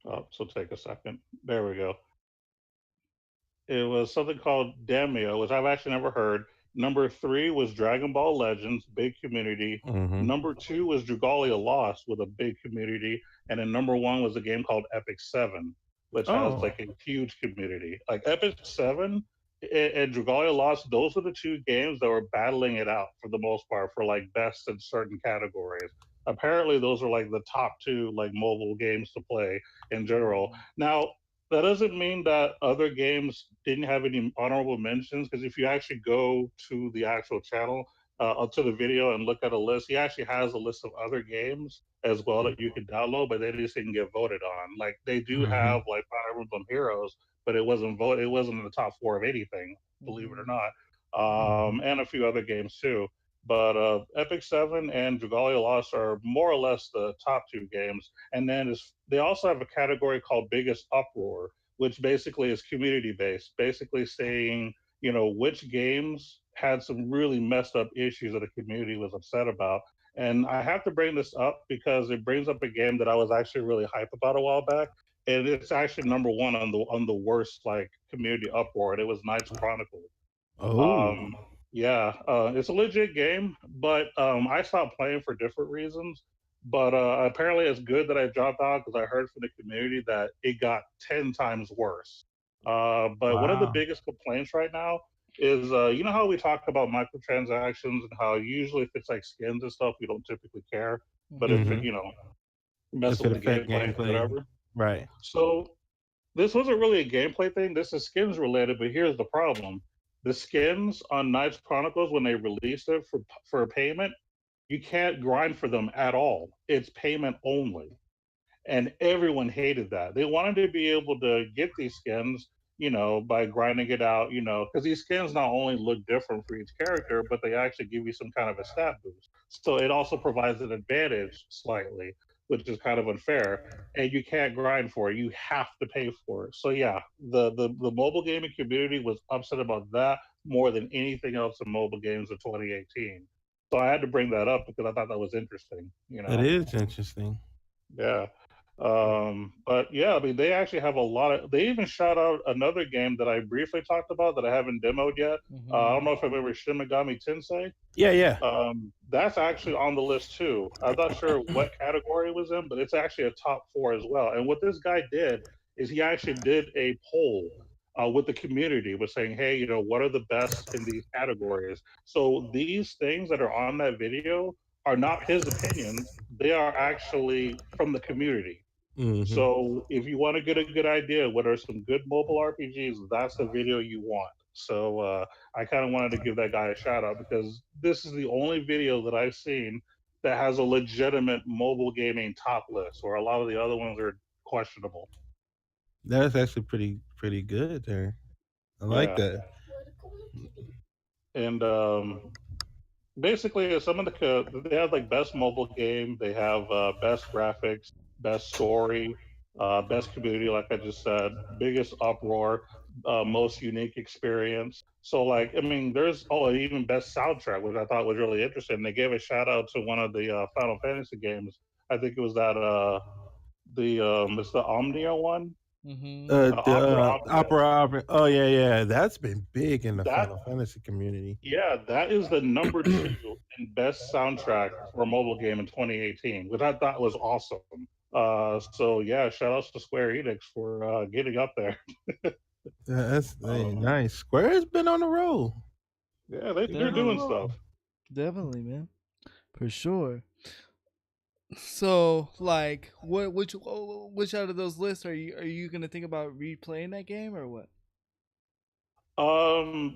B: Oh, so take a second. There we go. It was something called Demio, which I've actually never heard. Number three was Dragon Ball Legends, big community. Number two was Dragalia Lost with a big community, and then number one was a game called Epic Seven, which has like a huge community. Like Epic Seven and Dragalia Lost, those are the two games that were battling it out for the most part for like best in certain categories. Apparently, those are like the top two like mobile games to play in general. Now, that doesn't mean that other games didn't have any honorable mentions, because if you actually go to the actual channel, to the video and look at a list, he actually has a list of other games as well that you can download, but they just didn't get voted on. Like they do have like Fire Emblem Heroes, but it wasn't voted. It wasn't in the top four of anything, believe it or not, and a few other games too. But Epic Seven and Dragalia Lost are more or less the top two games. And then they also have a category called Biggest Uproar, which basically is community based, basically saying, you know, which games had some really messed up issues that the community was upset about. And I have to bring this up because it brings up a game that I was actually really hype about a while back. And it's actually number one on the worst like community uproar. And it was Knights Chronicle. Yeah, it's a legit game, but I stopped playing for different reasons. But apparently, it's good that I dropped out because I heard from the community that it got 10 times worse. But one of the biggest complaints right now is, you know how we talk about microtransactions and how usually if it's like skins and stuff, we don't typically care. But if it, you know, messes with the gameplay, whatever.
C: Right.
B: So this wasn't really a gameplay thing. This is skins related, but here's the problem: the skins on Knights Chronicles, when they released it for payment, you can't grind for them at all. It's payment only, and everyone hated that. They wanted to be able to get these skins, you know, by grinding it out, you know, because these skins not only look different for each character, but they actually give you some kind of a stat boost. So it also provides an advantage slightly. which is kind of unfair. And you can't grind for it; you have to pay for it. So yeah, the mobile gaming community was upset about that more than anything else in mobile games in 2018. So I had to bring that up because I thought that was interesting.
C: That is interesting.
B: Yeah. But yeah, I mean, they actually have a lot of. They even shout out another game that I briefly talked about that I haven't demoed yet. I don't know if I remember Shin Megami Tensei.
C: Yeah.
B: That's actually on the list too. I'm not sure what category it was in, but it's actually a top 4 as well. And what this guy did is he actually did a poll with the community, was saying, "Hey, what are the best in these categories?" So these things that are on that video are not his opinions; they are actually from the community.
C: Mm-hmm.
B: So if you want to get a good idea what are some good mobile RPGs, that's the video you want. So I kind of wanted to give that guy a shout out because this is the only video that I've seen that has a legitimate mobile gaming top list, where a lot of the other ones are questionable.
C: That's actually pretty good there. I like
B: Yeah.
C: that.
B: And basically, some of they have like best mobile game, they have best graphics, best story, best community, like I just said, biggest uproar, most unique experience. So, like, I mean, there's and even best soundtrack, which I thought was really interesting. They gave a shout out to one of the Final Fantasy games. I think it was that it's the Omnia one.
C: The Opera. Oh yeah. That's been big in the
B: That
C: Final Fantasy community.
B: Yeah, that is the number 2 in best soundtrack for a mobile game in 2018, which I thought was awesome. So yeah, shout outs to Square Enix for getting up there.
C: That's nice. Square has been on the roll.
B: Yeah, they're doing stuff.
A: Definitely, man, for sure. So, like, which out of those lists are you gonna think about replaying that game or what?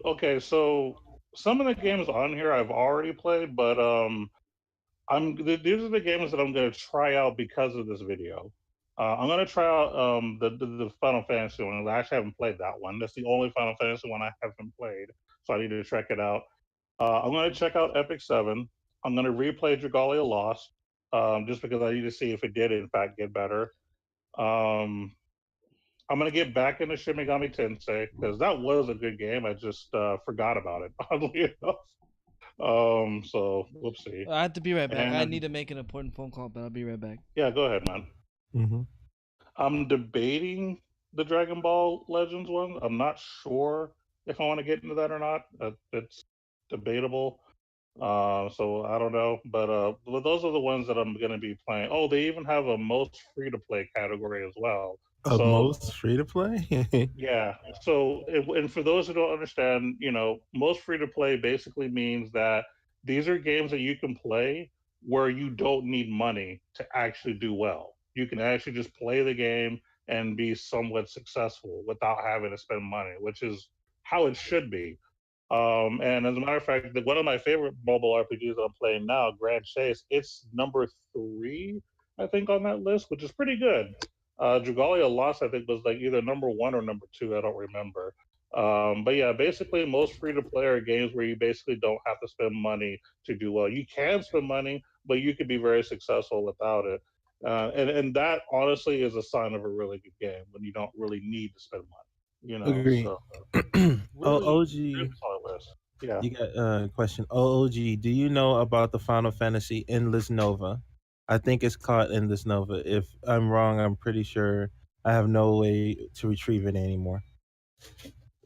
B: Okay, so some of the games on here I've already played, but these are the games that I'm gonna try out because of this video. I'm gonna try out the Final Fantasy one. I actually haven't played that one. That's the only Final Fantasy one I haven't played, so I need to check it out. I'm gonna check out Epic 7. I'm gonna replay Dragalia Lost, just because I need to see if it did in fact get better. Um, I'm gonna get back into Shin Megami Tensei because that was a good game. I just forgot about it, oddly enough. So whoopsie.
A: I have to be right back. I
B: And
A: need to make an important phone call, but I'll be right back.
B: yeah, go ahead, man.
C: Mm-hmm.
B: I'm debating the Dragon Ball Legends one. I'm not sure if I want to get into that or not. It's debatable. So I don't know, but those are the ones that I'm going to be playing. Oh, they even have a most free to play category as well. So
C: Most free to play.
B: yeah. So and for those who don't understand, most free to play basically means that these are games that you can play where you don't need money to actually do well. You can actually just play the game and be somewhat successful without having to spend money, which is how it should be. And as a matter of fact, one of my favorite mobile RPGs that I'm playing now, Grand Chase, it's number 3, I think, on that list, which is pretty good. Dragalia Lost, I think, was like either number 1 or number 2. I don't remember. But yeah, basically, most free to play are games where you basically don't have to spend money to do well. You can spend money, but you can be very successful without it. And that honestly is a sign of a really good game when you don't really need to spend money.
C: Agree.
B: So,
C: OG.
B: really solid list. Yeah.
C: You got a question. OG, do you know about the Final Fantasy Endless Nova? I think it's called Endless Nova. If I'm wrong, I'm pretty sure I have no way to retrieve it anymore.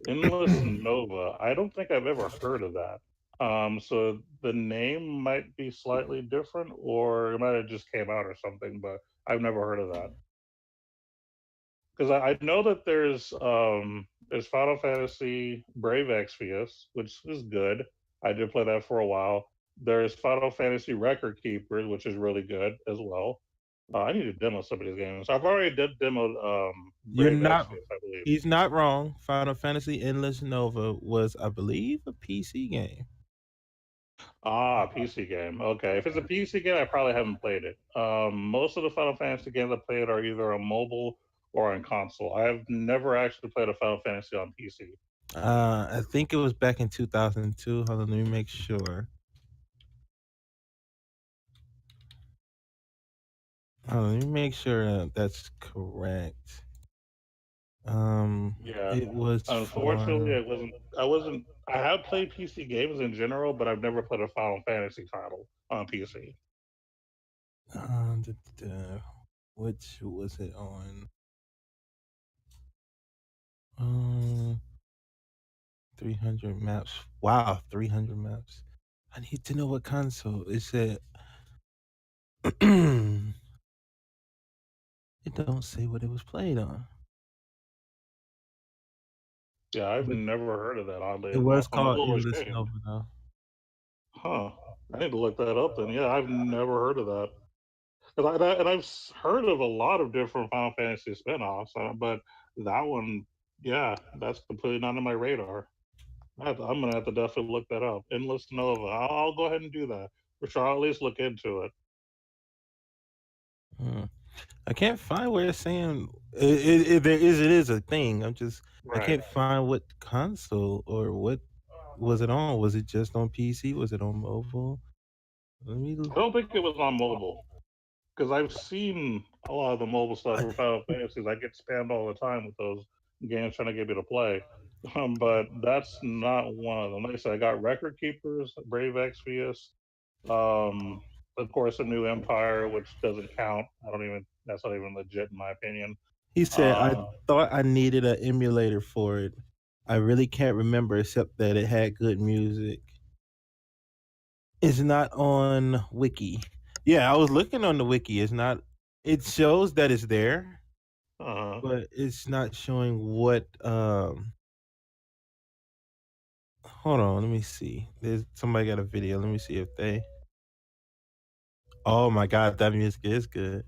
B: Endless Nova. I don't think I've ever heard of that. So the name might be slightly different, or it might have just came out or something, but I've never heard of that. Because I know that there's Final Fantasy Brave Exvius, which is good. I did play that for a while. There's Final Fantasy Record Keepers, which is really good as well. I need to demo some of these games. I've already demoed Brave Exvius, I believe.
C: He's not wrong. Final Fantasy Endless Nova was, I believe, a PC game.
B: PC game. Okay, if it's a PC game, I probably haven't played it. Most of the Final Fantasy games I played are either on mobile or on console. I have never actually played a Final Fantasy on PC.
C: I think it was back in 2002. Hold on, let me make sure. Let me make sure that's correct.
B: Yeah.
C: It was
B: Unfortunately,
C: for
B: it wasn't. I wasn't. I have played PC games in general, but I've never played a Final Fantasy title on PC.
C: duh, duh, duh. Which was it on? Um, 300 maps. Wow, 300 maps. I need to know what console. It said it don't say what it was played on.
B: Yeah, I've
C: But
B: never heard of that. Oddly
C: it
B: enough,
C: was
B: I'm a
C: called
B: little
C: Endless
B: ashamed.
C: Nova though.
B: Huh. I need to look that up then. Yeah, I've never heard of that. 'Cause I've heard of a lot of different Final Fantasy spinoffs, but that one, yeah, that's completely not on my radar. I'm gonna have to definitely look that up. Endless Nova. I'll go ahead and do that for sure. I'll at least look into it.
C: Hmm. I can't find where it's saying there is. It is a thing. I
B: Right.
C: can't find what console or what was it on. Was it just on PC? Was it on mobile? Let me.
B: I don't think it was on mobile because I've seen a lot of the mobile stuff
C: I,
B: for Final Fantasies. I get spammed all the time with those games trying to get me to play. But that's not one of them. Like I said, I got Record Keepers, Brave Exvius, um, of course, a New Empire, which doesn't count. I don't even. That's not even legit in my opinion.
C: he said I
B: Um,
C: thought I needed an emulator for it. I really can't remember except that it had good music. It's not on Wiki. Yeah, I was looking on the Wiki. It's not. It shows that it's there,
B: uh,
C: but it's not showing what. Hold on, let me see. There's somebody got a video. Let me see if they. Oh my god, that music is good.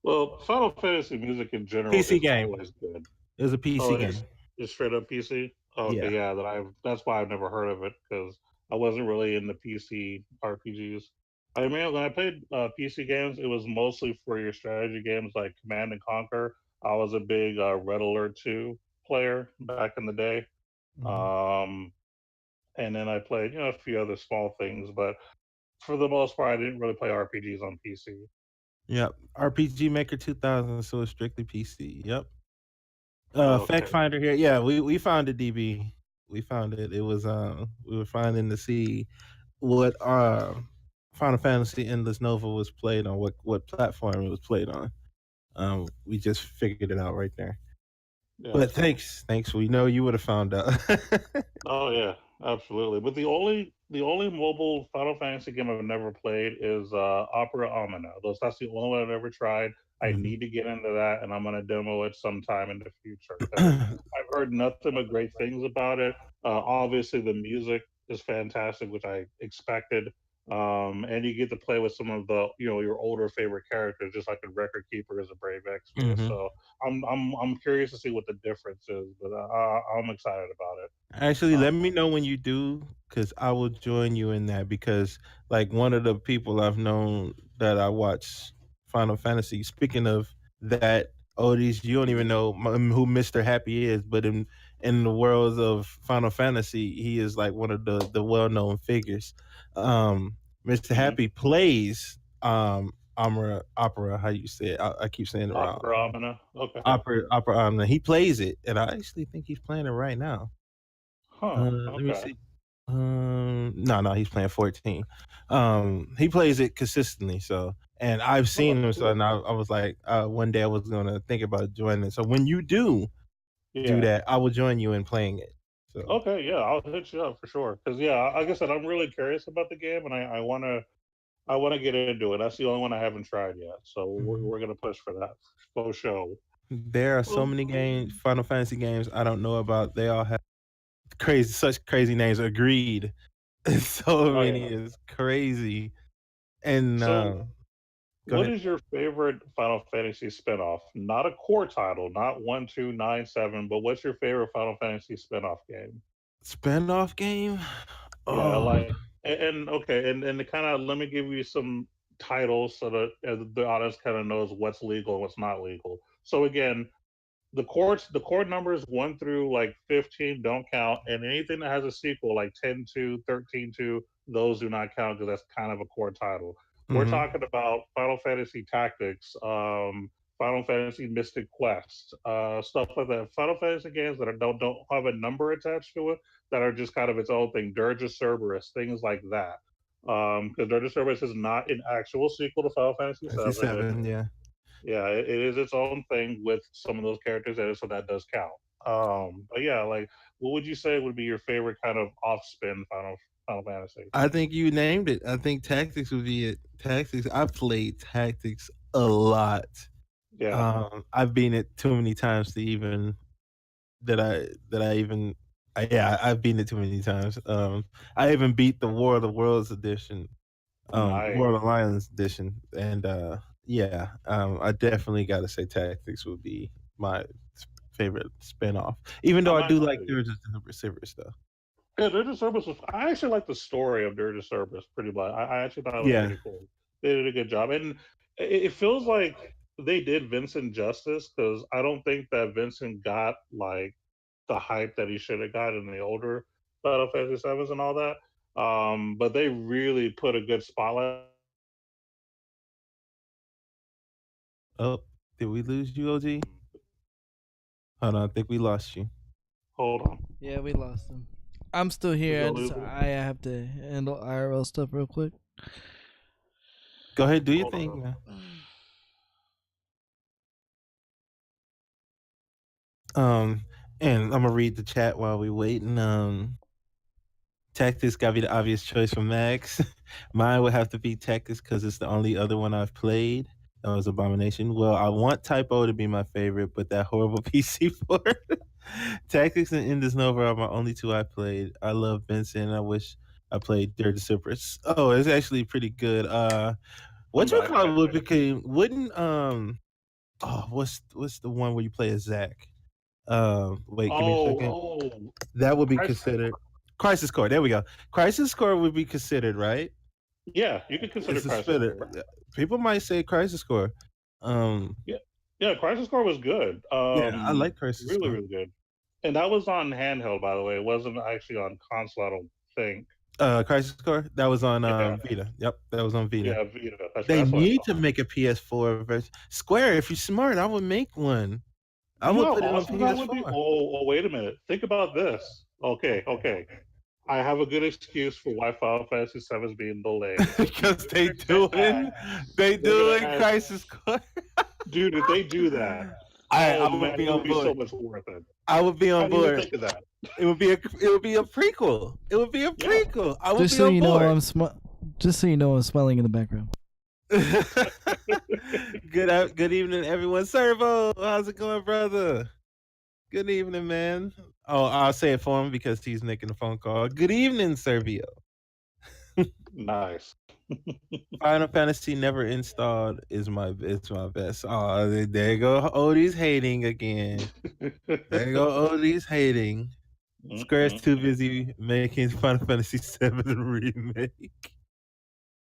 B: well, Final Fantasy music in general
C: PC
B: is
C: game.
B: always good.
C: It was a
B: Oh,
C: PC
B: it is
C: game.
B: just straight up PC. Oh, okay,
C: Yeah.
B: yeah, that's why I've never heard of it because I wasn't really into PC RPGs. I mean, when I played PC games, it was mostly for your strategy games like Command and Conquer. I was a big Red Alert 2 player back in the day.
C: Mhm.
B: Um, and then I played, a few other small things, but for the most part, I didn't really play RPGs on PC.
C: Yep. RPG Maker 2000, so it's strictly PC. Yep. Fact
B: Okay.
C: finder here. Yeah, we found it, DB. We found it. It was we were finding to see what Final Fantasy Endless Nova was played on, what platform it was played on. We just figured it out right there.
B: Yeah.
C: But thanks. We know you would have found out.
B: Oh yeah, absolutely. But the only mobile Final Fantasy game I've never played is Opera Omnia. That's the only one I've ever tried. I
C: Mhm.
B: need to get into that, and I'm gonna demo it sometime in the future because I've heard nothing but great things about it. Obviously, the music is fantastic, which I expected. And you get to play with some of the your older favorite characters, just like the Record Keepers of Brave Exvius.
C: Mhm.
B: So I'm curious to see what the difference is, but I'm excited about it.
C: Actually,
B: Uh,
C: let me know when you do, because I will join you in that. Because like one of the people I've known that I watch Final Fantasy. Speaking of that, Odys, you don't even know who Mister Happy is, but in the worlds of Final Fantasy, he is like one of the well known figures. Mister
B: mhm.
C: Happy plays opera. How you say it? I keep saying it wrong.
B: Opera Omnia. Okay.
C: Opera. He plays it, and I actually think he's playing it right now.
B: Huh.
C: Let me
B: Okay.
C: see. No, he's playing 14. He plays it consistently, so and I've
B: Oh,
C: seen
B: that's
C: him, so
B: cool.
C: now I was like, one day I was gonna think about joining. So when you do
B: Yeah.
C: that, I will join you in playing it. So
B: Okay. Yeah, I'll hit you up for sure. Because yeah, like I said, I'm really curious about the game, and I wanna get into it. That's the only one I haven't tried yet. So we're
C: mhm.
B: we're gonna push for that for show.
C: There are so
B: Well,
C: many games, Final Fantasy games I don't know about. They all have such crazy names. Agreed. So
B: oh
C: many
B: yeah.
C: is crazy. And
B: So
C: go
B: what
C: ahead.
B: is your favorite Final Fantasy spinoff? Not a core title, not 1, 2, 9, 7, but what's your favorite Final Fantasy spinoff game?
C: Spinoff game.
B: Yeah,
C: Oh,
B: like and okay, and to kind of let me give you some titles so that the audience kind of knows what's legal and what's not legal. So again, the core numbers 1 through like 15 don't count, and anything that has a sequel like 10 to 13 to those do not count because that's kind of a core title. We're
C: Hmm.
B: talking about Final Fantasy Tactics, Final Fantasy Mystic Quest, stuff like that. Final Fantasy games that don't have a number attached to it, that are just kind of its own thing. Dirge Cerberus, things like that. Because Dirge Cerberus is not an actual sequel to Final Fantasy VII.
C: 57, yeah.
B: Yeah, it is its own thing with some of those characters in it, so that does count. But yeah, like, what would you say would be your favorite kind of off spin Final Fantasy?
C: I think you named it. I think Tactics would be it. Tactics. I played Tactics a lot.
B: Yeah,
C: I've been it too many times to even that I even yeah, I've beaten it too many times. I even beat the War of the Worlds edition,
B: nice.
C: World Alliance edition, and yeah, I definitely got to say Tactics would be my favorite spinoff. Even though
B: I'm
C: I do like
B: actually,
C: Dirge of the Cerberus stuff.
B: yeah, Dirge Cerberus was. I actually like the story of Dirge Cerberus pretty much. I actually thought it was
C: Yeah.
B: pretty cool. They did a good job, and it feels like they did Vincent justice, because I don't think that Vincent got like the hype that he should have got in the older Final Fantasy Sevens and all that. But they really put a good spotlight.
C: Oh, did we lose you, OG? Hold on, I think we lost you.
B: Hold on.
A: Yeah, we lost him. I'm still here.
B: Did we lose him?
A: I have to handle IRL stuff real quick.
C: Go ahead, do your
B: Hold on.
C: thing, man. And I'm gonna read the chat while we waiting. Tactics gotta be the obvious choice for Max. Mine would have to be Tactics because it's the only other one I've played. That was Abomination. Well, I want Type O to be my favorite, but that horrible PC port. Tactics and Endless Nova are my only two I played. I love Vincent. I wish I played Dirty Cypress. Oh, it's actually pretty good. What you call it would became wouldn't what's the one where you play as Zach? Wait, give me a second. That would be considered Crisis Core. There we go. Crisis Core would be considered, right?
B: Yeah, you could consider
C: It's a
B: Crisis
C: spitter.
B: Core.
C: People might say Crisis Core.
B: Yeah, Crisis Core was good.
C: Yeah, I like Crisis
B: really,
C: Core.
B: really good. And that was on handheld, by the way. It wasn't actually on console, I don't think.
C: Crisis Core, that was on Vita. Yep, that was on Vita.
B: Yeah, Vita.
C: They
B: that's what I
C: need
B: thought.
C: to make a PS4 version. Square, if you're smart, I would make one. I
B: You
C: would
B: know
C: put
B: how
C: it on
B: awesome that would be?
C: PS4.
B: Oh, wait a minute. Think about this. Okay. I have a good excuse for why Final Fantasy VII is being delayed.
C: Because they doing Crisis Core.
B: Dude, if they do that,
C: I would be on
B: be
C: board.
B: so much worth it.
C: I would be on
B: How do you
C: board.
B: think of that?
C: It would be a prequel. It would be a prequel. I would
A: Just
C: be
A: so
C: on
A: you
C: board.
A: know, just so you know, I'm smiling in the background.
C: Good evening, everyone. Servo, how's it going, brother? Good evening, man. Oh, I'll say it for him because he's making a phone call. Good evening, Servio.
B: Nice.
C: Final Fantasy never installed is my best. Oh, there you go. Odie's hating again. There you go. Odie's hating. Square's too busy making Final Fantasy VII remake.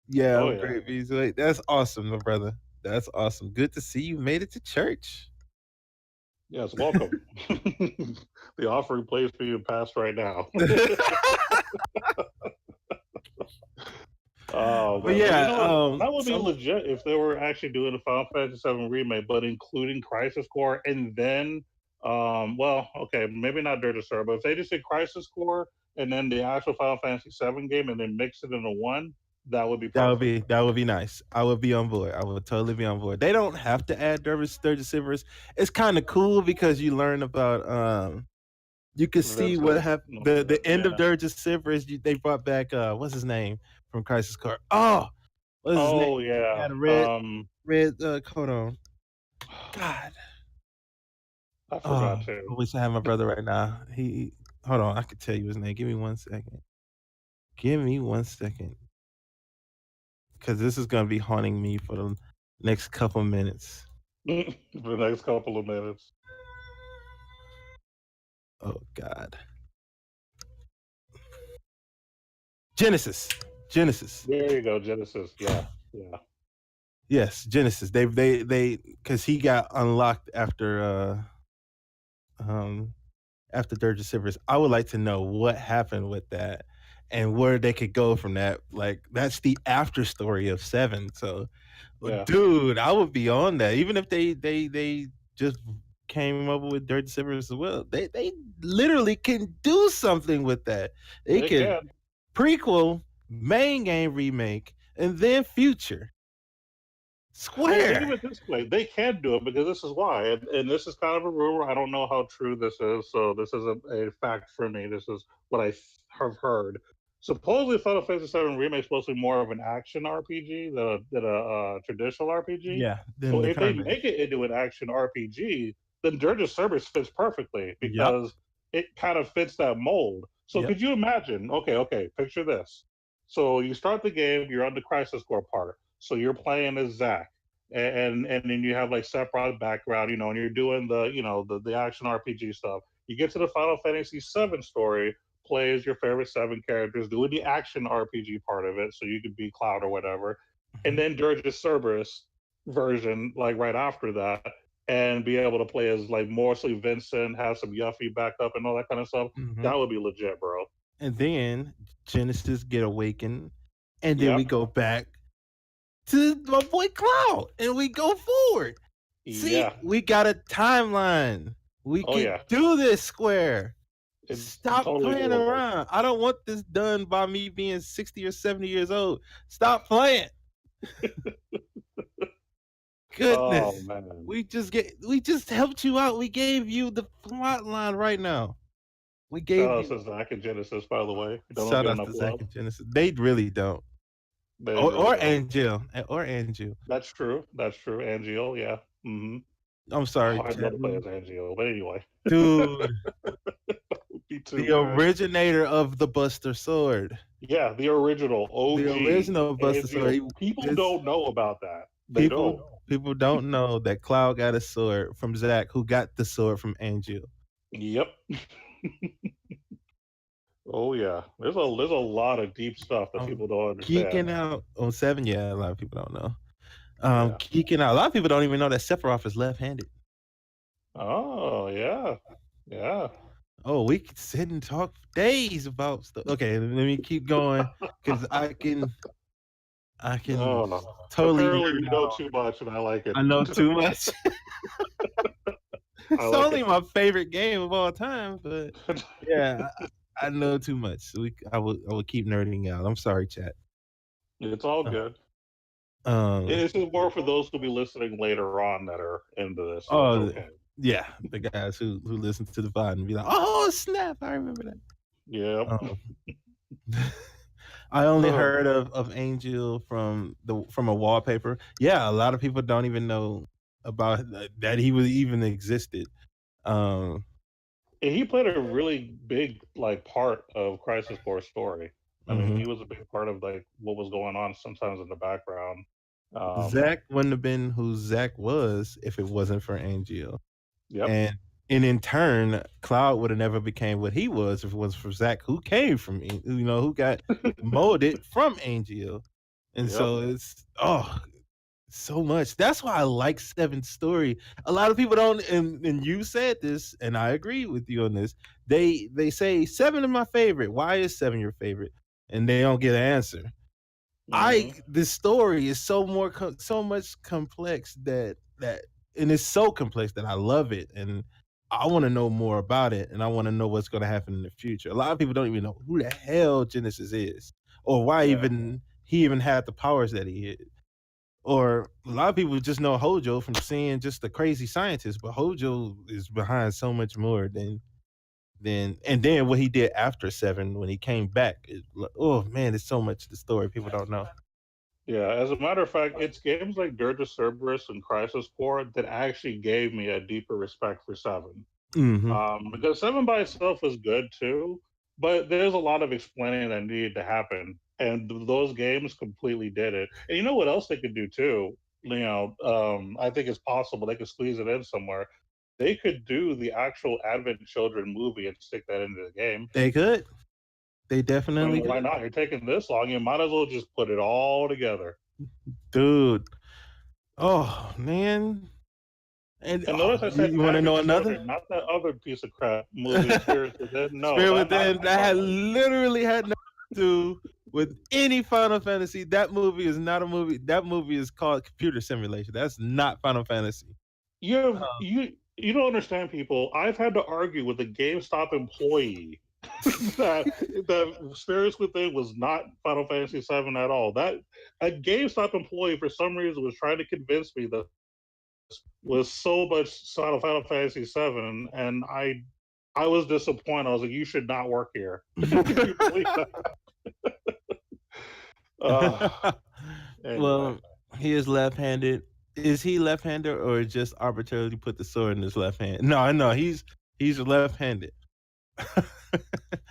C: Yeah, great visual. That's awesome, my brother. That's awesome. Good to see you made it to church.
B: Yes, welcome. The offering plays for you past right now.
C: But yeah,
B: that would be legit if they were actually doing a Final Fantasy VII remake, but including Crisis Core, and then, well, okay, maybe not Dirty Star, but if they just did Crisis Core and then the actual Final Fantasy VII game and then mix it into one, that would be perfect.
C: That would be nice. I would be on board. I would totally be on board. They don't have to add Dirty Cypress. It's kind of cool because you learn about you can see what happened. The end of Dirty Cypress. They brought back what's his name from Crisis Core. Oh, what's his name?
B: Yeah,
C: had a red coat on. God,
B: I forgot too.
C: I wish I had my brother right now. He hold on. I could tell you his name. Give me 1 second. Give me 1 second. Because this is going to be haunting me for the next couple of minutes.
B: For the next couple of minutes.
C: Oh, God. Genesis.
B: There you go, Genesis. Yeah.
C: Yes, Genesis. They because he got unlocked after Dirge of Cypress. I would like to know what happened with that. and where they could go from that. Like that's the after story of 7. So,
B: Yeah.
C: dude, I would be on that. Even if they just came up with Dirty Simmers as well. They literally can do something with that. They
B: They
C: could
B: can.
C: prequel, main game remake, and then future.
B: Well, think of
C: Square.
B: it this way: they can do it because this is why, and this is kind of a rumor. I don't know how true this is, so this is a fact for me. This is what have heard. Supposedly, Final Fantasy VII Remake is supposed to be more of an action RPG than a traditional RPG.
C: Yeah. Then
B: So
C: the
B: if they
C: current.
B: make it into an action RPG, then Dirge of Cerberus fits perfectly
C: Yep.
B: because it kind of fits that mold. So
C: Yep.
B: could you imagine? Okay, picture this. So you start the game, you're on the Crisis Core part. So you're playing as Zack, and then you have like Sephiroth background, and you're doing the action RPG stuff. You get to the Final Fantasy VII story, play as your favorite 7 characters, doing the action RPG part of it, so you could be Cloud or whatever, and then Dirge of Cerberus version like right after that, and be able to play as like mostly Vincent, have some Yuffie backup and all that kind of stuff.
C: Mhm.
B: That would be legit, bro.
C: And then Genesis get awakened, and then we
B: Yep.
C: go back to my boy Cloud, and we go forward. See,
B: Yeah.
C: we got a timeline. We
B: Oh,
C: can
B: yeah.
C: do this, Square.
B: It's
C: Stop
B: totally
C: playing
B: doable.
C: around. I don't want this done by me being 60 or 70 years old. Stop playing. Goodness.
B: Oh man.
C: We just helped you out. We gave you the plot line right now. We gave
B: Shout out
C: you
B: to Zach and Genesis, by the way. Don't
C: shout
B: get
C: out
B: enough
C: to Zach
B: love.
C: and Genesis. They really don't.
B: They
C: Or
B: really don't.
C: Angel. Or Angel.
B: That's true. Angel, yeah. Mm-hmm.
C: I'm sorry,
B: I'd love to play
C: Chad.
B: as Angel, but anyway.
C: Dude.
B: Me too,
C: The
B: man.
C: originator of the Buster Sword.
B: Yeah, the original OG.
C: The original Buster Sword.
B: Angel. People
C: It's-
B: don't know about that. They don't.
C: People don't know that Cloud got a sword from Zack, who got the sword from Angel.
B: Yep. Oh yeah. There's a lot of deep stuff that people don't understand.
C: Geeking out on 7, yeah, a lot of people don't know.
B: Yeah.
C: Geeking out. A lot of people don't even know that Sephiroth is left-handed.
B: Oh yeah. Yeah.
C: Oh, we could sit and talk for days about stuff. Okay, let me keep going because I can
B: Oh,
C: totally.
B: apparently
C: nerd
B: you know
C: out.
B: too much, and I like it.
C: I know too much. It's
B: like
C: only
B: it.
C: my favorite game of all time, but yeah, I know too much. So I will keep nerding out. I'm sorry, chat.
B: It's all
C: Uh,
B: good.
C: Um,
B: This is more for those who'll be listening later on that are into this. So
C: Oh,
B: it's okay.
C: yeah, the guys who listen to the VOD and be like, "Oh snap, I remember that."
B: Yeah.
C: I only
B: Oh.
C: heard of Angel from a wallpaper. Yeah, a lot of people don't even know about that he was even existed.
B: And he played a really big part of Crisis Core story. I mean,
C: Mhm.
B: he was a big part of what was going on sometimes in the background.
C: Zack wouldn't have been who Zack was if it wasn't for Angel.
B: Yep.
C: And in turn, Cloud would have never became what he was if it wasn't for Zack, who came from who got molded from Angel. And
B: Yep.
C: so it's so much. That's why I like 7's story. A lot of people don't, and you said this, and I agree with you on this. They say 7 is my favorite. Why is 7 your favorite? And they don't get an answer.
B: Mhm.
C: This story is so much complex that and it's so complex that I love it, and I want to know more about it, and I want to know what's going to happen in the future. A lot of people don't even know who the hell Genesis is, or why
B: Yeah.
C: he even had the powers that he had. Or a lot of people just know Hojo from seeing just the crazy scientist, but Hojo is behind so much more than and then what he did after 7 when he came back. Oh man, there's so much to the story people don't know.
B: Yeah, as a matter of fact, it's games like Dirge of Cerberus and Crisis Core that actually gave me a deeper respect for 7.
C: Mhm.
B: Because 7 by itself was good too, but there's a lot of explaining that needed to happen, and those games completely did it. And you know what else they could do too? I think it's possible they could squeeze it in somewhere. They could do the actual Advent Children movie and stick that into the game.
C: They could. They
B: I
C: definitely
B: mean, why
C: could.
B: not? You're taking this long, you might as well just put it all together.
C: Dude. Oh man. And
B: notice I said
C: you want to know
B: Advent
C: another?
B: Children, not that other piece of crap movie, Spirit Within. No,
C: Spirit
B: not
C: Within, that had literally had no do with any Final Fantasy. That movie is not a movie. That movie is called Computer Simulation. That's not Final Fantasy.
B: You don't understand, people. I've had to argue with a GameStop employee that the Spirits Within was not Final Fantasy VII at all. That a GameStop employee for some reason was trying to convince me that was so much Final Fantasy VII, and I was disappointed. I was like, you should not work here. You believe that? Anyway.
C: Well, he is left-handed. Is he left-handed or just arbitrarily put the sword in his left hand? No, he's left-handed.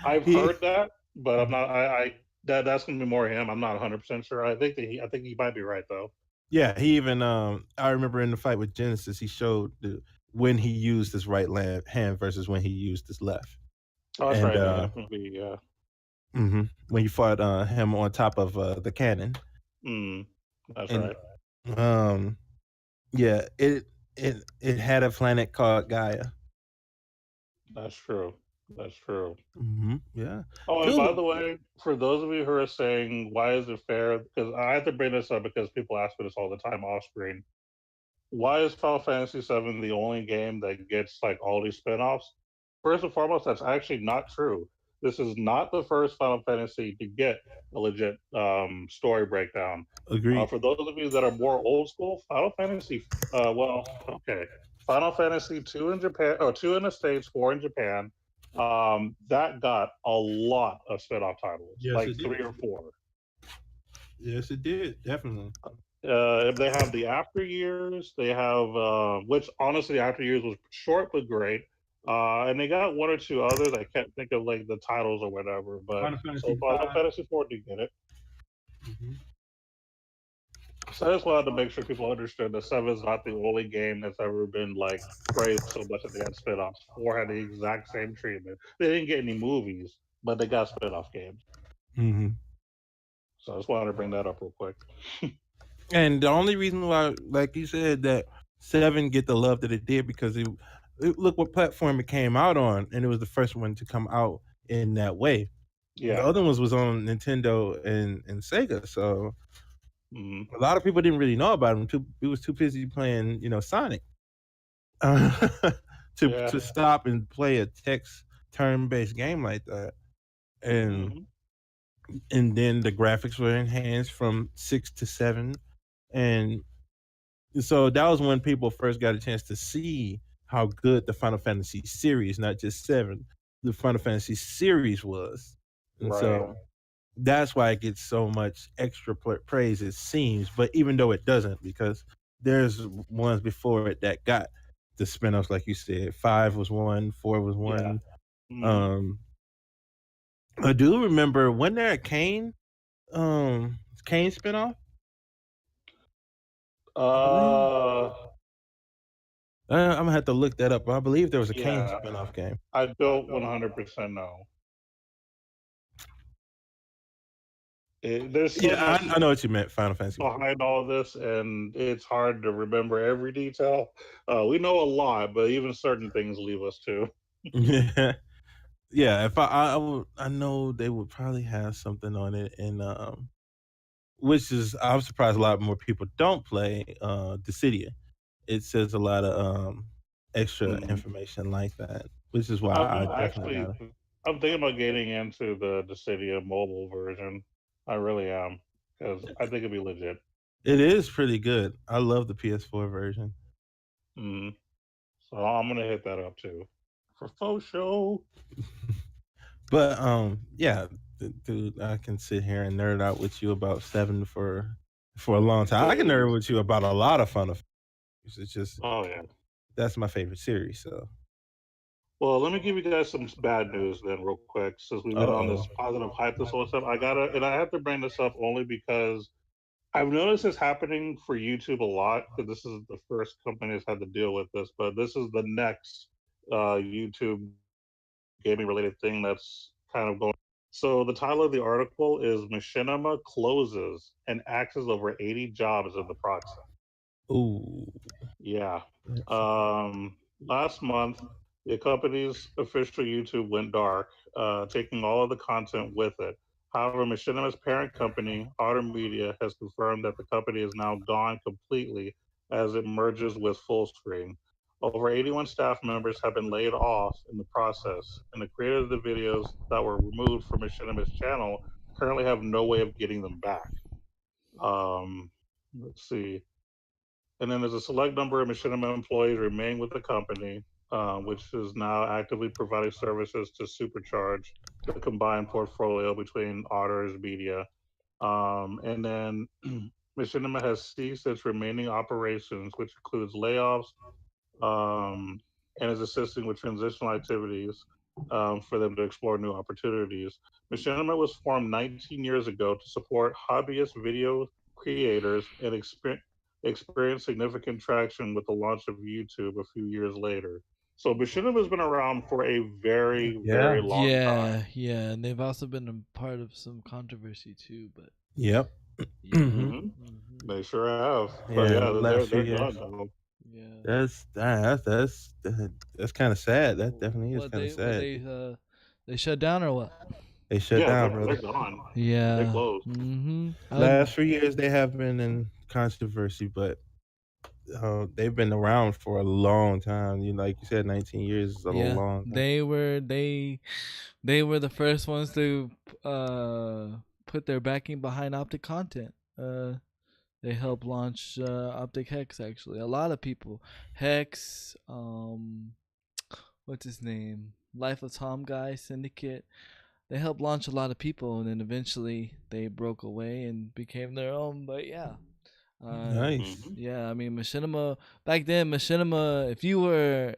B: I've heard that, but I'm not. That's gonna be more him. I'm not 100% sure. I think he might be right though.
C: Yeah, he even I remember in the fight with Genesis, he showed when he used his right hand versus when he used his left.
B: Oh, that's right. Yeah.
C: When you fought him on top of the cannon.
B: That's right.
C: Yeah, it had a planet called Gaia.
B: That's true.
C: Yeah.
B: Oh, and by the way, for those of you who are saying, why is it fair? Because I have to bring this up because people ask me this all the time off screen. Why is Final Fantasy VII the only game that gets like all these spin-offs? First and foremost, that's actually not true. This is not the first Final Fantasy to get a legit story breakdown.
C: Agreed.
B: For those of you that are more old school, Final Fantasy, Final Fantasy 2 in Japan, or 2 in the States, 4 in Japan, that got a lot of spin-off titles, like 3 or 4.
C: Yes, it did, definitely.
B: They have the After Years. They have, which honestly, After Years was short but great. And they got 1 or 2 others. I can't think of like the titles or whatever. But Final Fantasy 4 did get it. So I just wanted to make sure people understood that 7 is not the only game that's ever been like praised so much that they had spin-offs. 4 had the exact same treatment. They didn't get any movies, but they got spin-off games. So I just wanted to bring that up real quick.
C: And the only reason why, like you said, that 7 get the love that it did because it look what platform it came out on, and it was the first one to come out in that way.
B: Yeah.
C: The other ones was on Nintendo and Sega, so a lot of people didn't really know about them. It was too busy playing, Sonic, to stop and play a text turn-based game like that. And then the graphics were enhanced from 6 to 7, and so that was when people first got a chance to see how good the Final Fantasy series, not just 7, the Final Fantasy series was. And so that's why it gets so much extra praise, it seems, but even though it doesn't, because there's ones before it that got the spin-offs, like you said. 5 was 1, 4 was 1. I do remember, wasn't there a Kane spin-off? I'm gonna have to look that up, but I believe there was a Kane spin-off game.
B: I don't 100% know. There's so much
C: I know what you meant, Final Fantasy
B: behind all of this, and it's hard to remember every detail. We know a lot, but even certain things leave us too.
C: Yeah. If I know they would probably have something on it, and which is, I'm surprised a lot more people don't play Dissidia. It says a lot of extra information like that, which is why
B: I'm thinking about getting into the Dissidia mobile version. I really am, because I think it'd be legit.
C: It is pretty good. I love the PS4 version.
B: So I'm gonna hit that up too for faux show.
C: But yeah, dude, I can sit here and nerd out with you about 7 for a long time. I can nerd with you about a lot of fun. It's just, that's my favorite series. So,
B: well, let me give you guys some bad news then, real quick, since we've been on this positive hype this whole time. I have to bring this up only because I've noticed this happening for YouTube a lot, because this is the first company that's had to deal with this, but this is the next YouTube gaming related thing that's kind of going. So the title of the article is Machinima closes and axes over 80 jobs in the process.
C: Ooh.
B: Yeah. Last month, the company's official YouTube went dark, taking all of the content with it. However, Machinima's parent company, Otter Media, has confirmed that the company is now gone completely as it merges with Fullscreen. Over 81 staff members have been laid off in the process, and the creators of the videos that were removed from Machinima's channel currently have no way of getting them back. Let's see. And then there's a select number of Machinima employees remain with the company, which is now actively providing services to supercharge the combined portfolio between Otter's Media. And then Machinima has ceased its remaining operations, which includes layoffs, and is assisting with transitional activities for them to explore new opportunities. Machinima was formed 19 years ago to support hobbyist video creators and experienced significant traction with the launch of YouTube a few years later. So Machinima has been around for a very, very long time.
A: Yeah, and they've also been a part of some controversy too. But
C: Yep.
A: yeah,
B: Mhm. They sure have. But
C: Yeah,
B: yeah,
C: the
B: they're
C: last few
B: done
C: years.
B: though.
A: yeah.
C: That's kind of sad. That definitely is
A: What
C: kind of sad.
A: they shut down or what?
C: They shut
B: Yeah,
C: down,
B: they're
C: brother.
B: gone.
A: Yeah.
B: They closed.
C: Last few years they have been in controversy, but they've been around for a long time. You like you said, 19 years is a long time.
A: They were the first ones to put their backing behind Optic content. They helped launch Optic Hex. Actually, a lot of people. Hex. What's his name? Life of Tom guy, Syndicate. They helped launch a lot of people, and then eventually they broke away and became their own. But yeah.
C: Nice.
A: Yeah, I mean Machinima back then. Machinima, if you were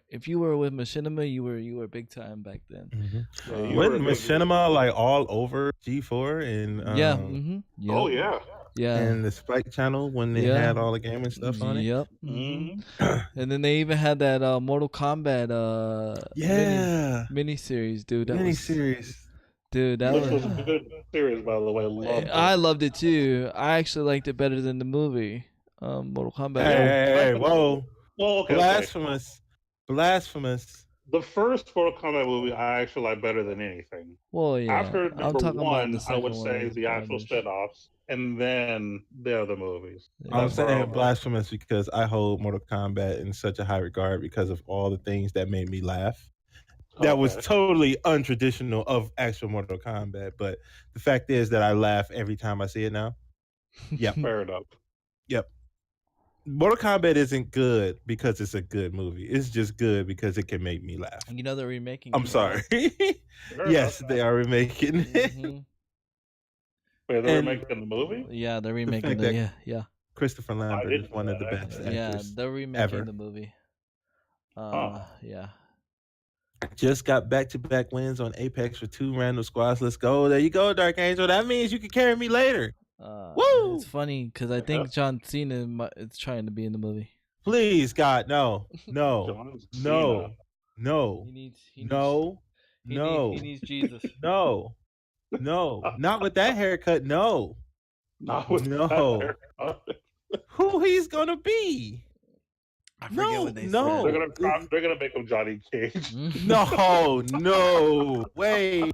A: with Machinima, you were big time back then.
B: Yeah, you
C: Wasn't
B: were a big-
C: Machinima like all over G4 and
A: Yeah. Yep.
B: Oh yeah.
A: Yeah.
C: and the Spike channel when they
A: Yeah.
C: had all the gaming stuff on it?
A: Yep.
B: Mhm.
A: And then they even had that Mortal Kombat
C: Yeah.
A: mini series, dude. That
C: Mini
A: was
C: series.
A: dude. That
B: Which
A: was.
B: was a good series, by the way. Loved it.
A: I loved it too. I actually liked it better than the movie, Mortal Kombat.
C: Hey, whoa.
B: Well, okay.
C: Blasphemous.
B: The first Mortal Kombat movie I actually like better than anything.
A: Well, yeah.
B: After
A: I'm
B: number
A: talking about
B: one,
A: the
B: I
A: second
B: would
A: one
B: say
A: was
B: the actual
A: garbage.
B: spin-offs, and then the other movies.
C: I'm
B: That's where
C: saying
B: I'm at.
C: blasphemous because I hold Mortal Kombat in such a high regard because of all the things that made me laugh. That was
B: Okay.
C: totally untraditional of actual Mortal Kombat, but the fact is that I laugh every time I see it now. Yep.
B: Fair enough.
C: Yep. Mortal Kombat isn't good because it's a good movie. It's just good because it can make me laugh.
A: You know they're remaking.
C: I'm
A: it,
C: sorry.
B: Fair
C: Yes,
B: enough.
C: they are remaking it.
A: Mhm.
B: Wait, they're
C: And-
B: making the movie?
A: Yeah, they're remaking
C: fact
A: it.
C: that-
A: Yeah.
C: Christopher Lambert
B: didn't
C: is one
B: know
C: of the
B: that,
C: best
B: actually.
A: Yeah,
C: actors.
A: they're remaking
C: ever.
A: the movie.
B: Huh.
A: Yeah.
C: Just got back-to-back wins on Apex for 2 random squads. Let's go. There you go, Dark Angel. That means you can carry me later. Woo!
A: It's funny because I think John Cena is trying to be in the movie.
C: Please, God, no. No.
B: John
C: No.
B: Cena.
C: No.
A: He needs
C: No. No.
A: he needs Jesus.
C: No. No. Not with that haircut. No.
B: Not with
C: No.
B: that haircut.
C: Who he's gonna be?
A: I
C: No,
A: what they
C: no.
B: They're gonna make him Johnny Cage.
A: said.
C: No. Wait.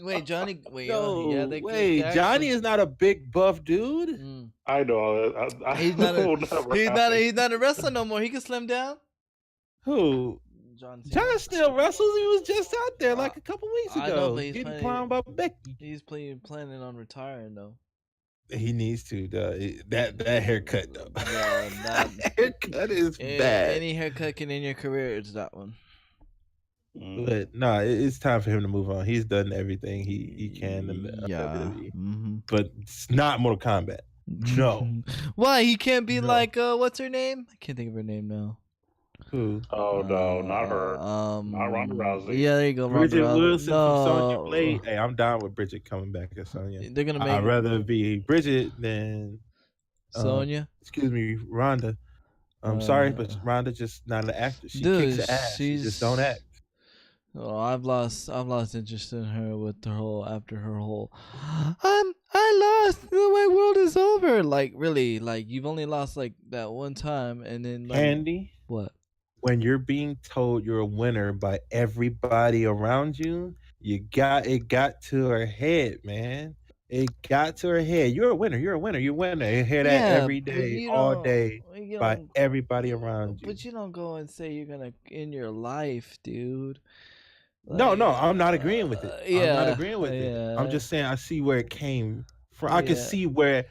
A: Wait, Johnny. Wait,
C: No.
A: yeah, they
C: Wait.
A: actually-
C: Johnny is not a big buff dude.
A: Mm.
B: I know.
A: He's not a-
B: will never
A: He's
B: happen.
A: not a wrestler no more. He can slim down.
C: Who?
A: John Cena.
C: John still wrestles. He was just out there like a couple weeks
A: I
C: ago,
A: know, but he's
C: getting
A: playing-
C: clowned by Becky.
A: He's planning on retiring though.
C: He needs to. That haircut though.
A: Yeah, that
C: haircut is bad.
A: Any haircut can end your career. It's that one.
B: Mm.
C: But no, it's time for him to move on. He's done everything he can in the WWE.
A: Mm-hmm.
C: But it's not Mortal Kombat. No.
A: Why he can't be
C: No.
A: like what's her name? I can't think of her name now.
C: Who?
B: Oh no, not her.
A: Not
B: Ronda Rousey.
A: Yeah, there you go.
C: Bridget
A: Ronda Rousey.
C: Wilson from Sonya
A: No.
C: Blade. Hey, I'm down with Bridget coming back as Sonya.
A: They're gonna make
C: I'd rather be Bridget than
A: Sonya.
C: excuse me, Rhonda. I'm sorry, but
A: Uh,
C: Rhonda just not an actor. She
A: dude,
C: kicks ass. She
A: she's-
C: just don't act.
A: Oh, I've lost interest in her with her whole I lost. My world is over. Like really, like you've only lost like that one time, and then like,
C: Andy,
A: what?
C: when you're being told you're a winner by everybody around you, it got to her head, man. It got to her head. You're a winner. You're a winner. You're a winner. You hear that
A: Yeah,
C: every
A: but
C: day,
A: you
C: all
A: don't,
C: day
A: you
C: by
A: don't,
C: everybody around you.
A: but you don't go and say you're gonna end your life, dude.
C: No,
A: Like,
C: no, I'm not agreeing with it. I'm not
A: yeah,
C: agreeing with it. I'm
A: yeah,
C: just saying I see where it came from. I can
A: yeah,
C: see where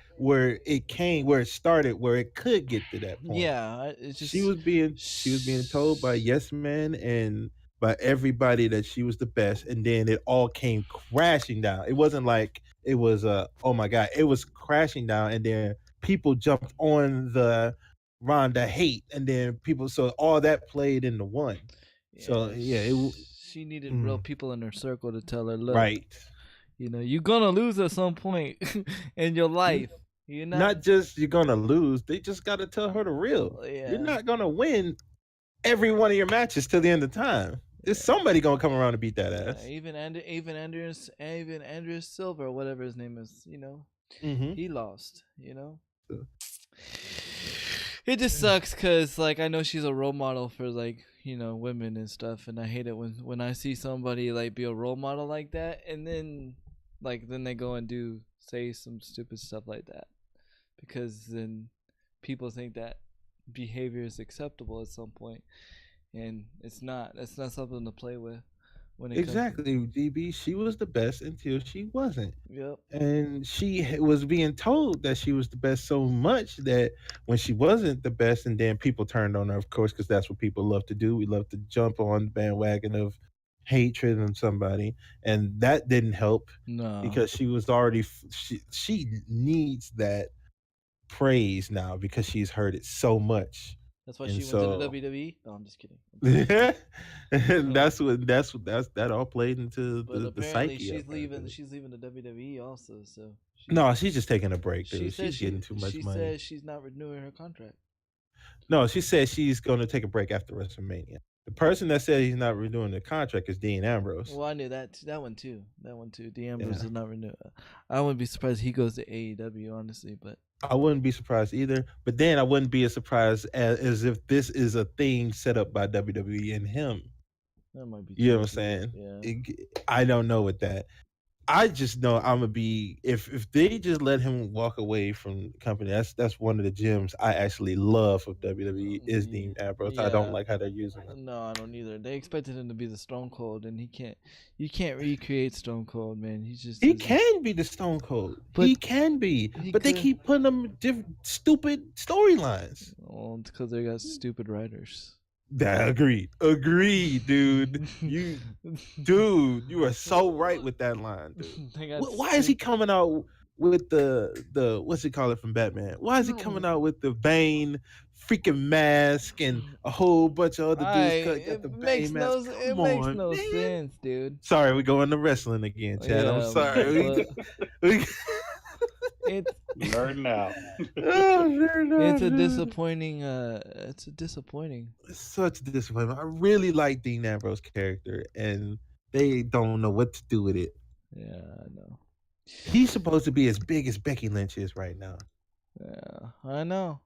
C: it came, where it started, where it could get to that point.
A: yeah. It's
C: She
A: just,
C: was being told by yes men and by everybody that she was the best, and then it all came crashing down. It wasn't like it was oh my god, it was crashing down, and then people jumped on the Rhonda hate, and then people, so all that played into one. So
A: yeah.
C: yeah,
A: She needed real
C: mm,
A: people in her circle to tell her, look,
C: right.
A: you're gonna lose at some point in your life. You're not.
C: Not just you're gonna lose, they just gotta tell her the real. You're
A: Yeah,
C: not gonna win every one of your matches till the end of time. There's
A: yeah.
C: somebody gonna come around and beat that ass.
A: Even Andreas Silver, whatever his name is,
C: Mm-hmm.
A: he lost. It just sucks because, like, I know she's a role model for, like, women and stuff, and I hate it when I see somebody like be a role model like that, and then they go and say some stupid stuff like that, because then people think that behavior is acceptable at some point, and it's not. That's not something to play with when it comes to.
C: Exactly, DB. She was the best until she wasn't.
A: Yep.
C: And she was being told that she was the best so much that when she wasn't the best, and then people turned on her, of course, because that's what people love to do. We love to jump on the bandwagon of hatred on somebody, and that didn't help
A: No.
C: because she was already she needs that praise now because she's heard it so much.
A: That's why
C: And
A: she went to the
C: so
A: WWE. No, I'm just kidding.
C: and that all played into
A: But
C: the
A: apparently
C: psyche of
A: she's
C: her,
A: leaving.
C: dude.
A: She's leaving the WWE also. So
C: No, she's just taking a break,
A: she
C: dude.
A: said
C: She's getting too much
A: she
C: money.
A: says she's not renewing her contract.
C: No, she said she's going to take a break after WrestleMania. The person that said he's not renewing the contract is Dean Ambrose.
A: Well, I knew that one too. That one too. The Ambrose
C: Yeah.
A: is not renewed. I wouldn't be surprised if he goes to AEW, honestly. But
C: I wouldn't be surprised either. But then I wouldn't be as surprised as if this is a thing set up by WWE and him.
A: that might be.
C: You know
A: true,
C: what I'm
A: too.
C: saying?
A: Yeah.
C: I don't know with that. I just know I'm gonna be if they just let him walk away from the company. That's one of the gems I actually love of WWE is Dean Ambrose. I don't
A: Yeah.
C: like how they're using him.
A: No, I don't either. They expected him to be the Stone Cold, and he can't. You can't recreate Stone Cold, man. He just.
C: He
A: isn't-
C: can be the Stone Cold.
A: But
C: he can be,
A: he
C: but they
A: could.
C: keep putting him in different stupid storylines.
A: Well, it's because they got stupid writers.
C: Agreed, dude. Dude, you are so right with that line, dude.
A: They got
C: Why is he coming out with the what's he call it from Batman? Why is he coming out with the Bane freaking mask and a whole bunch of other dudes got the Bane mask?
A: It
C: Come
A: makes
C: on,
A: no
C: man.
A: sense, dude.
C: Sorry, we going to wrestling again, Chad.
A: Yeah,
C: I'm sorry.
A: It's
B: Nerding out.
A: it's a disappointing. It's a disappointing.
C: It's such a disappointment. I really like Dean Ambrose's character, and they don't know what to do with it.
A: Yeah, I know.
C: He's supposed to be as big as Becky Lynch is right now.
A: Yeah, I know.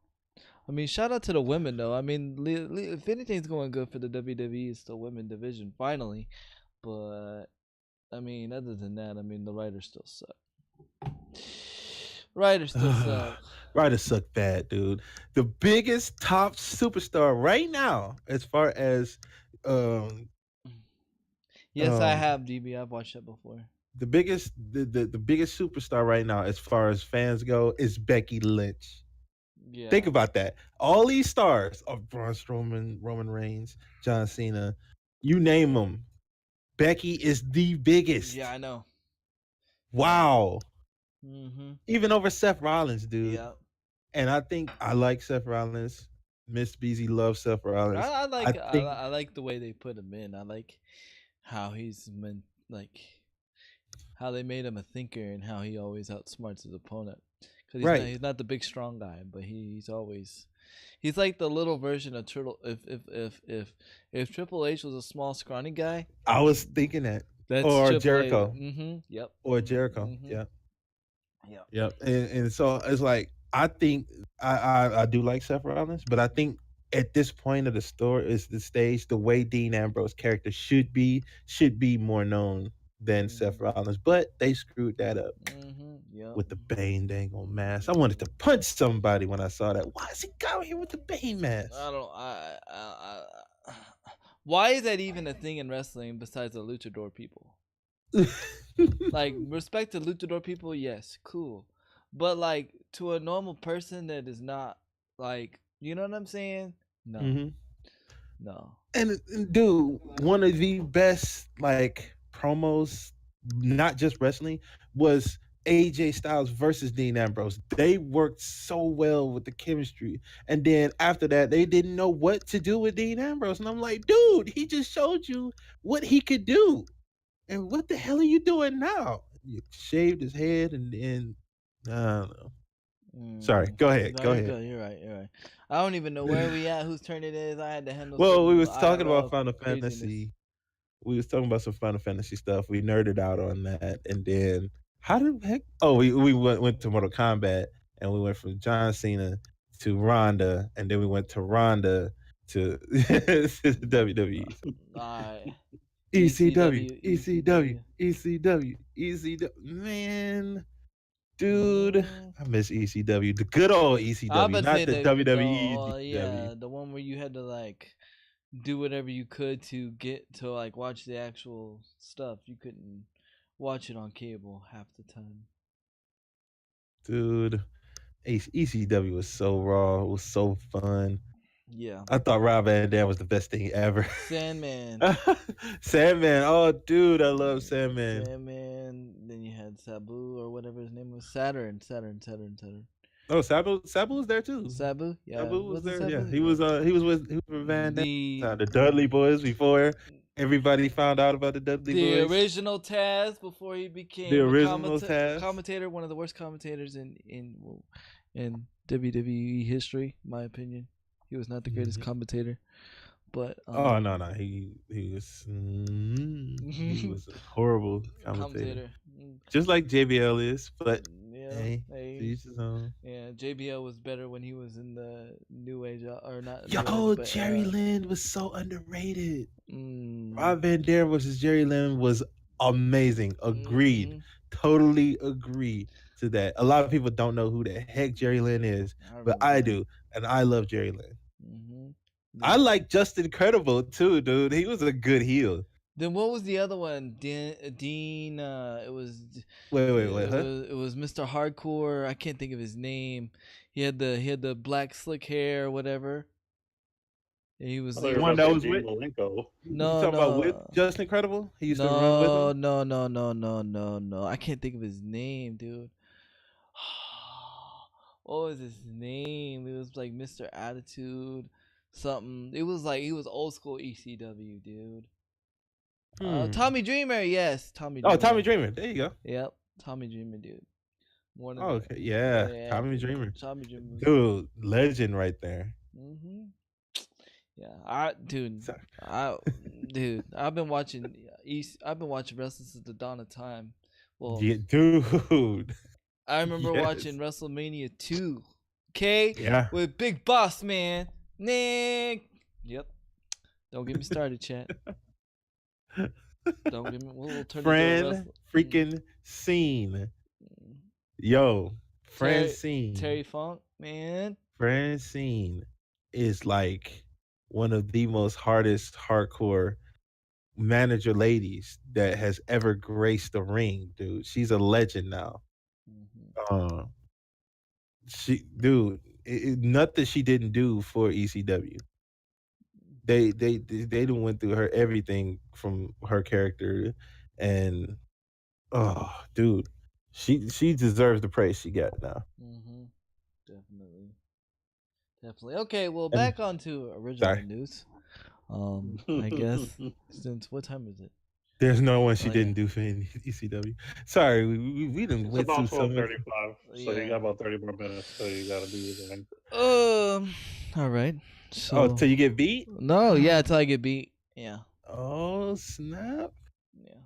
A: I mean, shout out to the women though. I mean, if anything's going good for the WWE, it's the women division finally. But I mean, other than that, I mean, the writers still suck. Writers still suck.
C: Writers suck bad, dude. The biggest top superstar right now, as far as
A: Yes, I
C: um,
A: have DB. I've watched that before.
C: the biggest superstar right now, as far as fans go, is Becky Lynch.
A: Yeah.
C: Think about that. All these stars of Braun Strowman, Roman Reigns, John Cena, you name them. Becky is the biggest.
A: Yeah, I know.
C: Wow.
A: Mm-hmm.
C: Even over Seth Rollins, dude.
A: Yeah.
C: And I think I like Seth Rollins. Miss Beasley loves Seth Rollins.
A: I like
C: think-
A: I like the way they put him in. I like how he's meant, like how they made him a thinker and how he always outsmarts his opponent. Because
C: Right.
A: he's not the big strong guy, but he's like the little version of Turtle. If Triple H was a small scrawny guy,
C: I was thinking that.
A: that's
C: Or
A: Triple
C: Jericho.
A: Mm-hmm. Yep.
C: Or Jericho.
A: Mhm.
C: Yeah.
A: Yeah.
C: Yep. And so it's like I think I do like Seth Rollins, but I think at this point of the story is the stage, the way Dean Ambrose character should be more known than Seth Rollins, but they screwed that up
A: Yep.
C: with the Bane dang on mask. I wanted to punch somebody when I saw that. Why is he out here with the Bane mask?
A: I don't. Why is that even a thing in wrestling besides the luchador people? Like, respect to luchador people, yes, cool. But like to a normal person that is not, like, you know what I'm saying? No, no.
C: And dude, one of the best like promos, not just wrestling, was AJ Styles versus Dean Ambrose. They worked so well with the chemistry. And then after that, they didn't know what to do with Dean Ambrose. And I'm like, dude, he just showed you what he could do. And what the hell are you doing now? You shaved his head and then I don't know. Sorry, go ahead.
A: No,
C: Go
A: you're
C: ahead.
A: good, You're right. You're right. I don't even know where we at, whose turn it is. I had to handle.
C: Well, we
A: some
C: was talking
A: IRL
C: about Final
A: craziness.
C: Fantasy. We was talking about some Final Fantasy stuff. We nerded out on that, and then how the heck? Oh, we went to Mortal Kombat, and we went from John Cena to Ronda, and then we went to Ronda to WWE.
A: Alright.
C: ECW, ECW, ECW, ECW. Man, dude, I miss ECW. The good old
A: I
C: ECW,
A: would
C: not
A: say
C: the WWE.
A: yeah, the one where you had to like do whatever you could to get to like watch the actual stuff. You couldn't watch it on cable half the time.
C: Dude, ECW was so raw. It was so fun.
A: Yeah.
C: I thought Rob Van Dam was the best thing ever.
A: Sandman.
C: Sandman. Oh, dude, I love Sandman.
A: Sandman. Then you had Sabu or whatever his name was. Saturn.
C: Oh, Sabu was there too.
A: Sabu? Yeah.
C: Sabu was
A: it
C: there.
A: Sabu?
C: Yeah, he was with Van Dam.
A: The
C: The Dudley Boys before everybody found out about the Dudley Boys.
A: original Taz before he became
C: The
A: a
C: original Taz.
A: commentator, one of the worst commentators in WWE history, in my opinion. He was not the greatest commentator, but
C: oh no, he was he was a horrible commentator. Just like JBL is, but
A: yeah,
C: hey, to each his own.
A: Yeah, JBL was better when he was in the New Age or not.
C: Yo, Jerry Lynn was so underrated. Rob Van Dam versus Jerry Lynn was amazing. Agreed. Totally agree to that. A lot of people don't know who the heck Jerry Lynn is, but I do, and I love Jerry Lynn. I like Justin Credible too, dude. He was a good heel.
A: Then what was the other one? Dean. It was.
C: Wait.
A: It was Mr. Hardcore. I can't think of his name. He had the black slick hair or whatever. And he was
B: the
C: one that was with.
B: Malenko.
C: No, you talking about with Justin Credible? He used to run with him.
A: No. I can't think of his name, dude. What was his name? It was like Mr. Attitude, something. It was like he was old school ECW, dude. Tommy Dreamer, yes, Tommy Dreamer.
C: Oh, Tommy Dreamer. There you go.
A: Yep, Tommy Dreamer, dude.
C: Okay, yeah, Tommy Dreamer.
A: Tommy Dreamer,
C: dude, legend right there.
A: Yeah, dude, I've been watching wrestling since the dawn of time. Well,
C: yeah, dude.
A: I remember watching WrestleMania 2. Okay?
C: Yeah.
A: With Big Boss Man. Nick. Yep. Don't get me started, chat. Don't get me. We'll turn
C: Fran freaking Scene. Yo, Francine.
A: Terry Funk, man.
C: Francine is like one of the most hardest hardcore manager ladies that has ever graced the ring, dude. She's a legend now. Nothing she didn't do for ECW. They done went through her everything from her character, and dude, she deserves the praise she got now.
A: Definitely. Okay, well, back on to original news. I guess since what time is it?
C: There's no one she didn't do for ECW. Sorry, we didn't went through so much.
B: 35, so you got about 30 more minutes, so you gotta do your thing.
A: All right. So,
C: till you get beat?
A: No, yeah, till I get beat. Yeah.
C: Oh snap!
A: Yeah.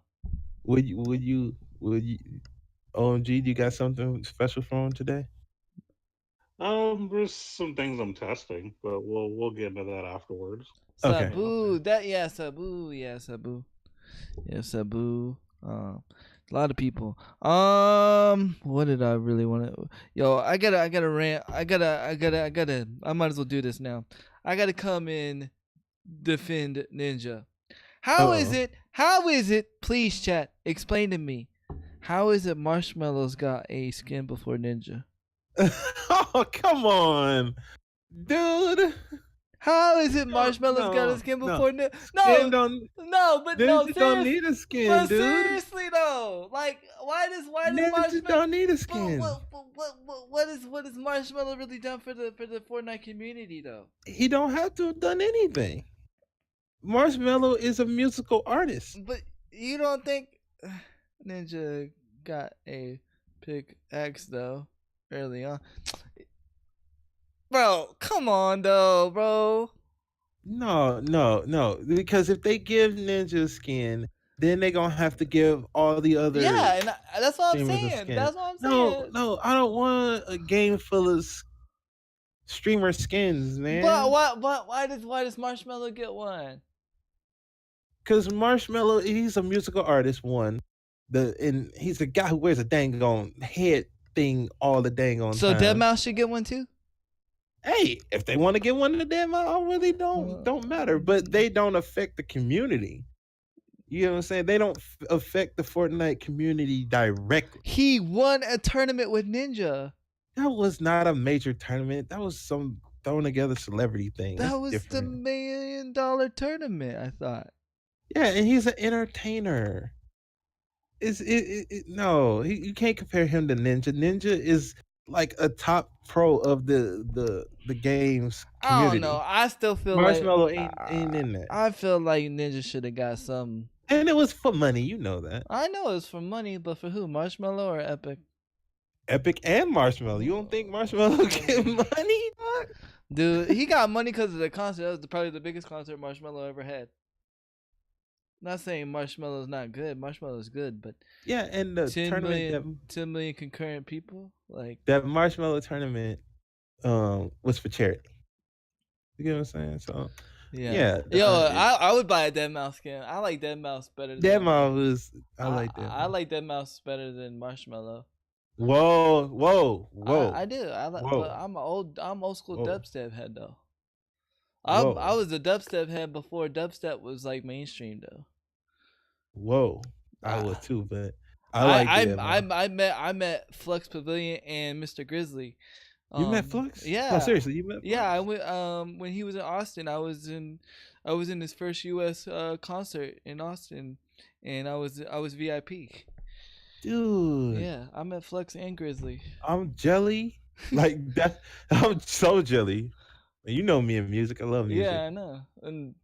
C: Would you? OMG, you got something special for him today?
B: There's some things I'm testing, but we'll get into that afterwards.
A: Sabu, Sabu. Yeah, Sabu. A lot of people. What did I really want to? Yo, I gotta rant. I might as well do this now. I gotta come in, defend Ninja. How is
C: Uh-oh.
A: it? How is it? Please, chat. Explain to me. How is it Marshmallow's got a skin before Ninja?
C: Oh, come on, dude.
A: How is it
C: No,
A: Marshmallow's got a
C: no,
A: skin
C: no.
A: before Ninja?
C: Skin
A: No,
C: don't,
A: no, but no,
C: Ninja don't
A: seriously.
C: need a skin,
A: But
C: dude.
A: seriously though, like why does
C: Ninja
A: Marshmallow
C: don't need a
A: but
C: skin.
A: what is Marshmallow really done for the Fortnite community though?
C: He don't have to have done anything. Marshmallow is a musical artist.
A: But you don't think Ninja got a pickaxe though early on? Bro, come on though, bro.
C: No. Because if they give Ninja a skin, then they gonna have to give all the other.
A: Yeah, and that's what I'm
C: streamers a
A: saying.
C: skin.
A: That's what I'm saying.
C: No, I don't want a game full of streamer skins, man.
A: But why does Marshmallow get one?
C: Because Marshmallow, he's a musical artist, one. And he's a guy who wears a dang on head thing all the dang on
A: So
C: time.
A: Deadmau5 should get one too?
C: Hey, if they want to get one of them, I really don't matter. But they don't affect the community. You know what I'm saying? They don't affect the Fortnite community directly.
A: He won a tournament with Ninja.
C: That was not a major tournament. That was some thrown together celebrity thing.
A: That
C: That's
A: was
C: different.
A: the $1 million tournament, I thought.
C: Yeah, and he's an entertainer. No, you can't compare him to Ninja. Ninja is like a top pro of the games community.
A: I don't know. I still feel
C: Marshmallow
A: like
C: ain't in that.
A: I feel like Ninja should have got some.
C: And it was for money, you know that.
A: I know it's for money, but for who? Marshmallow or Epic?
C: Epic and Marshmallow. You don't think Marshmallow get money, dog?
A: Dude, he got money because of the concert. That was probably the biggest concert Marshmallow ever had. Not saying Marshmallow's not good. Marshmallow's good, but
C: Yeah, and the
A: 10
C: tournament
A: million, 10 million concurrent people, like
C: that Marshmallow tournament was for charity. You get what I'm saying? So
A: yeah.
C: yeah,
A: Yo, I would buy a Deadmau5 skin. I like Deadmau5 better.
C: Deadmau's was I like that.
A: I like Deadmau5 better than Marshmallow.
C: Whoa.
A: I do. I like.
C: Whoa.
A: But I'm old school
C: Whoa.
A: dubstep head though.
C: Whoa.
A: I was a dubstep head before dubstep was like mainstream though.
C: Whoa. I was too, but
A: I met Flux Pavilion and Mr. Grizzly.
C: You met Flux?
A: Yeah.
C: No, seriously, you met Flux?
A: Yeah, I went when he was in Austin. I was in his first US concert in Austin, and I was VIP.
C: Dude.
A: Yeah, I met Flux and Grizzly.
C: I'm jelly. Like that. I'm so jelly. You know me in music. I love music.
A: Yeah, I know, and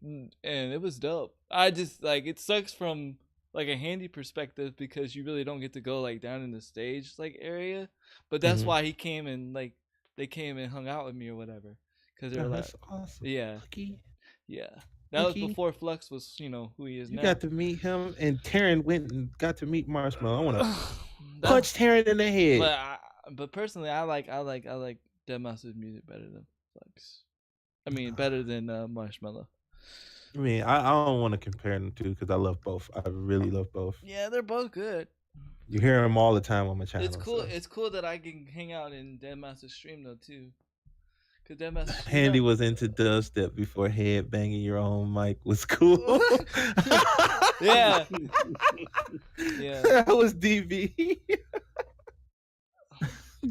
A: it was dope. I just like it sucks from like a handy perspective because you really don't get to go like down in the stage like area, but that's why he came and like they came and hung out with me or whatever because they were like,
C: that's awesome.
A: yeah,
C: Lucky.
A: yeah. That was
C: Lucky.
A: before Flux was who he is
C: You
A: now.
C: got to meet him, and Taryn went and got to meet Marshmallow. I want to
A: That-
C: punch Taryn in the head.
A: but personally, I like Deadmau5's music better than Flux. I mean, better than Marshmallow.
C: I mean, I don't want to compare them two because I love both. I really love both.
A: Yeah, they're both good.
C: You hear them all the time on my channel.
A: It's cool.
C: so.
A: It's cool that I can hang out in Deadmau5's stream though too. Cause Deadmau5.
C: Handy was into dubstep before head banging your own mic was cool.
A: Yeah. Yeah.
C: That was DB.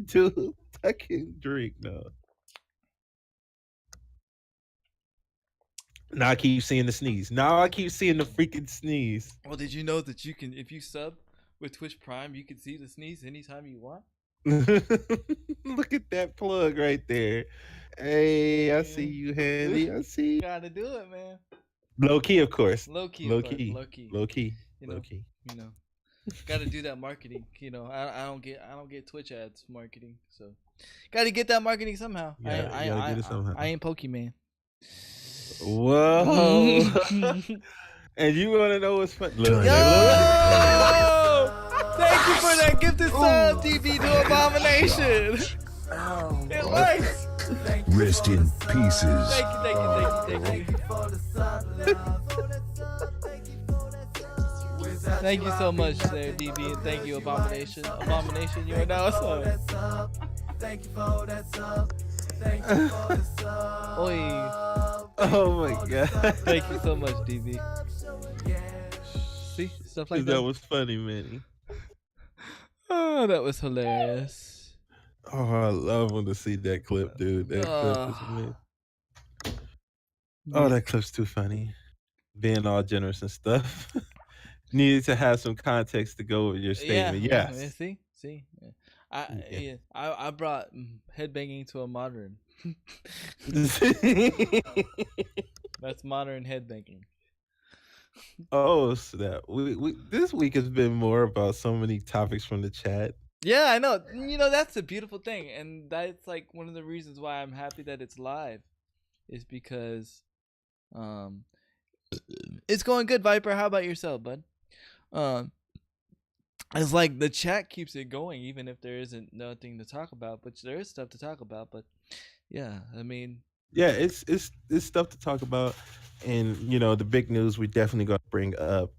C: Dude, I can't drink now. Now I keep seeing the sneeze. Now I keep seeing the freaking sneeze.
A: Well, did you know that you can, if you sub with Twitch Prime, you can see the sneeze anytime you want?
C: Look at that plug right there. Hey, I see you, Handy. I see you.
A: Gotta do it, man.
C: Low key, of course.
A: Low key.
C: Low
A: of course,
C: key.
A: Low key.
C: Low key.
A: You know,
C: Low key.
A: You know, gotta do that marketing. You know, I don't get Twitch ads marketing, so gotta get that marketing somehow.
C: You gotta get it somehow.
A: I ain't Pokemon.
C: Whoa. And you want to know what's fun? Look,
A: Yo!
C: look.
A: Thank you for that gifted sub, DB to Abomination. It works.
E: Rest in pieces.
A: Thank you. Thank you so much, there, DB, and thank you, Abomination. Abomination, you are now a sub. Oi.
C: Oh my god.
A: Thank you so much, DB. See, stuff like
C: That
A: that.
C: was funny, Manny.
A: Oh, that was hilarious.
C: Oh, I love when to see that clip, dude. That clip is amazing. Oh, that clip's too funny. Being all generous and stuff. Needed to have some context to go with your statement.
A: Yeah,
C: Yes.
A: see. I brought headbanging to a modern. That's modern headbanging.
C: Oh snap! We this week has been more about so many topics from the chat.
A: Yeah, I know. You know, that's a beautiful thing, and that's like one of the reasons why I'm happy that it's live, is because, it's going good. Viper, how about yourself, bud? It's like the chat keeps it going, even if there isn't nothing to talk about, but there is stuff to talk about. But yeah, I mean,
C: Yeah, it's stuff to talk about, and you know the big news we definitely gonna bring up,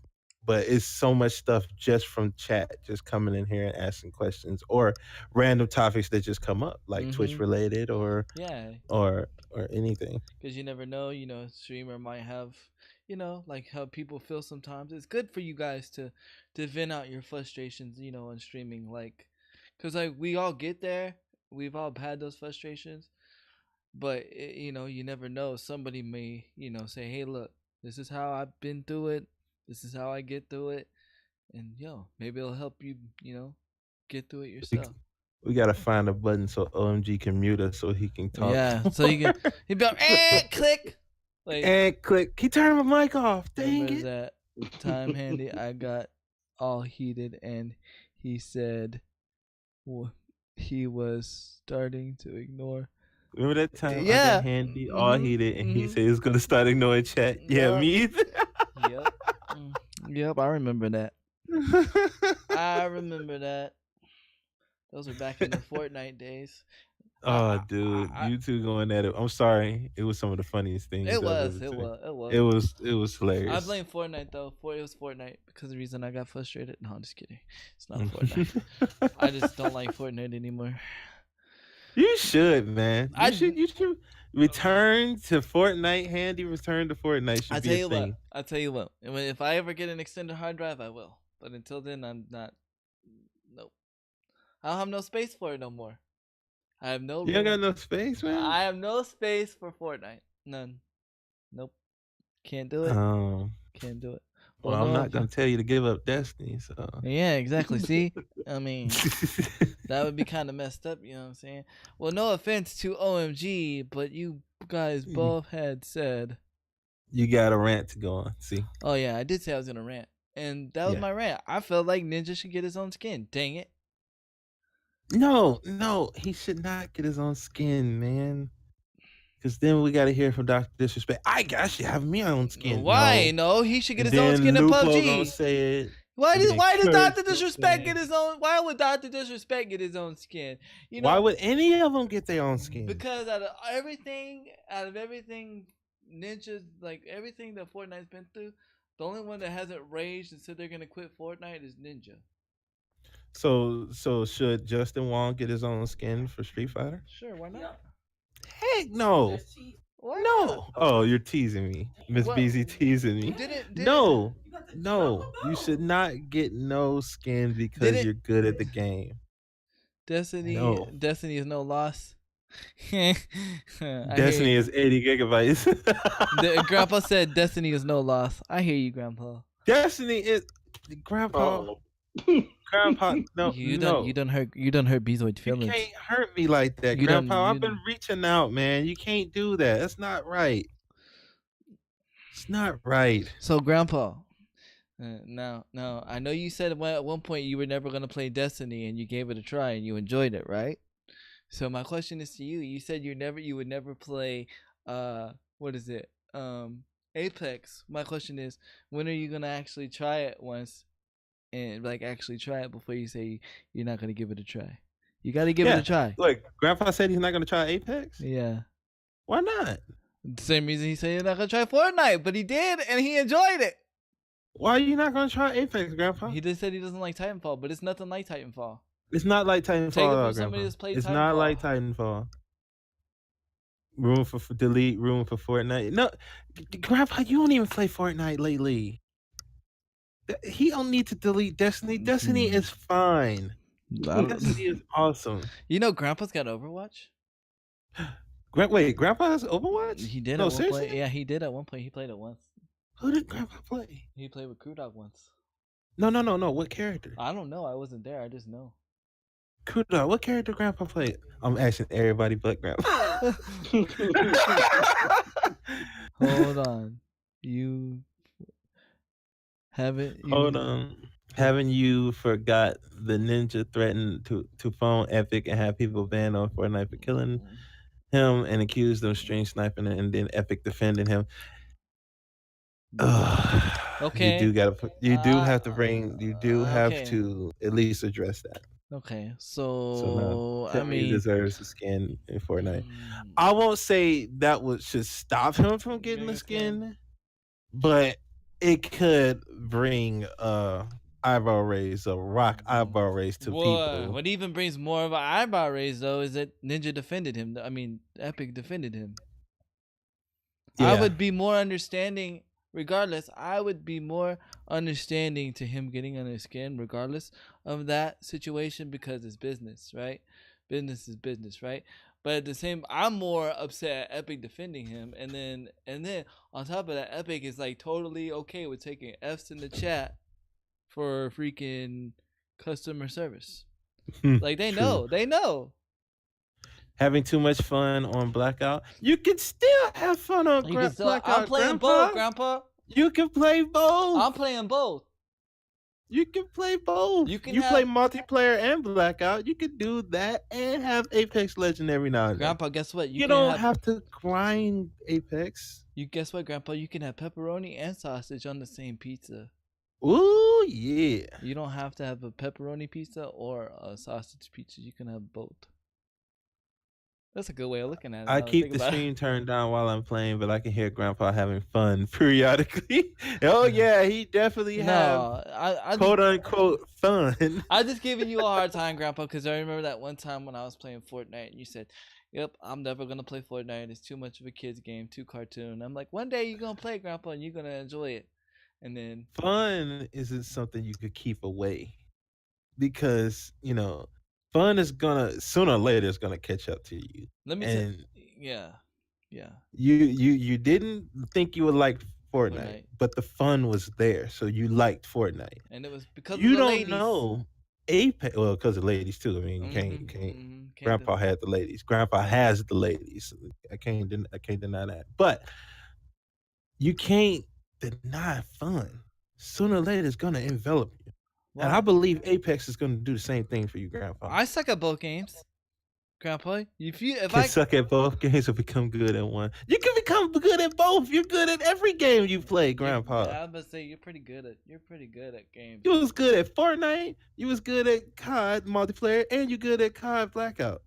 C: but it's so much stuff just from chat, just coming in here and asking questions or random topics that just come up, like Twitch related or
A: yeah,
C: or anything.
A: because you never know, you know, a streamer might have, you know, like how people feel sometimes. It's good for you guys to vent out your frustrations, you know, on streaming, like, because like we all get there, we've all had those frustrations, but you know, you never know, somebody may, you know, say, hey, look, this is how I've been through it, this is how I get through it, and yo, maybe it'll help you, you know, get through it yourself.
C: We gotta find a button so OMG can mute us so he can talk.
A: Yeah, so you can, he'd be like, click, like,
C: and click. He turned my mic off. Dang
A: remember
C: it.
A: that time, Handy, I got all heated and he said he was starting to ignore.
C: Remember that time I
A: Yeah.
C: got Handy all heated and he
A: mhm.
C: said he was gonna start ignoring chat? Yeah,
A: Yeah.
C: me either.
A: Yep. Yep, I remember that. I remember that. Those were back in the Fortnite days.
C: Oh, dude, you two going at it. I'm sorry. It was some of the funniest things.
A: It
C: I've
A: was.
C: ever
A: It
C: seen.
A: was.
C: It was hilarious.
A: I blame Fortnite though. It was Fortnite because of the reason I got frustrated. No, I'm just kidding. It's not Fortnite. I just don't like Fortnite anymore.
C: You should, man.
A: I-
C: You should return to Fortnite. Handy return to Fortnite should
A: I
C: be
A: tell
C: a
A: you
C: thing.
A: what. I tell you what. If I ever get an extended hard drive, I will. But until then, I'm not. Nope. I don't have no space for it no more. I have no.
C: You ain't got
A: room.
C: no space, man.
A: I have no space for Fortnite. None. Nope. Can't do it. Can't do it.
C: Well, I'm
A: no,
C: not gonna tell you to give up Destiny. So
A: Yeah, exactly. See, I mean, that would be kind of messed up. You know what I'm saying? Well, no offense to OMG, but you guys both had said.
C: you got a rant to go on. See,
A: Oh yeah, I did say I was gonna rant, and that was
C: Yeah.
A: my rant. I felt like Ninja should get his own skin. Dang it!
C: no, he should not get his own skin, man. Because then we got to hear from Dr. Disrespect. I should have me own skin.
A: Why? No, he should get his
C: Then
A: own skin in
C: Lupo gonna
A: PUBG.
C: say it.
A: Why
C: and
A: does
C: then
A: Dr.
C: Kurt's gonna
A: Disrespect
C: say
A: get
C: it.
A: his own? Why would Dr. Disrespect get his own skin? You know,
C: Why would any of them get their own skin?
A: because out of everything, Ninja's like everything that Fortnite's been through, the only one that hasn't raged and said they're gonna quit Fortnite is Ninja.
C: So should Justin Wong get his own skin for Street Fighter?
A: Sure, why not?
C: Heck no.
A: Why
C: No.
A: not?
C: Oh, you're teasing me. Miss
A: What?
C: BZ teasing me. No. You should not get no skin because
A: Didn't-
C: you're good at the game.
A: Destiny.
C: No.
A: Destiny is no loss. I
C: Destiny
A: hear
C: is 80 gigabytes.
A: you. Grandpa said Destiny is no loss. I hear you, Grandpa.
C: Destiny is Grandpa. Grandpa, no,
A: You
C: no.
A: done hurt Bezoid's
C: You
A: feelings.
C: can't hurt me like that,
A: You done-
C: Grandpa.
A: you
C: I've been reaching out, man. You can't do that. That's not right. It's not right.
A: So, Grandpa, now, I know you said at one point you were never gonna play Destiny, and you gave it a try and you enjoyed it, right? So my question is to you. You said you would never play, what is it? Apex. My question is, when are you gonna actually try it once, and like actually try it before you say you're not gonna give it a try? You gotta give it a try.
C: Look, Grandpa said he's not going to try Apex.
A: Yeah.
C: Why not?
A: The same reason he said he's not gonna try Fortnite, but he did, and he enjoyed it.
C: Why are you not gonna try Apex, Grandpa?
A: He just said he doesn't like Titanfall, but it's nothing like Titanfall.
C: It's not like Titanfall,
A: Take it from
C: Grandpa.
A: somebody that's played
C: It's not like
A: Titanfall.
C: Titanfall. Room for delete, room for Fortnite. No, Grandpa, you don't even play Fortnite lately. He don't need to delete Destiny. Destiny is fine. Destiny is awesome.
A: You know, Grandpa's got Overwatch.
C: Wait, Grandpa has Overwatch?
A: He did
C: No,
A: at one
C: seriously?
A: point. Yeah, he did at one point. He played it once.
C: Who did Grandpa play?
A: He played with Crew Dog once.
C: No. What character?
A: I don't know. I wasn't there. I just know.
C: Crew Dog, what character Grandpa played? I'm asking everybody but Grandpa.
A: Hold on. You haven't.
C: Hold on. Haven't you forgot the ninja threatened to phone Epic and have people banned on Fortnite for killing him and accused of string sniping and then Epic defending him?
A: Okay.
C: You do have to bring. You do have
A: okay.
C: to at least address that.
A: Okay,
C: So
A: I
C: now,
A: mean,
C: he deserves a skin in Fortnite. I won't say that should stop him from getting the skin, but it could bring eyebrow raise, eyebrow raise to people.
A: What even brings more of an eyebrow raise though is that Ninja defended him. I mean, Epic defended him. Yeah. I would be more understanding. Regardless, I would be more understanding to him getting under his skin, regardless of that situation, because it's business, right? Business is business, right? But at the same, I'm more upset at Epic defending him, and then on top of that, Epic is like totally okay with taking F's in the chat for freaking customer service. Like they know.
C: Having too much fun on Blackout, you can still have fun on Blackout.
A: I'm playing both, Grandpa.
C: You can play both.
A: I'm playing both.
C: You can play both. You play multiplayer and Blackout. You can do that and have Apex Legend every now and then.
A: Grandpa, guess what?
C: You don't have to grind Apex.
A: Guess what, Grandpa? You can have pepperoni and sausage on the same pizza.
C: Ooh, yeah.
A: You don't have to have a pepperoni pizza or a sausage pizza. You can have both. That's a good way of looking at it.
C: I keep the stream turned down while I'm playing, but I can hear Grandpa having fun periodically. Oh yeah, he definitely have quote unquote fun.
A: I just giving you a hard time, Grandpa, because I remember that one time when I was playing Fortnite and you said, "Yep, I'm never gonna play Fortnite. It's too much of a kid's game, too cartoon." I'm like, one day you're gonna play, Grandpa, and you're gonna enjoy it. And then
C: fun isn't something you could keep away, because fun is gonna sooner or later is gonna catch up to you.
A: Let me say, yeah.
C: You didn't think you would like Fortnite, but the fun was there, so you liked Fortnite.
A: And it was because
C: you
A: of the
C: don't
A: ladies.
C: know Apex. Well, because of ladies too. I mean, you can't. Grandpa had the ladies. Grandpa has the ladies. I can't deny that. But you can't deny fun. Sooner or later, it's gonna envelop you. Wow. And I believe Apex is going to do the same thing for you, Grandpa.
A: I suck at both games, Grandpa. If
C: I suck at both games or become good at one, you can become good at both. You're good at every game you play, Grandpa.
A: I was about to say you're pretty good at games.
C: You was good at Fortnite. You was good at COD multiplayer, and you good at COD Blackout.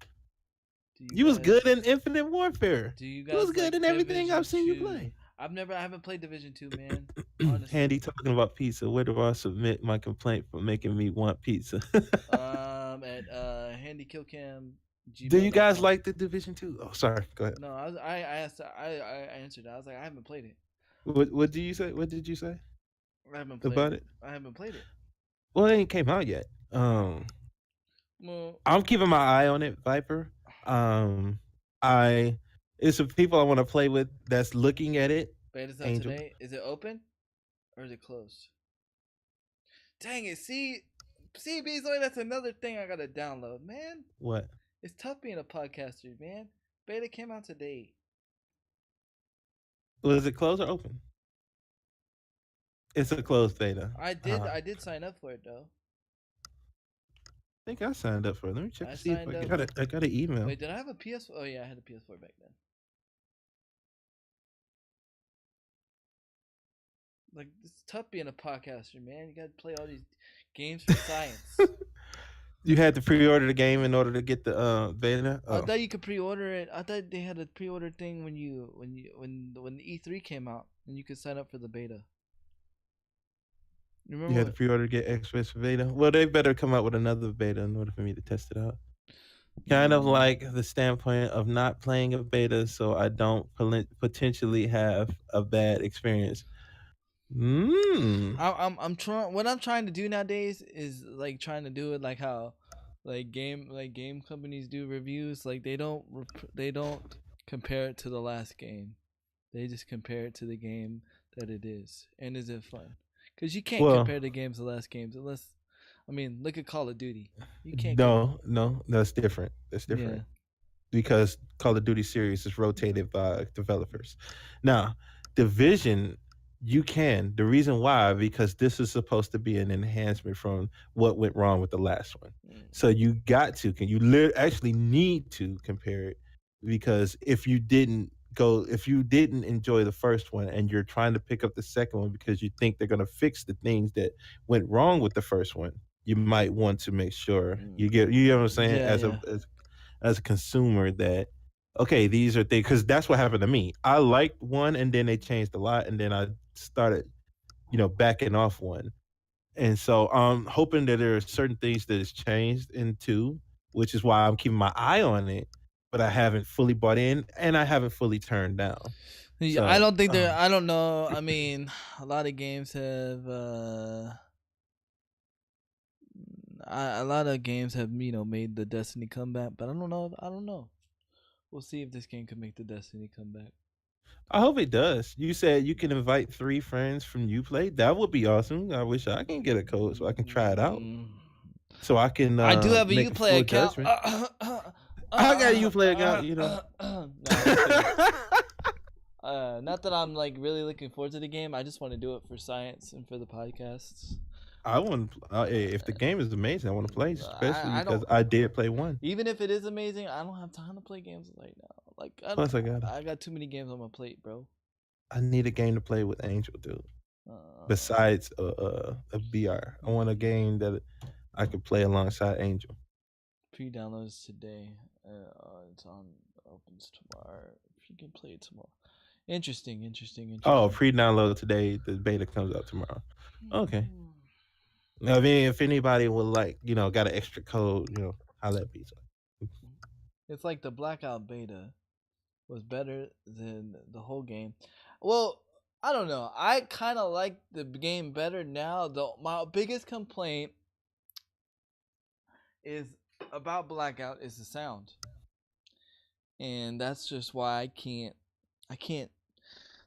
C: You was good in Infinite Warfare. You was good in everything I've seen you play.
A: I haven't played Division 2, man. Honestly.
C: Handy talking about pizza. Where do I submit my complaint for making me want pizza?
A: At Handy Killcam.
C: Do you guys like the Division 2? Oh, sorry. Go ahead.
A: No, I answered. I was like, I haven't played it.
C: What did you say? What did you say?
A: I haven't played
C: about it.
A: I haven't played it.
C: Well, it ain't came out yet. I'm keeping my eye on it, Viper. It's some people I want to play with that's looking at it.
A: Beta's out today. Is it open or is it closed? Dang it! See, Beasley, that's another thing I gotta download, man.
C: What?
A: It's tough being a podcaster, man. Beta came out today.
C: Was it closed or open? It's a closed beta.
A: I did sign up for it though.
C: I think I signed up for it. Let me check to see if I got an email.
A: Wait, did I have a PS4? Oh yeah, I had a PS4 back then. Like, it's tough being a podcaster, man. You got to play all these games for science.
C: You had to pre-order the game in order to get the beta.
A: I thought you could pre-order it. I thought they had a pre-order thing when the E3 came out, and you could sign up for the beta. You
C: You
A: remember
C: had to
A: what?
C: pre-order to get Express beta. Well, they better come out with another beta in order for me to test it out. Kind of like the standpoint of not playing a beta, so I don't potentially have a bad experience. Mm.
A: I'm trying. What I'm trying to do nowadays is like trying to do it like how, like game companies do reviews. Like they don't compare it to the last game. They just compare it to the game that it is, and is it fun? Because you can't
C: Well,
A: compare the games to last games unless, I mean, look at Call of Duty. You can't.
C: no, that's different. That's
A: Yeah.
C: different because Call of Duty series is rotated by developers. Now, Division, you can. The reason why, because this is supposed to be an enhancement from what went wrong with the last one. So you got to, actually need to compare it, because if you didn't enjoy the first one and you're trying to pick up the second one because you think they're going to fix the things that went wrong with the first one, you might want to make sure you get what I'm saying,
A: Yeah, yeah.
C: as a consumer, that okay, these are things, because that's what happened to me. I liked one and then they changed a lot, and then I started, backing off one. And so I'm hoping that there are certain things that has changed in two, which is why I'm keeping my eye on it, but I haven't fully bought in and I haven't fully turned down.
A: Yeah, I
C: So
A: don't think they're. I don't know. I mean, a lot of games have. A lot of games have made the Destiny comeback, but I don't know. I don't know. We'll see if this game can make the Destiny comeback.
C: I hope it does. You said you can invite 3 friends from Uplay. That would be awesome. I wish I can get a code so I can try it out. So I can.
A: I do have a
C: make
A: Uplay
C: full
A: account.
C: judgment. I got a Uplay account.
A: Not that I'm like really looking forward to the game. I just want to do it for science and for the podcasts.
C: I want. If the game is amazing, I want to play, especially
A: I
C: because
A: don't-
C: I did play one.
A: Even if it is amazing, I don't have time to play games right now. Like,
C: Plus,
A: I got too many games on my plate, bro.
C: I need a game to play with Angel, dude. Besides a BR, I want a game that I could play alongside Angel.
A: Pre-downloads today. It's on. Opens tomorrow. If you can play it tomorrow. Interesting.
C: Oh, pre-download today. The beta comes out tomorrow. Okay. I mean, if anybody would got an extra code, holla at Pizza.
A: It's like the Blackout beta was better than the whole game. Well, I don't know. I kind of like the game better now. Though my biggest complaint is about Blackout is the sound, and that's just why I can't.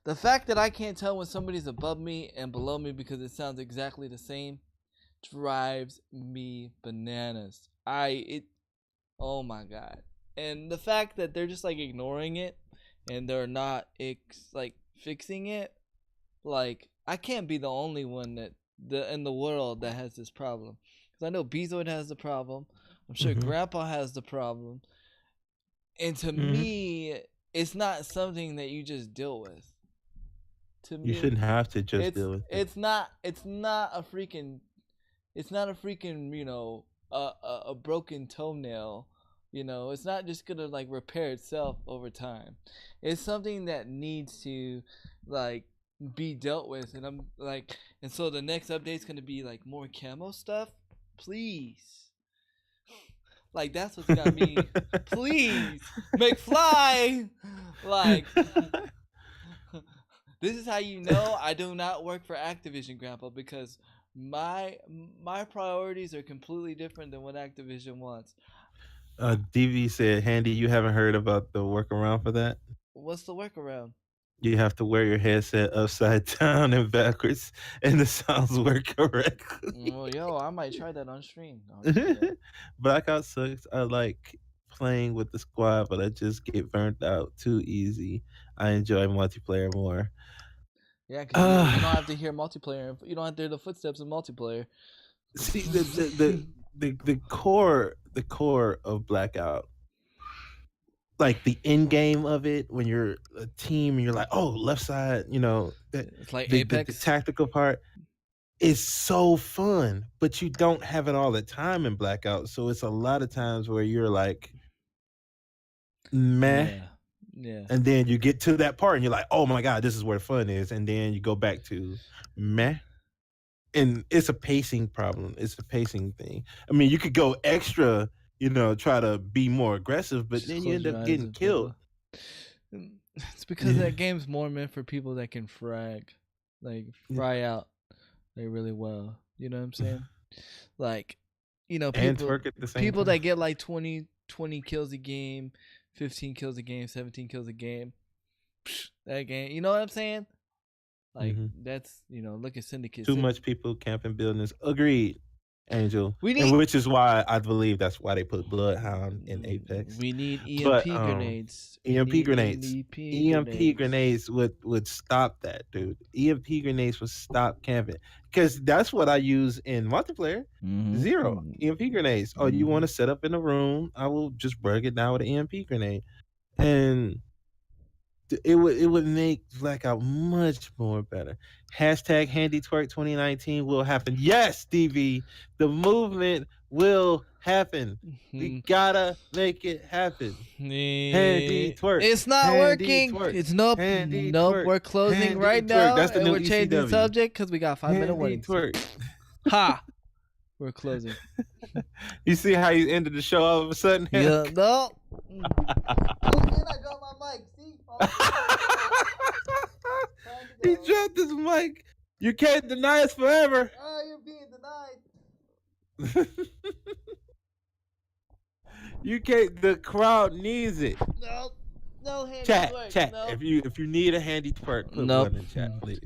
A: The fact that I can't tell when somebody's above me and below me because it sounds exactly the same drives me bananas. Oh my god. And the fact that they're just like ignoring it and they're not fixing it, like I can't be the only one in the world that has this problem. Cuz I know Bezoid has the problem. I'm sure Grandpa has the problem. And to me, it's not something that you just deal with. To me,
C: You shouldn't have to just deal with it.
A: It's not a freaking a broken toenail. It's not just gonna like repair itself over time. It's something that needs to like be dealt with, and so the next update's gonna be like more camo stuff. Please, like that's what's got me. Please, McFly, like. This is how you know I do not work for Activision, Grandpa, because my priorities are completely different than what Activision wants.
C: DV said, Handy, you haven't heard about the workaround for that?
A: What's the workaround?
C: You have to wear your headset upside down and backwards, and the sounds work correctly.
A: Well, I might try that on stream.
C: Blackout sucks. I like playing with the squad, but I just get burnt out too easy. I enjoy multiplayer more.
A: Yeah, because you don't have to hear multiplayer. You don't have to hear the footsteps of multiplayer.
C: See, the core of Blackout, like the end game of it, when you're a team and you're like, oh, left side,
A: it's like Apex.
C: The tactical part is so fun, but you don't have it all the time in Blackout. So it's a lot of times where you're like, meh.
A: Yeah.
C: And then you get to that part and you're like, oh my God, this is where fun is. And then you go back to meh. and it's a pacing problem. It's a pacing thing. I mean, you could go extra, try to be more aggressive, but
A: Just
C: then you
A: close
C: end
A: your
C: up
A: eyes
C: getting
A: and
C: killed.
A: It's because that game's more meant for people that can frag, like fry out, like really well. You know what I'm saying? Like,
C: And
A: people
C: twerk at the same
A: people
C: time.
A: that get like 20 kills a game, 15 kills a game, 17 kills a game. That game, you know what I'm saying? Like that's look at Syndicate.
C: Too much people camping buildings. Agreed, Angel.
A: We
C: and
A: need-
C: which is why I believe that's why they put Bloodhound in Apex.
A: We need EMP
C: But,
A: grenades. We
C: EMP
A: need
C: grenades. EMP grenades would stop that, dude. EMP grenades would stop camping because that's what I use in multiplayer.
A: Mhm.
C: Zero EMP grenades. Oh, you want to set up in a room? I will just break it down with an EMP grenade, and it would make Blackout much more better. Hashtag Handy Twerk 2019 will happen. Yes, Stevie, the movement will happen. We gotta make it happen. Handy twerk.
A: It's not
C: Handy
A: working.
C: twerk.
A: It's nope.
C: Handy
A: Nope.
C: twerk.
A: We're closing
C: Handy
A: right
C: twerk.
A: now.
C: That's the
A: and
C: new
A: we're changing
C: ECW.
A: subject because we got 5 minute
C: Handy
A: warnings.
C: twerk.
A: Ha! We're closing.
C: You see how you ended the show all of a sudden?
A: Yeah. No. I dropped my mic. See?
C: He dropped his mic. You can't deny us forever.
A: Oh, you're being denied.
C: You can't. The crowd needs it.
A: No. No handy
C: Chat,
A: twerk.
C: chat.
A: No.
C: If you need a handy twerk, put
A: Nope.
C: one in chat, please.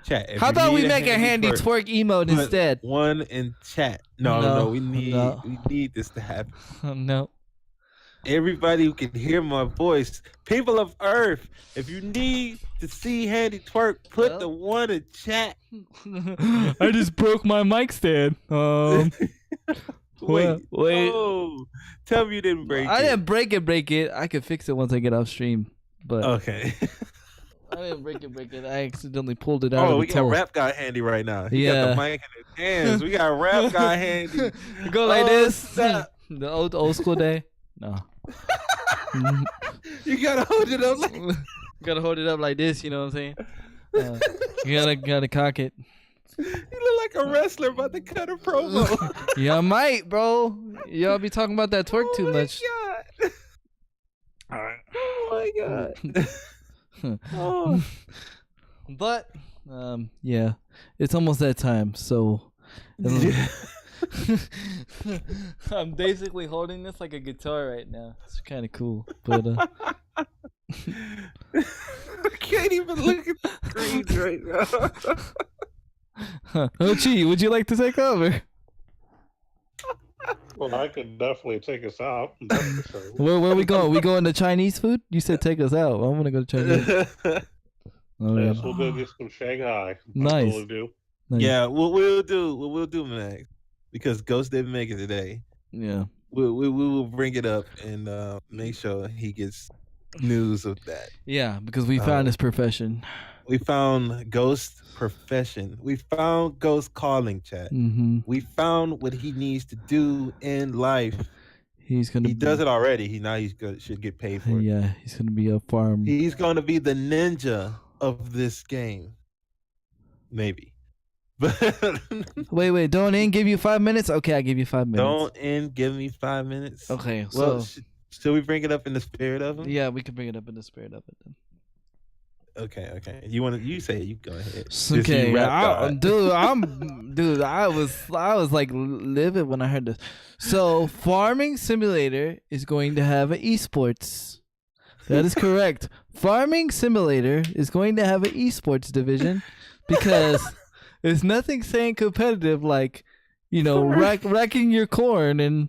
C: Chat. If
A: How
C: you
A: about we
C: need
A: make a handy twerk emote
C: put
A: instead?
C: one in chat. No.
A: No,
C: We need
A: no.
C: this to happen.
A: No.
C: Everybody who can hear my voice, people of Earth, if you need to see handy twerk, put
A: Well.
C: the one in chat.
A: I just broke my mic stand.
C: Wait.
A: wait.
C: Oh, tell me you didn't break
A: I
C: it.
A: didn't break it. I could fix it once I get off stream. But
C: Okay.
A: I didn't break it. I accidentally pulled it out
C: Oh,
A: of
C: we
A: the
C: got
A: toe.
C: Rap Guy handy right now. He got
A: Yeah.
C: the mic in his hands. We got Rap Guy handy.
A: Go like
C: Oh,
A: this.
C: snap.
A: The old school day. No.
C: You gotta hold it up like
A: Gotta hold it up like this, you know what I'm saying? You gotta cock it.
C: you look like a wrestler about to cut a promo.
A: Yeah, I might, bro. Y'all be talking about that twerk too much.
C: God. Oh my god. Oh.
A: But yeah, it's almost that time. So I'm basically holding this like a guitar right now. It's kind of cool, but
C: I can't even look at the screens right now.
A: Ochi, would you like to take over?
B: Well, I could definitely take us out. That's for sure.
A: Where we going? We going to Chinese food? You said take us out. I want to go to Chinese. Oh,
B: Yes,
A: yeah.
B: we'll go get some Shanghai.
A: Nice.
B: We'll do.
A: Nice.
C: Yeah, what we'll do, Max, because Ghost didn't make it today.
A: Yeah.
C: We will bring it up and make sure he gets news of that.
A: Yeah, because we found his profession.
C: We found Ghost profession. We found Ghost calling, chat.
A: Mm-hmm.
C: We found what he needs to do in life.
A: He's gonna.
C: He does it already. Should get paid for it.
A: Yeah, he's gonna be a farm.
C: He's gonna be the ninja of this game. Maybe. But
A: Wait, don't in give you 5 minutes? Okay, I give you 5 minutes.
C: don't end. Give me 5 minutes.
A: Okay,
C: Well,
A: so
C: should we bring it up in the spirit of him?
A: yeah, we can bring it up in the spirit of it then.
C: Okay. You say it. You go ahead.
A: Okay,
C: You rap God.
A: dude, I was like livid when I heard this. So, Farming Simulator is going to have an esports. That is correct. Farming Simulator is going to have an esports division because there's nothing saying competitive like, racking your corn and,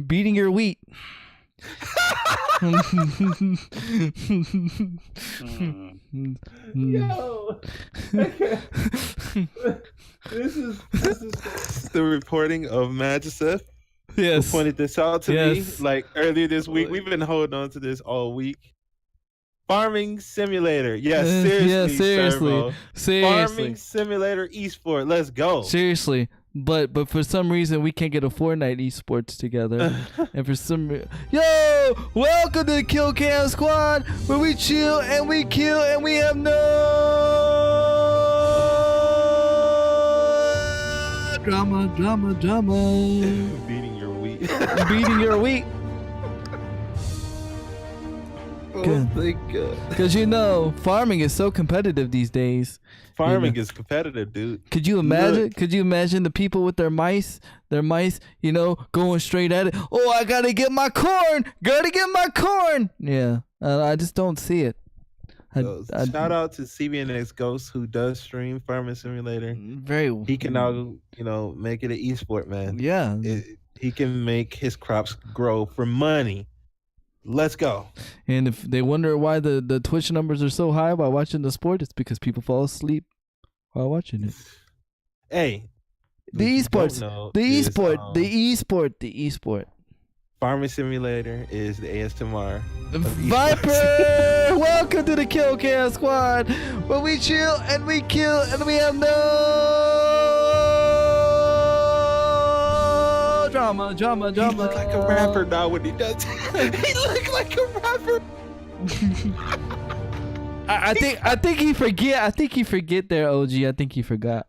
A: beating your wheat.
C: Yo. This is the reporting of Magiseth.
A: Yes.
C: Pointed this out to
A: Yes.
C: me like earlier this week. We've been holding on to this all week. Farming Simulator. Yes, seriously.
A: Yeah, seriously.
C: Servo.
A: Seriously.
C: Farming Simulator Esport. Let's go.
A: Seriously. But for some reason we can't get a Fortnite esports together. And for some yo, welcome to the Kill Cam Squad, where we chill and we kill and we have no Drama.
C: Beating your wheat.
A: Beating your wheat.
C: Oh my god.
A: Because farming is so competitive these days.
C: Farming is competitive, dude.
A: Could you imagine?
C: Look.
A: Could you imagine the people with their mice? Going straight at it. Oh, I gotta get my corn. Yeah, I just don't see it.
C: Shout out to CBNX Ghost who does stream Farming Simulator. He can now, make it an esport, man.
A: Yeah.
C: He can make his crops grow for money. Let's go.
A: And if they wonder why the Twitch numbers are so high while watching the sport, it's because people fall asleep while watching it.
C: Hey,
A: the esport.
C: Farming Simulator is the ASMR.
A: Viper! Welcome to the Kill Chaos Squad, where we chill and we kill and we have no drama.
C: He look like a rapper now when he does. He look like a rapper.
A: I think he forget. I think he forget there, OG. I think he forgot.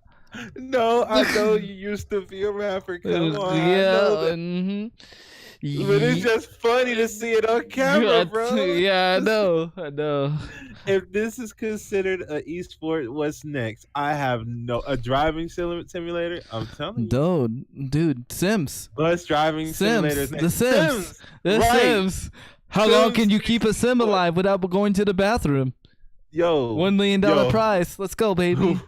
C: No, I know you used to be a rapper. Come on.
A: Yeah.
C: But it's just funny to see it on camera, bro.
A: Yeah, I know.
C: If this is considered an esport, what's next? I have a driving simulator. I'm telling you.
A: Dude, Sims.
C: Bus driving simulators.
A: The Sims.
C: Right.
A: Sims. How long can you keep a Sim alive without going to the bathroom?
C: Yo.
A: $1 million prize. Let's go, baby.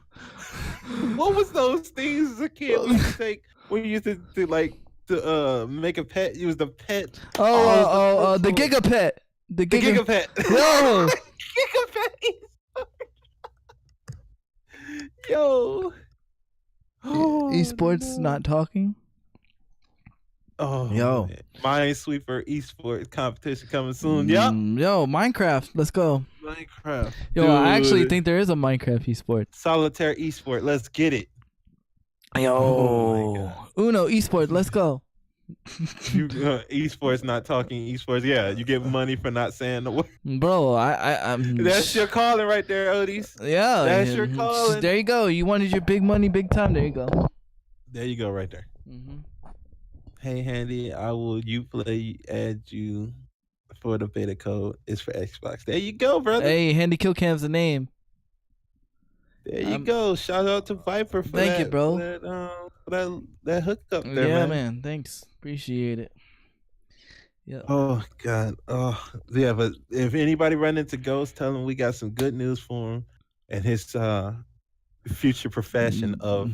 C: What was those things as a kid we used to take? We used to make a pet. Use the pet.
A: The Gigapet. The
C: Gigapet.
A: Yo.
C: Gigapet. Yo.
A: Esports not talking.
C: Oh,
A: yo.
C: Man. Minesweeper esports competition coming soon. Yep.
A: Yo, Minecraft. Let's go.
C: Minecraft.
A: Yo,
C: dude.
A: I actually think there is a Minecraft esport.
C: Solitaire esport. Let's get it.
A: Yo. Uno esport. Let's go.
C: Esports not talking esports. Yeah, you get money for not saying the word.
A: Bro, I'm.
C: That's your calling right there, Odis.
A: Yeah.
C: That's your calling.
A: There you go. You wanted your big money, big time. There you go.
C: There you go, right there.
A: Mm-hmm.
C: Hey, Handy, I will add you for the beta code. It's for Xbox. There you go, brother.
A: Hey, Handy Killcam's the name.
C: There you go. Shout out to Viper for
A: thank you, bro.
C: That hookup there,
A: yeah,
C: man.
A: Thanks. Appreciate it. Yeah.
C: Oh God. Oh yeah. But if anybody run into Ghost, tell him we got some good news for him and his future profession of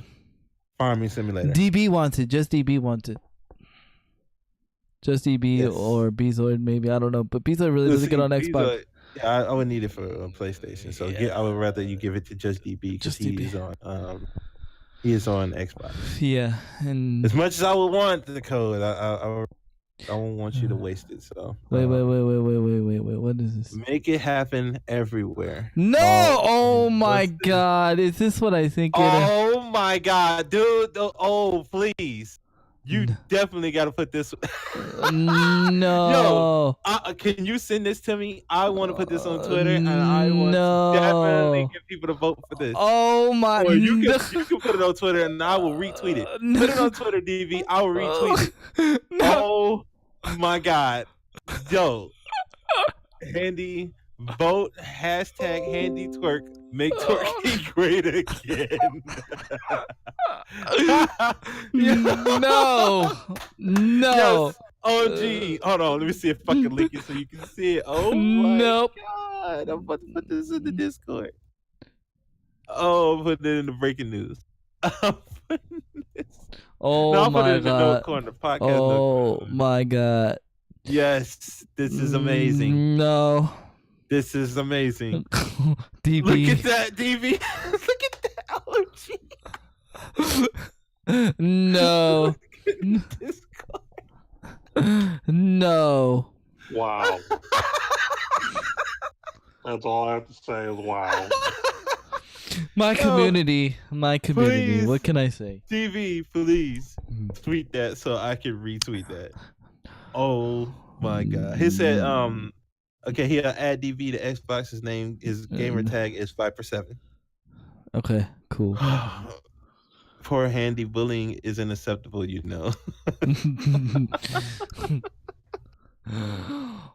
C: Farming Simulator.
A: DB wants it. Just DB wants it. Just DB or Bezoid, maybe. I don't know. But Bezoid really doesn't get on Xbox.
C: Yeah, I would need it for a PlayStation. So I would rather you give it to Just DB because he is on Xbox.
A: Yeah, and
C: as much as I would want the code, I don't want you to waste it. So
A: wait. What is this?
C: Make it happen everywhere.
A: No! Oh my God! Is this what I think?
C: Oh my God, dude! Oh please. You definitely got to put this.
A: No.
C: Yo, can you send this to me? I want to put this on Twitter, and I want to definitely get people to vote for this.
A: Oh my!
C: Or you can put it on Twitter, and I will retweet it. Put it on Twitter, DV. I will retweet it. No. Oh my God, yo, Handy. Vote #Handy Twerk. Make twerking great again.
A: No.
C: Yes. OG. Hold on. Let me see if I can link it so you can see it. Oh my God. I'm about to put this in the Discord. Oh, I'm putting it in the breaking news.
A: Oh my God.
C: Note corner, podcast
A: oh my God.
C: Yes. This is amazing.
A: No.
C: This is amazing.
A: DB.
C: Look at that, DB. Look at that, OG.
A: No. No.
B: Wow. That's all I have to say is wow.
A: My community.
C: Please.
A: What can I say?
C: DB, please tweet that so I can retweet that. Oh my God. He said, okay, he'll add DB to Xbox. His name, his gamer tag is Viper7.
A: Okay, cool.
C: poor handy bullying isn't acceptable, you know.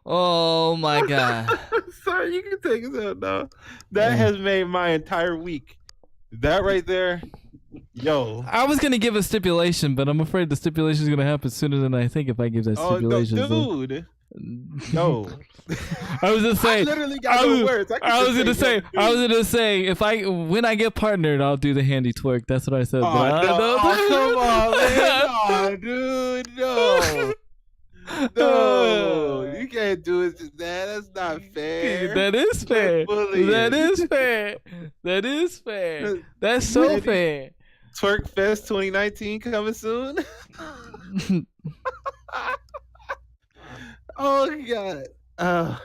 A: Oh my god.
C: Sorry, you can take it out now. That has made my entire week. That right there, yo.
A: I was gonna give a stipulation, but I'm afraid the stipulation is gonna happen sooner than I think if I give that
C: Oh,
A: stipulation.
C: no, dude. No.
A: I was just saying.
C: I literally got no words.
A: I was gonna say when I get partnered, I'll do the handy twerk. That's what I said.
C: Oh, come on, man. No, dude, no. No, you can't do it to that. That's not fair.
A: That is fair. That is fair. That is fair. That's so fair.
C: Twerk Fest 2019 coming soon. Oh god.
A: Well,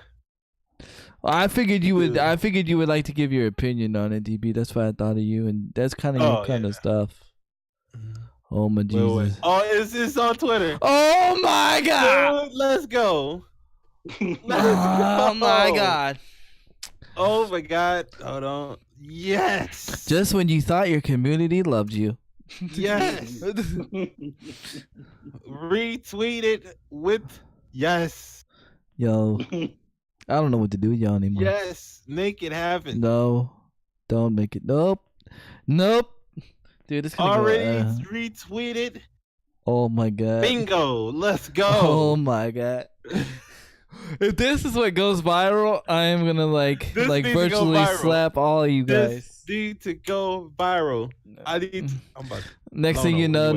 A: I figured you would. I figured you would like to give your opinion on it, DB. That's why I thought of you, and that's kind of your kind of stuff. Oh my Jesus!
C: Wait. Oh, it's on Twitter.
A: Oh my God!
C: Dude, let's go.
A: Oh my God!
C: Oh my God! Hold on. Yes.
A: Just when you thought your community loved you.
C: Yes. Retweeted with yes.
A: Yo, I don't know what to do with y'all anymore.
C: Yes, make it happen.
A: No, don't make it. Nope. Dude, it's gonna
C: already
A: go,
C: retweeted.
A: Oh my God.
C: Bingo. Let's go.
A: Oh my God. If this is what goes viral, I am gonna virtually slap all of you guys.
C: This need to go viral. I need. I'm about to,
A: next thing you know.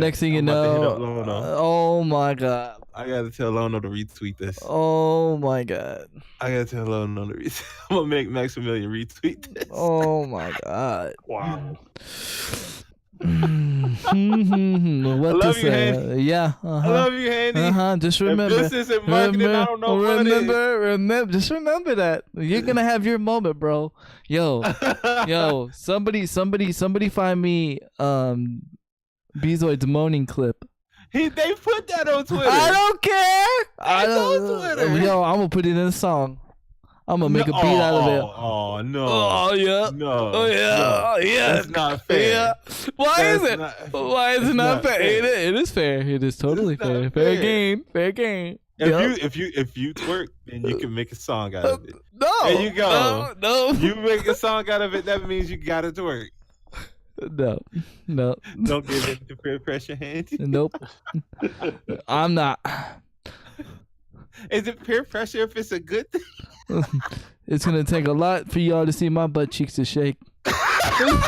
A: Oh my God.
C: I gotta tell Lono to retweet this.
A: Oh my God.
C: I gotta tell Lono to retweet. I'm gonna make Maximilian retweet this.
A: Oh my God.
B: Wow.
A: What
C: I love
A: to
C: you,
A: say?
C: Handy.
A: Yeah.
C: I love you, Handy.
A: Just remember.
C: If this isn't marketing, I don't know what it is.
A: Remember. Just remember that you're gonna have your moment, bro. Yo. Somebody find me Bezoid's moaning clip.
C: They put that on Twitter.
A: I don't care.
C: I on Twitter.
A: Yo, I'm gonna put it in a song. I'm gonna make a beat out of it.
C: Oh no!
A: Oh yeah!
C: No!
A: Oh yeah!
C: No.
A: Oh yeah!
C: That's not fair.
A: Yeah. Why
C: That's
A: is it? Why is it not fair? It is fair. It is totally fair. Fair game. Fair game.
C: If you twerk, then you can make a song out of it.
A: No.
C: There you go.
A: No.
C: You make a song out of it. That means you gotta twerk.
A: No.
C: Don't give it to peer pressure, Handy.
A: Nope. I'm not.
C: Is it peer pressure if it's a good thing?
A: It's gonna take a lot for y'all to see my butt cheeks to shake. It's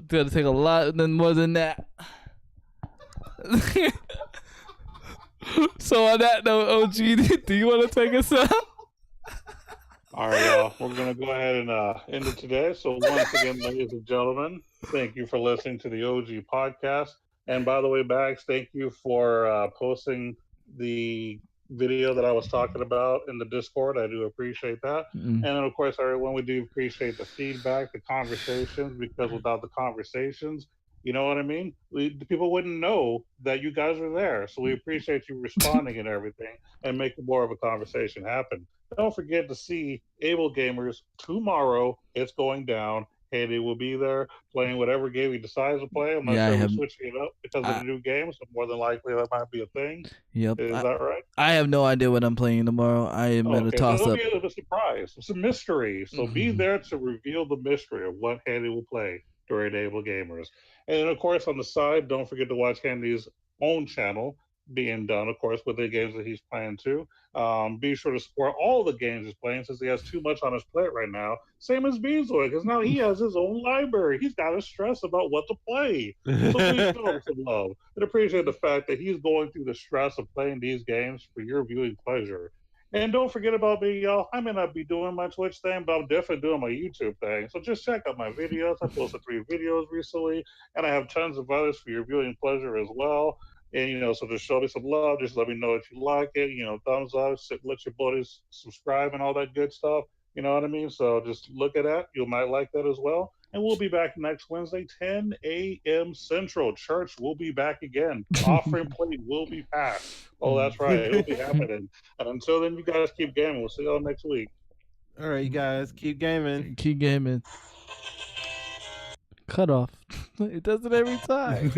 A: gonna take a lot more than that. So on that note, OG, do you want to take us out?
B: All right, y'all. We're going to go ahead and end it today. So once again, ladies and gentlemen, thank you for listening to the OG podcast. And by the way, Bags, thank you for posting the video that I was talking about in the Discord. I do appreciate that. And then, of course, everyone, we do appreciate the feedback, the conversations, because without the conversations, you know what I mean? The people wouldn't know that you guys are there. So we appreciate you responding and everything and making more of a conversation happen. Don't forget to see Able Gamers tomorrow. It's going down. Handy will be there playing whatever game he decides to play. I'm not sure we're switching it up because of the new game, so more than likely that might be a thing.
A: Yep.
B: Is that right?
A: I have no idea what I'm playing tomorrow. I am at a toss-up.
B: So it'll be a surprise. It's a mystery. So be there to reveal the mystery of what Handy will play during Able Gamers. And of course, on the side, don't forget to watch Handy's own channel being done, of course, with the games that he's playing too. Be sure to support all the games he's playing since he has too much on his plate right now. Same as Bezoid, because now he has his own library. He's got to stress about what to play. So please show him some love and appreciate the fact that he's going through the stress of playing these games for your viewing pleasure. And don't forget about me, y'all. I may not be doing my Twitch thing, but I'm definitely doing my YouTube thing. So just check out my videos. I posted 3 videos recently, and I have tons of others for your viewing pleasure as well. And, so just show me some love. Just let me know if you like it. Thumbs up, let your buddies subscribe and all that good stuff. You know what I mean? So just look at that. You might like that as well. And we'll be back next Wednesday, 10 a.m. Central. Church will be back again. Offering plate will be passed. Oh, that's right. It'll be happening. And until then, you guys keep gaming. We'll see y'all next week.
C: All right, you guys. Keep gaming.
A: Keep gaming.
F: Cut off. It does it every time.